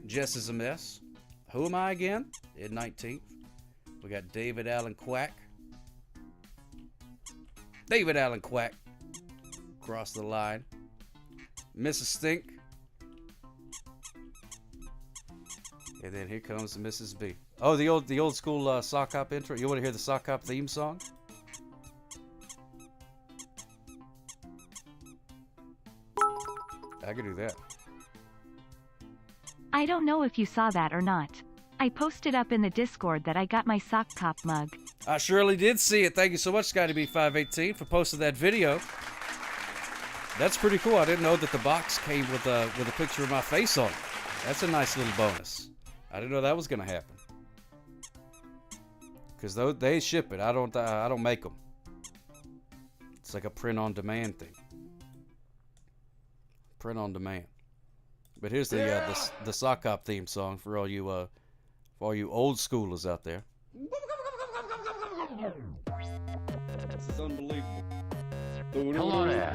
Jess is a mess. Who am I again? In 19th. We got David Allen Quack. David Allen Quack. Across the line. Mrs. Stink. And then here comes Mrs. B. Oh, the old school sock hop intro. You want to hear the sock hop theme song? I can do that. I don't know if you saw that or not. I posted up in the Discord that I got my sock cop mug. I surely did see it. Thank you so much, ScottyB518, for posting that video. That's pretty cool. I didn't know that the box came with a picture of my face on it. That's a nice little bonus. I didn't know that was gonna happen. Cause they ship it. I don't make them. It's like a print-on-demand thing. Print on demand. But here's the sock hop theme song for all you old schoolers out there. This is unbelievable. Hello there.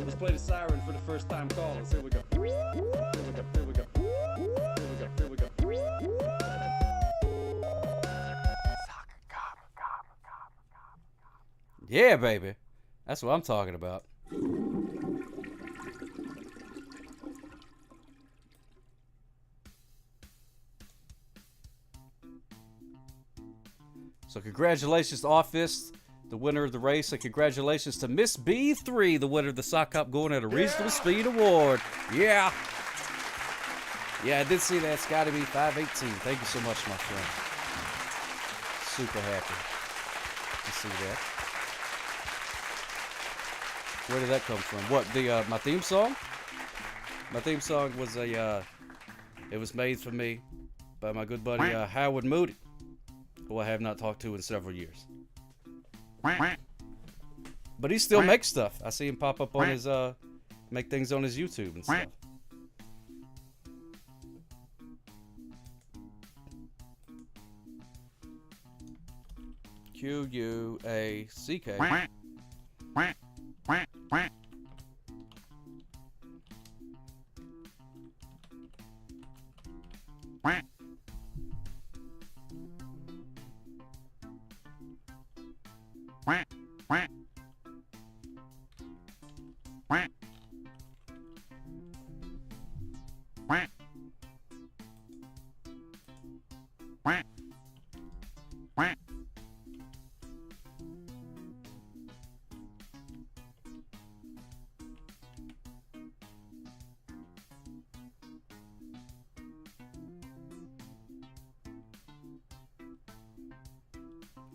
Let's play the siren for the first time callers. Here we go. Here we go. Here we go. Here we go. Here we go. Yeah, baby. That's what I'm talking about. So congratulations to Office, the winner of the race, and congratulations to Miss B3, the winner of the Sock Hop Going at a Reasonable Speed Award. Yeah. Yeah, I did see that. It's got to be 518. Thank you so much, my friend. Super happy to see that. Where did that come from? What, the my theme song? My theme song was it was made for me by my good buddy Howard Moody, who I have not talked to in several years. But he still makes stuff. I see him pop up on his make things on his YouTube and stuff. Q-U-A-C-K.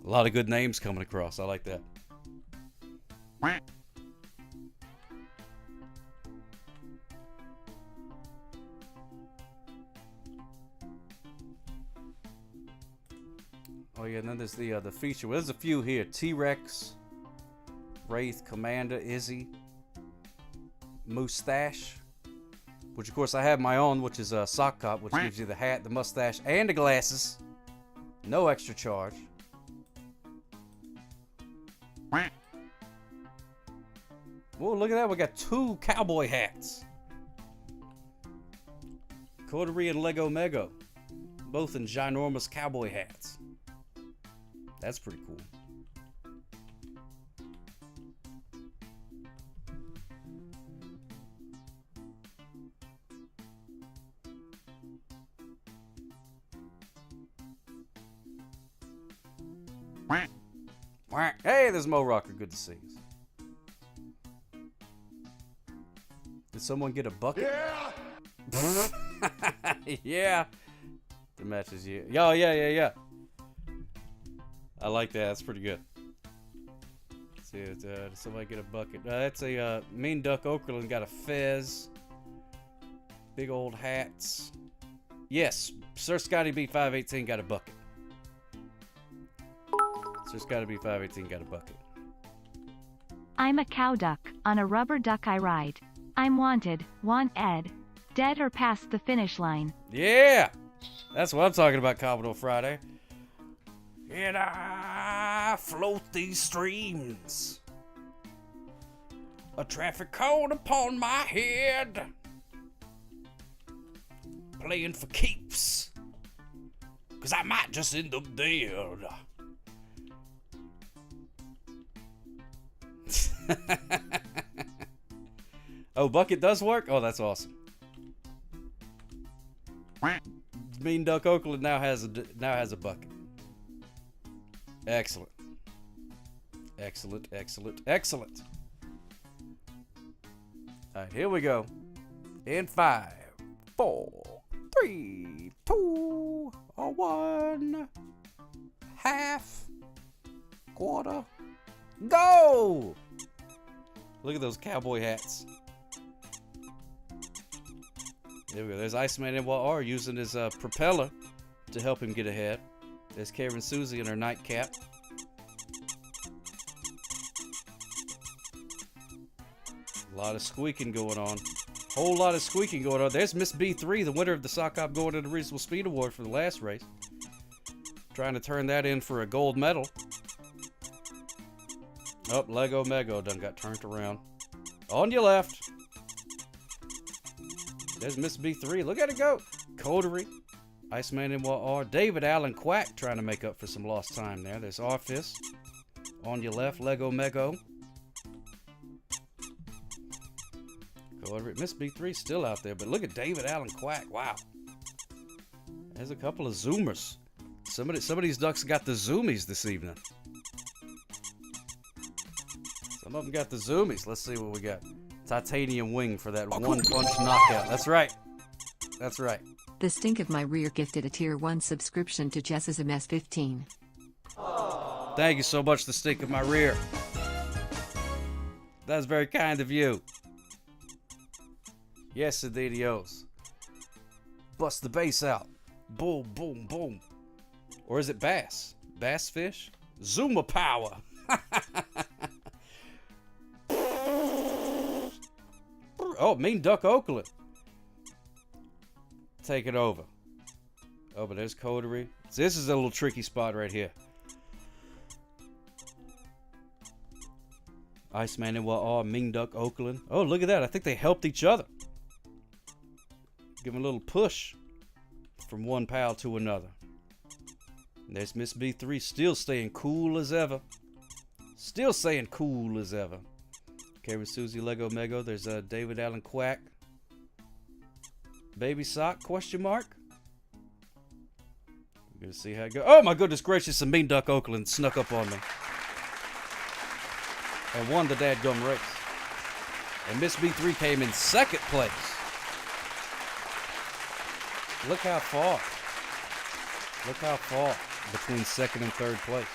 A lot of good names coming across. I like that. Oh yeah, and then there's the feature. Well, there's a few here: T-Rex, Wraith, Commander, Izzy, Mustache, which of course I have my own, which is a sock cop, which gives you the hat, the mustache, and the glasses. No extra charge. Oh, look at that. We got 2 cowboy hats. Coterie and Lego Mego. Both in ginormous cowboy hats. That's pretty cool. Hey, there's Mo Rocker. Good to see you. Did someone get a bucket? Yeah! Yeah. The match is you. Oh, yeah. I like that. That's pretty good. Let's see, did somebody get a bucket? That's a Mean Duck Okerlund got a fez. Big old hats. Yes, Sir Scotty B518 got a bucket. Sir Scotty B518 got a bucket. I'm a cow duck, on a rubber duck I ride. I'm wanted, want Ed. Dead or past the finish line. Yeah! That's what I'm talking about, Commodore Friday. And I float these streams. A traffic cone upon my head. Playing for keeps. 'Cause I might just end up dead. Oh, bucket does work? Oh, that's awesome. Mean Duck Oakland now has a bucket. Excellent. Excellent. All right, here we go. In 5, 4, 3, 2, 1. Half. Quarter. Go! Look at those cowboy hats. There we go. There's Iceman NYR using his propeller to help him get ahead. There's Karen Susie in her nightcap. A lot of squeaking going on. Whole lot of squeaking going on. There's Miss B3, the winner of the Sock Hop Going to the Reasonable Speed Award for the last race. Trying to turn that in for a gold medal. Oh, Lego Mego done got turned around. On your left. There's Miss B3. Look at it go. Coterie. Iceman NYR. David Allen Quack trying to make up for some lost time there. There's Arfist. On your left, Lego Mego. Coterie. Miss B3 still out there, but look at David Allen Quack. Wow. There's a couple of zoomers. Some of these ducks got the zoomies this evening. Some of them got the zoomies. Let's see what we got. Titanium wing for that one punch knockout. That's right. That's right. The Stink of My Rear gifted a Tier 1 subscription to Jess's MS15. Thank you so much, the Stink of My Rear. That's very kind of you. Yes, indeedios. Bust the bass out. Boom, boom, boom. Or is it bass? Bass fish? Zuma power. Oh, Mean Duck Oakland. Take it over. Oh, but there's Coterie. So this is a little tricky spot right here. Iceman and Mean Duck Oakland. Oh, look at that. I think they helped each other. Give them a little push from one pal to another. And there's Miss B3 still staying cool as ever. Still saying cool as ever. Karen Susie Lego Mego. There's David Allen Quack. Baby Sock, question mark? I'm gonna see how it goes. Oh my goodness gracious, some Mean Duck Oakland snuck up on me. And won the dadgum race. And Miss B3 came in second place. Look how far. Look how far between second and third place.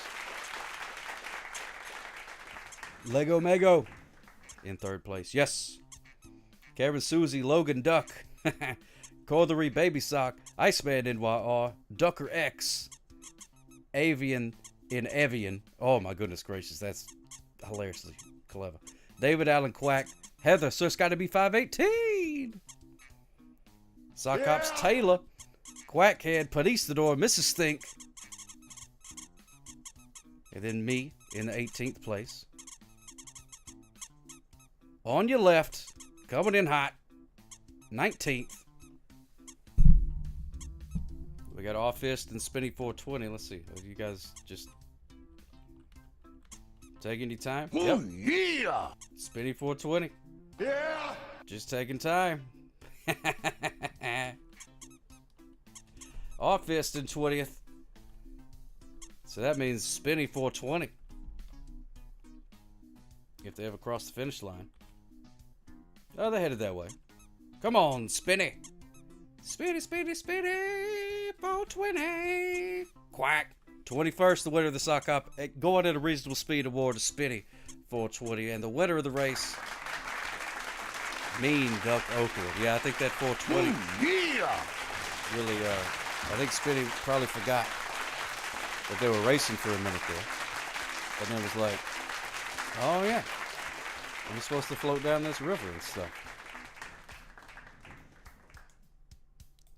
Lego Mego in third place. Yes. Karen Susie, Logan Duck. Cordery Baby Sock. Iceman NYR. Ducker X. Avian in Evian. Oh my goodness gracious. That's hilariously clever. David Allen Quack. Heather, so it's got to be 518. Sockops Taylor. Quackhead. Panistador. Mrs. Stink. And then me in the 18th place. On your left. Coming in hot. 19th. We got Off Fist and Spinny 420. Let's see. Are you guys just taking your time? Oh, yep. Yeah! Spinny 420. Yeah! Just taking time. Off Fist in 20th. So that means Spinny 420. If they ever cross the finish line. Oh, they're headed that way. Come on, Spinny. Spinny, Spinny, Spinny. 420. Quack. 21st, the winner of the sock hop. Going at a reasonable speed award to Spinny 420. And the winner of the race, Mean Duck Oakland. Yeah, I think that 420 really, I think Spinny probably forgot that they were racing for a minute there. And then was like, oh yeah, I'm supposed to float down this river and stuff.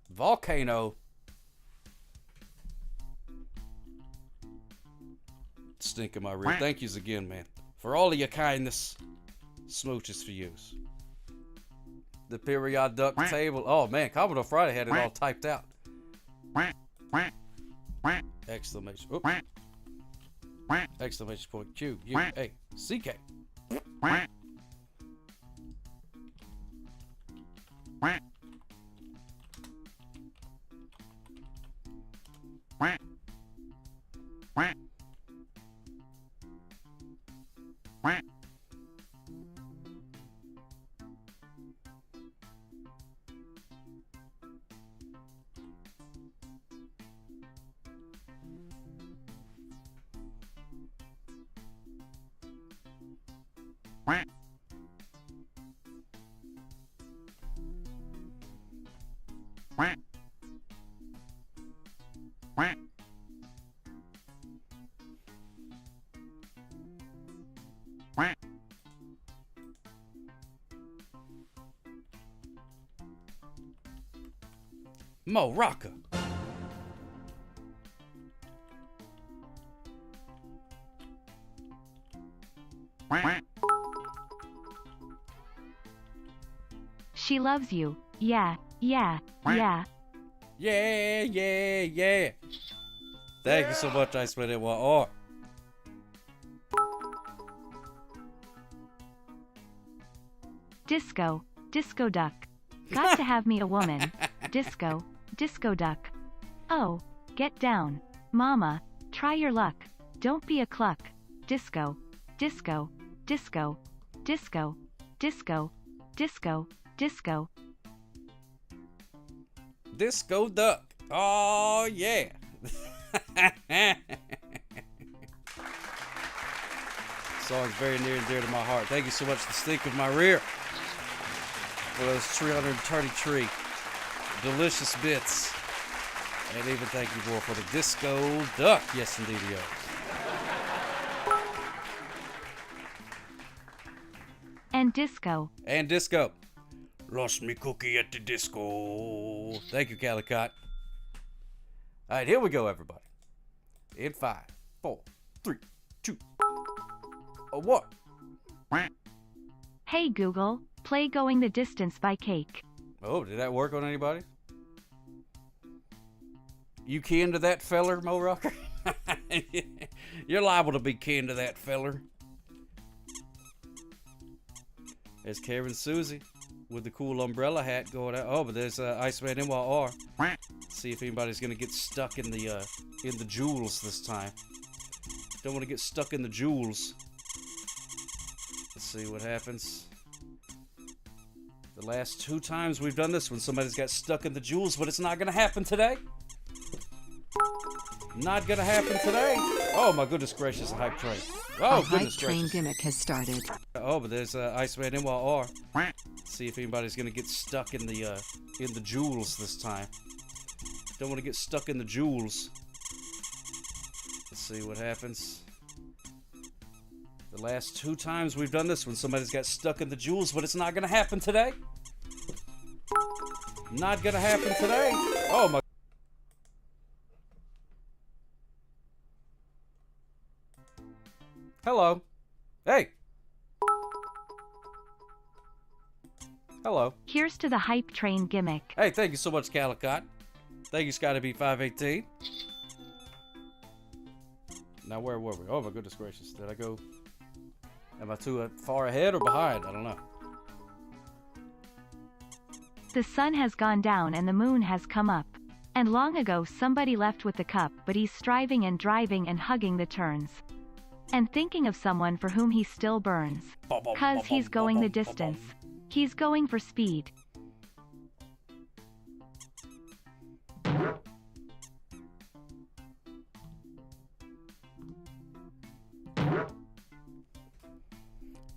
Volcano. Stink in my rear. Thank yous again, man. For all of your kindness. Smooches for yous. The period duck table. Oh, man. Commodore Friday had it all typed out. Exclamation. Oop. Exclamation point. Q. U. A. C. K. Mo Rocca. She loves you. Yeah, yeah, yeah. Yeah, yeah, yeah. Thank you so much, I spent it one. Disco, disco duck. Got to have me a woman. Disco, disco duck. Oh, get down. Mama, try your luck. Don't be a cluck. Disco, disco, disco, disco, disco, disco, disco. disco duck. Oh, yeah. Song's very near and dear to my heart. Thank you so much, The Stink of My Rear, for those 333 delicious bits. And even thank you, boy, for the disco duck. Yes, indeed, yo. And disco. And disco. Lost me cookie at the disco. Thank you, Calicott. All right, here we go, everybody. In 5, 4, 3, 2, 1. Hey Google, play Going the Distance by Cake. Oh, did that work on anybody? You kin to that feller, Mo Rocker? You're liable to be kin to that feller. There's Karen Susie with the cool umbrella hat going out. Oh, but there's Iceman NYR. See if anybody's gonna get stuck in the jewels this time. Don't want to get stuck in the jewels. Let's see what happens. The last 2 times we've done this when somebody's got stuck in the jewels, but it's not gonna happen today. Not gonna happen today. Oh my goodness gracious, a hype train. Oh, goodness hype train gracious. gimmick has started. Oh, but there's Iceman NYR. See if anybody's gonna get stuck in the jewels this time. Don't want to get stuck in the jewels. Let's see what happens. The last 2 times we've done this when somebody's got stuck in the jewels, but it's not gonna happen today. Not gonna happen today. Oh my. Hello. Hey. Hello. Here's to the hype train gimmick. Hey, thank you so much, Calicott. Thank you, Scotty B518. Now, where were we? Oh, my goodness gracious. Did I go? Am I too far ahead or behind? I don't know. The sun has gone down and the moon has come up. And long ago somebody left with the cup, but he's striving and driving and hugging the turns. And thinking of someone for whom he still burns. 'Cause he's going the distance. He's going for speed.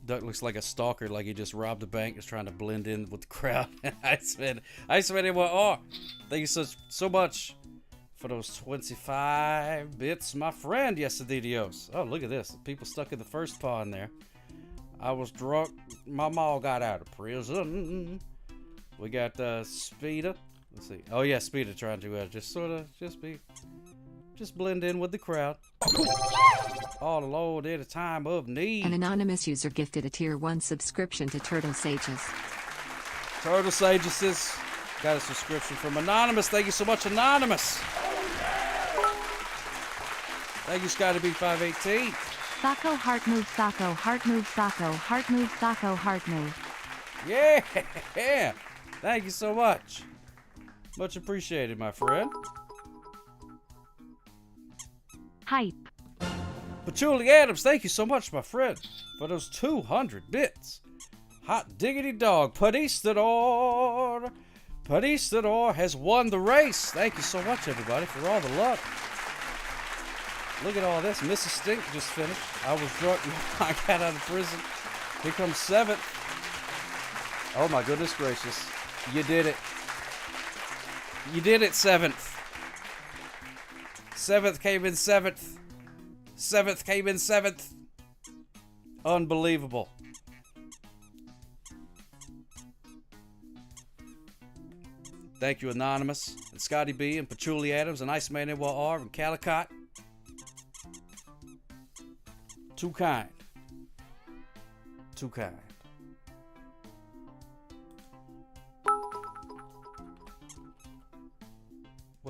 Duck looks like a stalker, like he just robbed a bank, is trying to blend in with the crowd. Iceman NYR. Thank you so much for those 25 bits, my friend. Yes, the DDOs. Oh, look at this. People stuck in the first pond there. I was drunk. My mom got out of prison. We got Speeder. Let's see. Oh yeah, Speeder trying to just blend in with the crowd. Oh Lord, at a time of need. An anonymous user gifted a Tier 1 subscription to Turtle Sages. Turtle Sages got a subscription from Anonymous. Thank you so much, Anonymous. Thank you, Scotty B518. Sacco, heart move, Sacco, heart move, Sacco, heart move, Sacco, heart move. Yeah. Thank you so much. Much appreciated, my friend. Hype. Patchouli Adams, thank you so much, my friend, for those 200 bits. Hot diggity dog, Padistador. Padistador has won the race. Thank you so much, everybody, for all the luck. Look at all this. Mrs. Stink just finished. I was drunk. I got out of prison. Here comes 7th. Oh, my goodness gracious. You did it. You did it, 7th. 7th came in 7th. 7th came in 7th. Unbelievable. Thank you, Anonymous, and Scotty B, and Patchouli Adams, and Iceman NYR, and Calicott. Too kind. Too kind.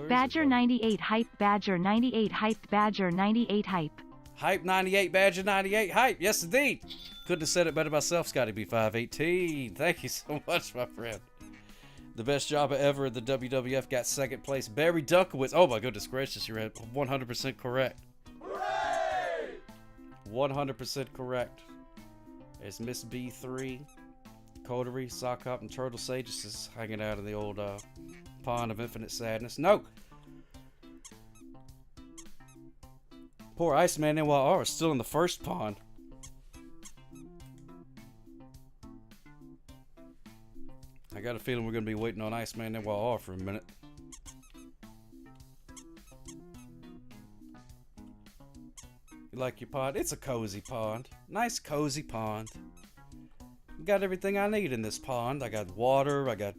Badger 98 hype, Badger 98 hype, Badger 98 hype. Hype 98, Badger 98 hype. Yes, indeed. Couldn't have said it better myself, Scotty B518. Thank you so much, my friend. The best job ever in the WWF got 2nd place. Barry Dunkowitz. Oh my goodness gracious, you're 100% correct. Hooray! 100% correct. There's Miss B3. Coterie, Sock Hop, and Turtle Sages is hanging out in the old pond of infinite sadness. No! Poor Iceman NYR is still in the first pond. I got a feeling we're going to be waiting on Iceman NYR for a minute. You like your pond? It's a cozy pond. Nice cozy pond. Got everything I need in this pond. I got water. I got...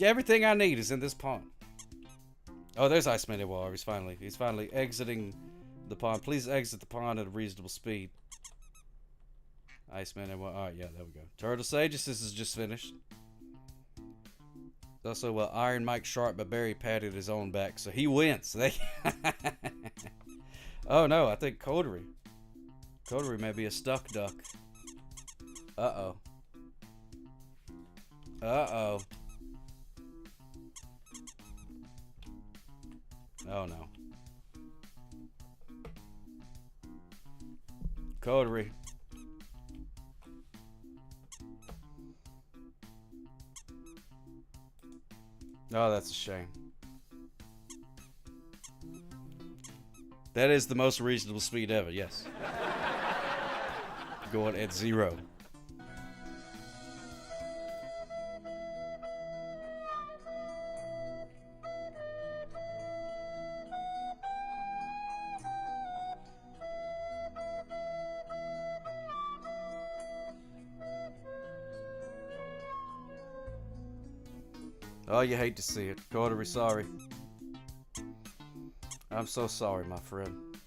Everything I need is in this pond. Oh, there's Iceman NYR. He's finally exiting the pond. Please exit the pond at a reasonable speed. Iceman NYR. Alright, yeah, there we go. Turtle Sages, this is just finished. Also, Iron Mike Sharp, but Barry patted his own back, so he wins. Oh no, I think Coterie. Coterie may be a stuck duck. Uh-oh. Uh-oh. Oh no. Coterie. Oh, that's a shame. That is the most reasonable speed ever, yes. Going at 0. Oh, you hate to see it. Coterie, sorry. I'm so sorry, my friend.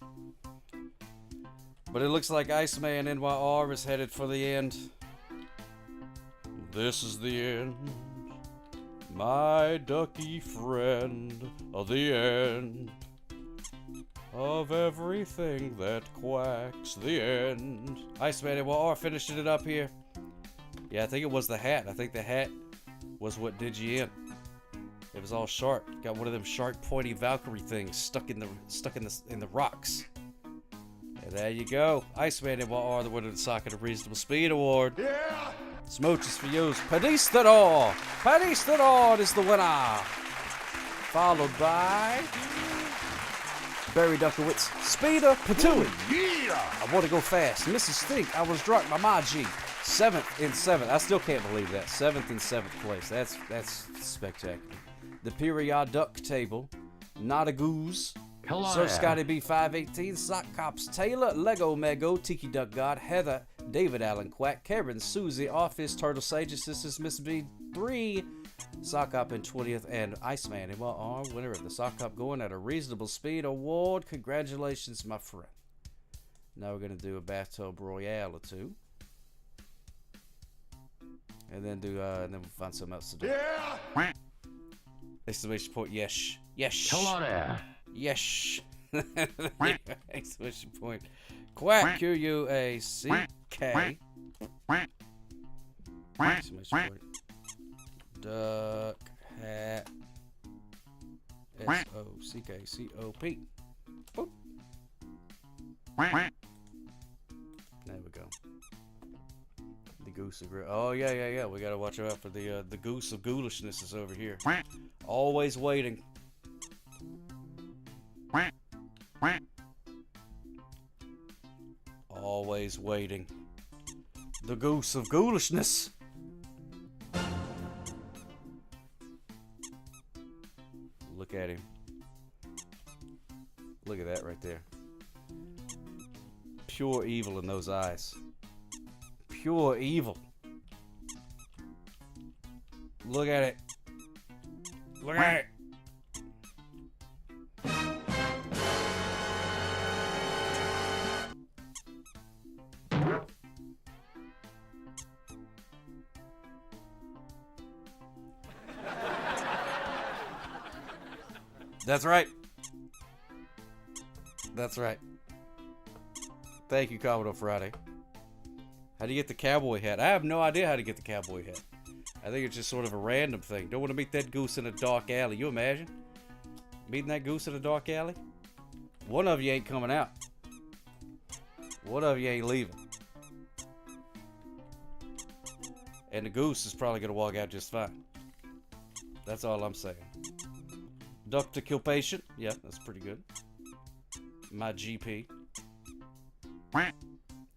But it looks like Iceman NYR is headed for the end. This is the end, my ducky friend, of the end of everything that quacks. The end. Iceman NYR finishing it up here. Yeah, I think it was the hat. I think the hat was what did you in. It was all sharp. Got one of them sharp, pointy Valkyrie things stuck in the rocks. And there you go. Iceman NYR, the winner of the Sock at a Reasonable Speed Award. Yeah! Smooches for you. Padistador! Padistador is the winner. Followed by Barry Duckowitz. Speeder Patooey. Yeah! I want to go fast. Mrs. Stink, I was drunk by my G. 7th in 7th. I still can't believe that. 7th in 7th place. That's spectacular. The Period Duck Table. Not a Goose. Hello Sir there. Scotty B 518. Sock Cops Taylor. Lego Mego. Tiki Duck God. Heather. David Allen Quack. Karen Susie. Office. Turtle Sages. This is Miss B 3. Sock Hop in 20th. And Iceman NYR, winner of the Sock Hop Going at a Reasonable Speed Award. Congratulations, my friend. Now we're going to do a Bathtub Royale or two. And then and then we'll find something else to do. Yeah! Exclamation point, yes. Yes. Hello there. Yes. Exclamation point. Quack, Q-U-A-C-K. Exclamation point. Duck, hat, S-O-C-K-C-O-P. Boop. There we go. The goose of oh yeah. We gotta watch out for the goose of ghoulishness is over here. Always waiting. Always waiting. The goose of ghoulishness. Look at him. Look at that right there. Pure evil in those eyes. Pure evil. Look at it. Look at it. That's right. That's right. Thank you, Commodore Friday. How do you get the cowboy hat? I have no idea how to get the cowboy hat. I think it's just sort of a random thing. Don't want to meet that goose in a dark alley. You imagine? Meeting that goose in a dark alley? One of you ain't coming out. One of you ain't leaving. And the goose is probably going to walk out just fine. That's all I'm saying. Duck to kill patient. Yeah, that's pretty good. My GP.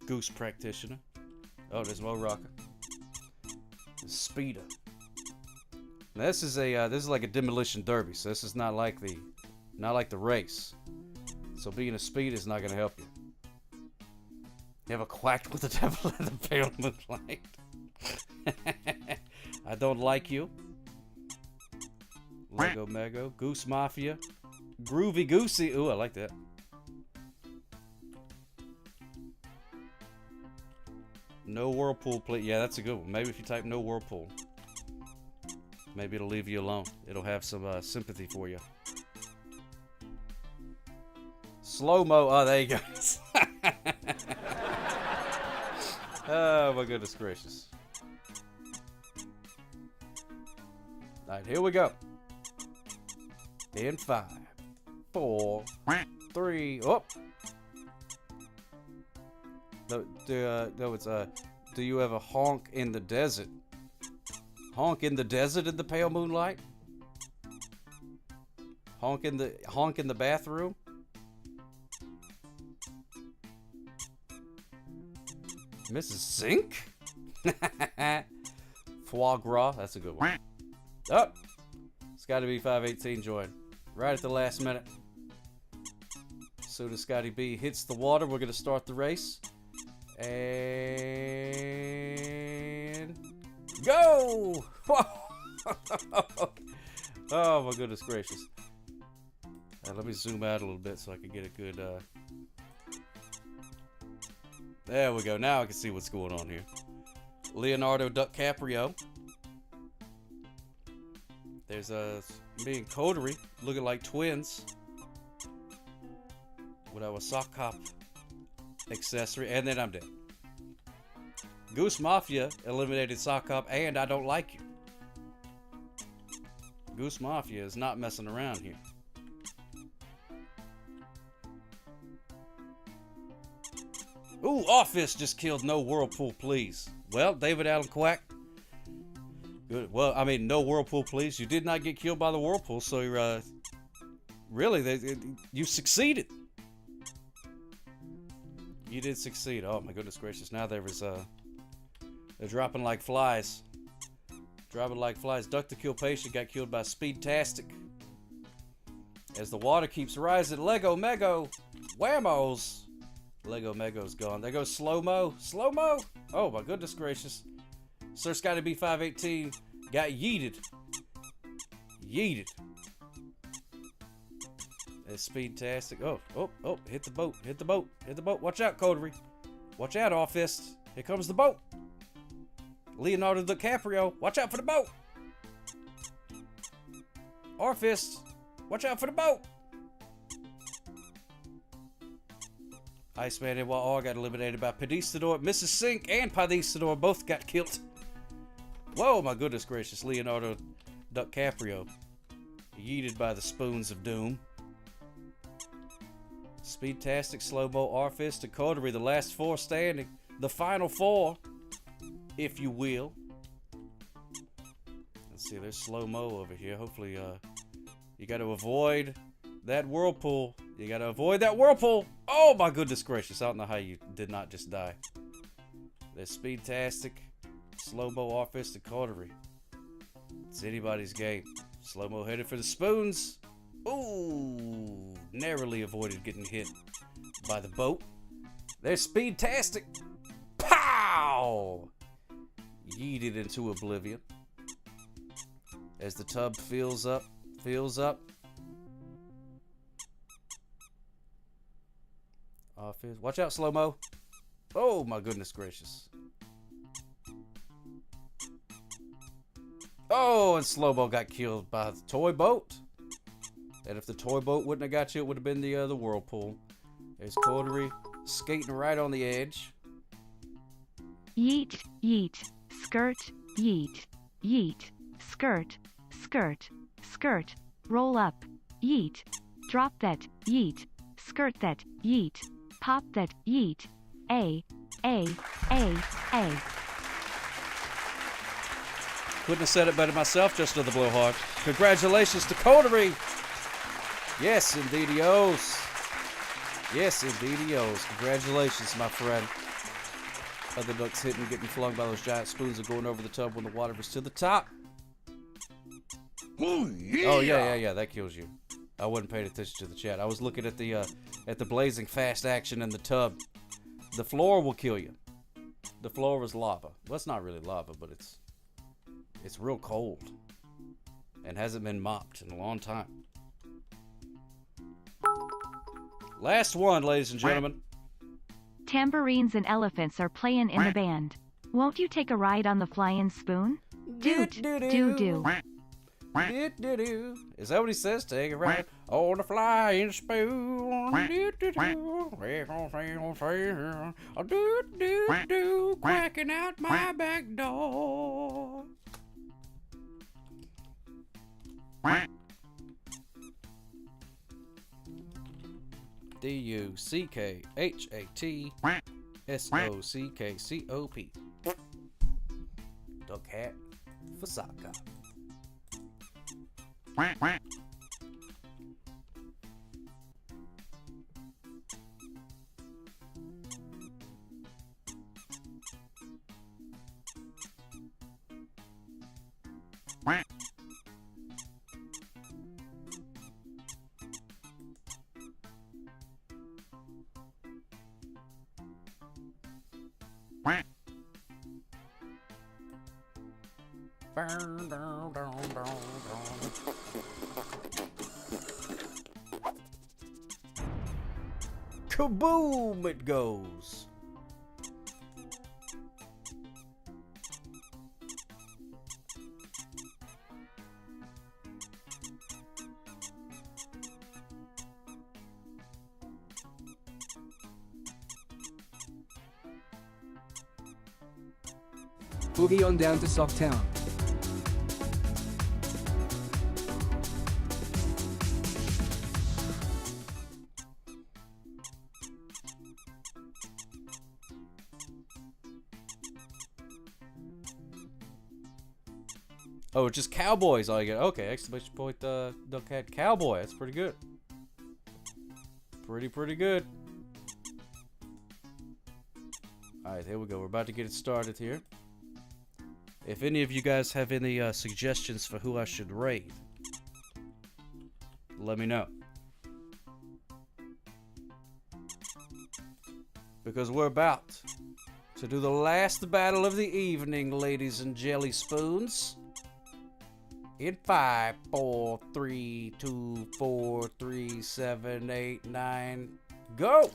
Goose practitioner. Oh, there's Mo Rocker. Speeder. Now, this is like a demolition derby, so this is not like the race. So being a speed is not going to help you. You have a quack with the devil in the pale moonlight. I don't like you. Lego Mego. Goose Mafia. Groovy Goosey. Ooh, I like that. No Whirlpool, please. Yeah, that's a good one. Maybe if you type no Whirlpool, maybe it'll leave you alone. It'll have some sympathy for you. Slow-mo. Oh, there you go. Oh, my goodness gracious. All right, here we go. In 5, 4, 3, oh. No, it's do you ever honk in the desert? Honk in the desert in the pale moonlight? Honk in the bathroom? Mrs. Sink? Foie gras, that's a good one. Oh, Scotty B 518 joined right at the last minute. As soon as Scotty B hits the water, we're going to start the race. And go! Oh my goodness gracious. Let me zoom out a little bit so I can get a good there we go. Now I can see what's going on here. Leonardo DiCaprio. There's me and Coterie looking like twins with our sock cop accessory, and then I'm dead. Goose Mafia eliminated sock cop, and I don't like you. Goose Mafia is not messing around here. Ooh, Office just killed no Whirlpool, please. Well, David Allen Quack. Good. Well, I mean, no Whirlpool, please. You did not get killed by the Whirlpool, so you're, really, you succeeded. You did succeed. Oh, my goodness gracious. Now they're dropping like flies. Dropping like flies. Duck to kill patient got killed by Speedtastic. As the water keeps rising, Lego Mego. Whammos. Lego Mego's gone. There goes Slow-Mo. Slow-Mo. Oh, my goodness gracious. Sir Scotty B 518 got yeeted. Yeeted. That's Speedtastic. Oh, hit the boat. Hit the boat. Hit the boat. Watch out, Coterie. Watch out, Office. Here comes the boat. Leonardo DiCaprio. Watch out for the boat. Office. Watch out for the boat. Iceman and all got eliminated by Padistador. Mrs. Sink and Padistador both got killed. Whoa, my goodness gracious. Leonardo DiCaprio yeeted by the spoons of doom. Speedtastic, Slow-Mo, Arfist, and Coterie, the last four standing. The final four, if you will. Let's see, there's Slow-Mo over here. Hopefully, you got to avoid that Whirlpool. You got to avoid that Whirlpool. Oh, my goodness gracious. I don't know how you did not just die. There's Speedtastic, Slow-Mo, Arfist, and Coterie. It's anybody's game. Slow-Mo headed for the spoons. Ooh, narrowly avoided getting hit by the boat. There's Speedtastic. Pow! Yeeted into oblivion. As the tub fills up. Watch out, Slow-Mo. Oh, my goodness gracious. Oh, and Slow-Mo got killed by the toy boat. And if the toy boat wouldn't have got you, it would have been the Whirlpool. There's Coterie skating right on the edge. Yeet, yeet, skirt, yeet, yeet, skirt, skirt, skirt, roll up, yeet, drop that, yeet, skirt that, yeet, pop that, yeet, A. Couldn't have said it better myself, just another blowhard. Congratulations to Coterie. Yes, indeedios. Yes, indeedios. Congratulations, my friend. Other ducks hitting, getting flung by those giant spoons and going over the tub when the water was to the top. Oh, yeah. Oh, yeah, that kills you. I wasn't paying attention to the chat. I was looking at the blazing fast action in the tub. The floor will kill you. The floor was lava. Well, it's not really lava, but it's real cold and hasn't been mopped in a long time. Last one, ladies and gentlemen. Tambourines and elephants are playing in the band. Won't you take a ride on the flying spoon? Do. Is that what he says? Take a ride on the flying spoon. Quacking out my back door. D-U-C-K-H-A-T-S-O-C-K-C-O-P. Duck hat for soccer. Kaboom it goes. Boogie on down to Socktown. Oh, it's just cowboys all you get. Okay, exclamation point, Duck Hat Cowboy. That's pretty good. Pretty good. Alright, here we go. We're about to get it started here. If any of you guys have any suggestions for who I should raid, let me know. Because we're about to do the last battle of the evening, ladies and jelly spoons. In 5, 4, 3, 2, 4, 3, 7, 8, 9, go!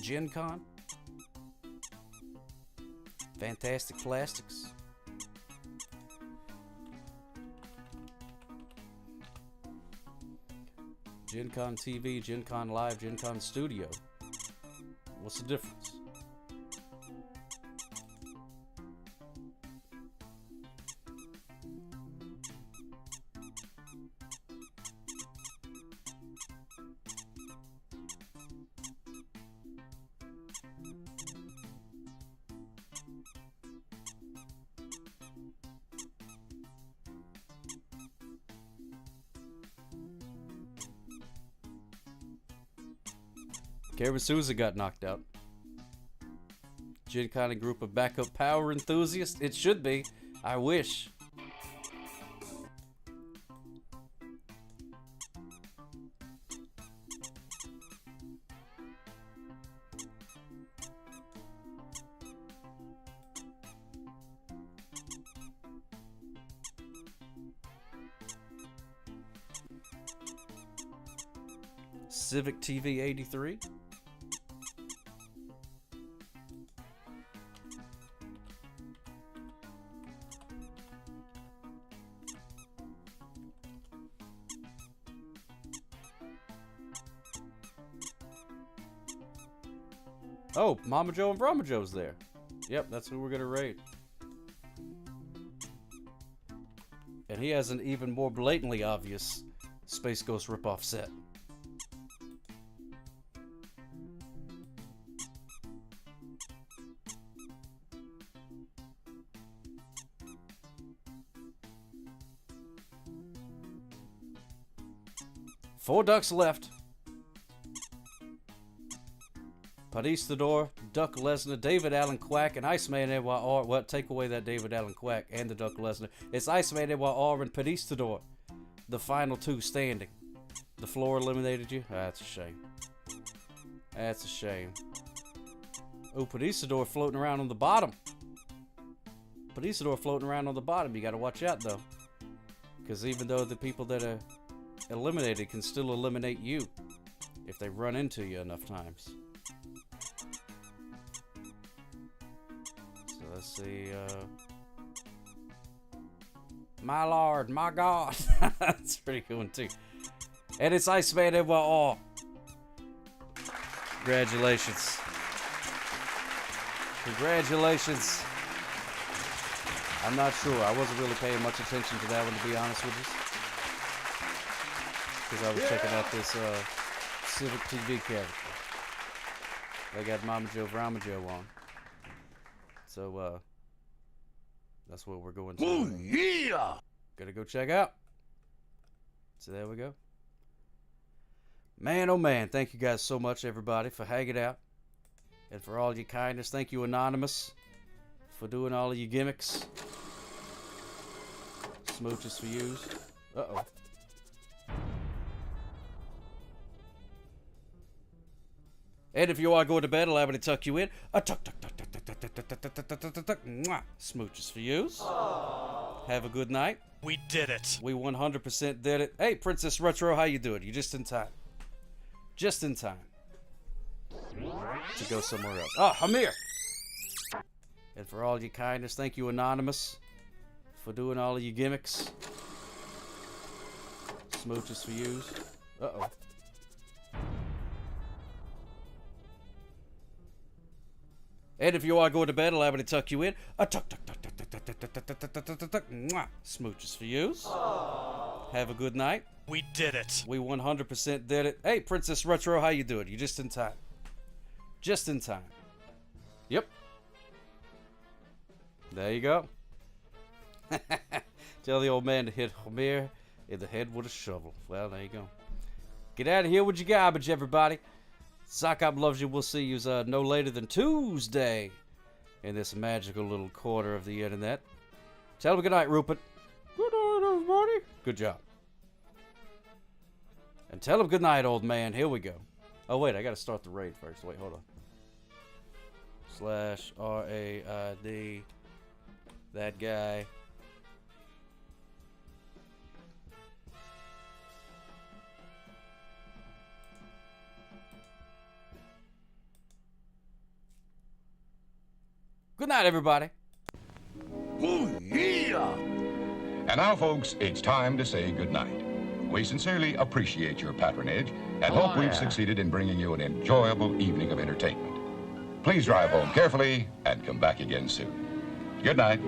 Gen Con. Fantastic Plastics. Gen Con TV, Gen Con Live, Gen Con Studio. What's the difference? Kevin Souza got knocked out. Gen Con, a group of backup power enthusiasts? It should be. I wish. Civic TV 83. Oh, Mama Joe and Brahma Joe's there. Yep, that's who we're gonna raid. And he has an even more blatantly obvious Space Ghost ripoff set. 4 ducks left. Padistador, Duck Lesnar, David Allen Quack, and Iceman NYR. Well, take away that David Allen Quack and the Duck Lesnar. It's Iceman NYR and Padistador, the final 2 standing. The floor eliminated you? That's a shame. That's a shame. Oh, Padistador floating around on the bottom. Padistador floating around on the bottom. You got to watch out, though. Because even though the people that are eliminated can still eliminate you if they run into you enough times. So let's see. My Lord, my God. That's a pretty good one, too. And it's Iceman NYR. Congratulations. Congratulations. I'm not sure. I wasn't really paying much attention to that one, to be honest with you. Because I was checking out this Civic TV character. They got Mama Joe, Brahma Joe on. So, that's what we're going to. Oh, yeah! Gotta go check out. So there we go. Man, oh man, thank you guys so much, everybody, for hanging out. And for all your kindness. Thank you, Anonymous, for doing all of your gimmicks. Smooches for yous. Uh-oh. And if you are going to bed, allow me to tuck you in. Smooches for yous. Have a good night. We did it. We 100% did it. Hey, Princess Retro, how you doing? You just in time. Just in time to go somewhere else. Oh, Hamir! And for all your kindness, thank you, Anonymous, for doing all of your gimmicks. Smooches for yous. Uh-oh. And if you are going to bed, allow me to tuck you in. Smooches for yous. Have a good night. We did it. We 100% did it. Hey, Princess Retro, how you doing? You just in time. Just in time. Yep. There you go. Tell the old man to hit Homer in the head with a shovel. Well, there you go. Get out of here with your garbage, everybody. Sockop loves you. We'll see you no later than Tuesday in this magical little corner of the internet. Tell him good night, Rupert. Good night, everybody. Good job. And tell him good night, old man. Here we go. Oh, wait. I got to start the raid first. Wait, hold on. /RAID. That guy. Good night, everybody. Oh, yeah! And now, folks, it's time to say goodnight. We sincerely appreciate your patronage and hope we've succeeded in bringing you an enjoyable evening of entertainment. Please drive home carefully and come back again soon. Good night.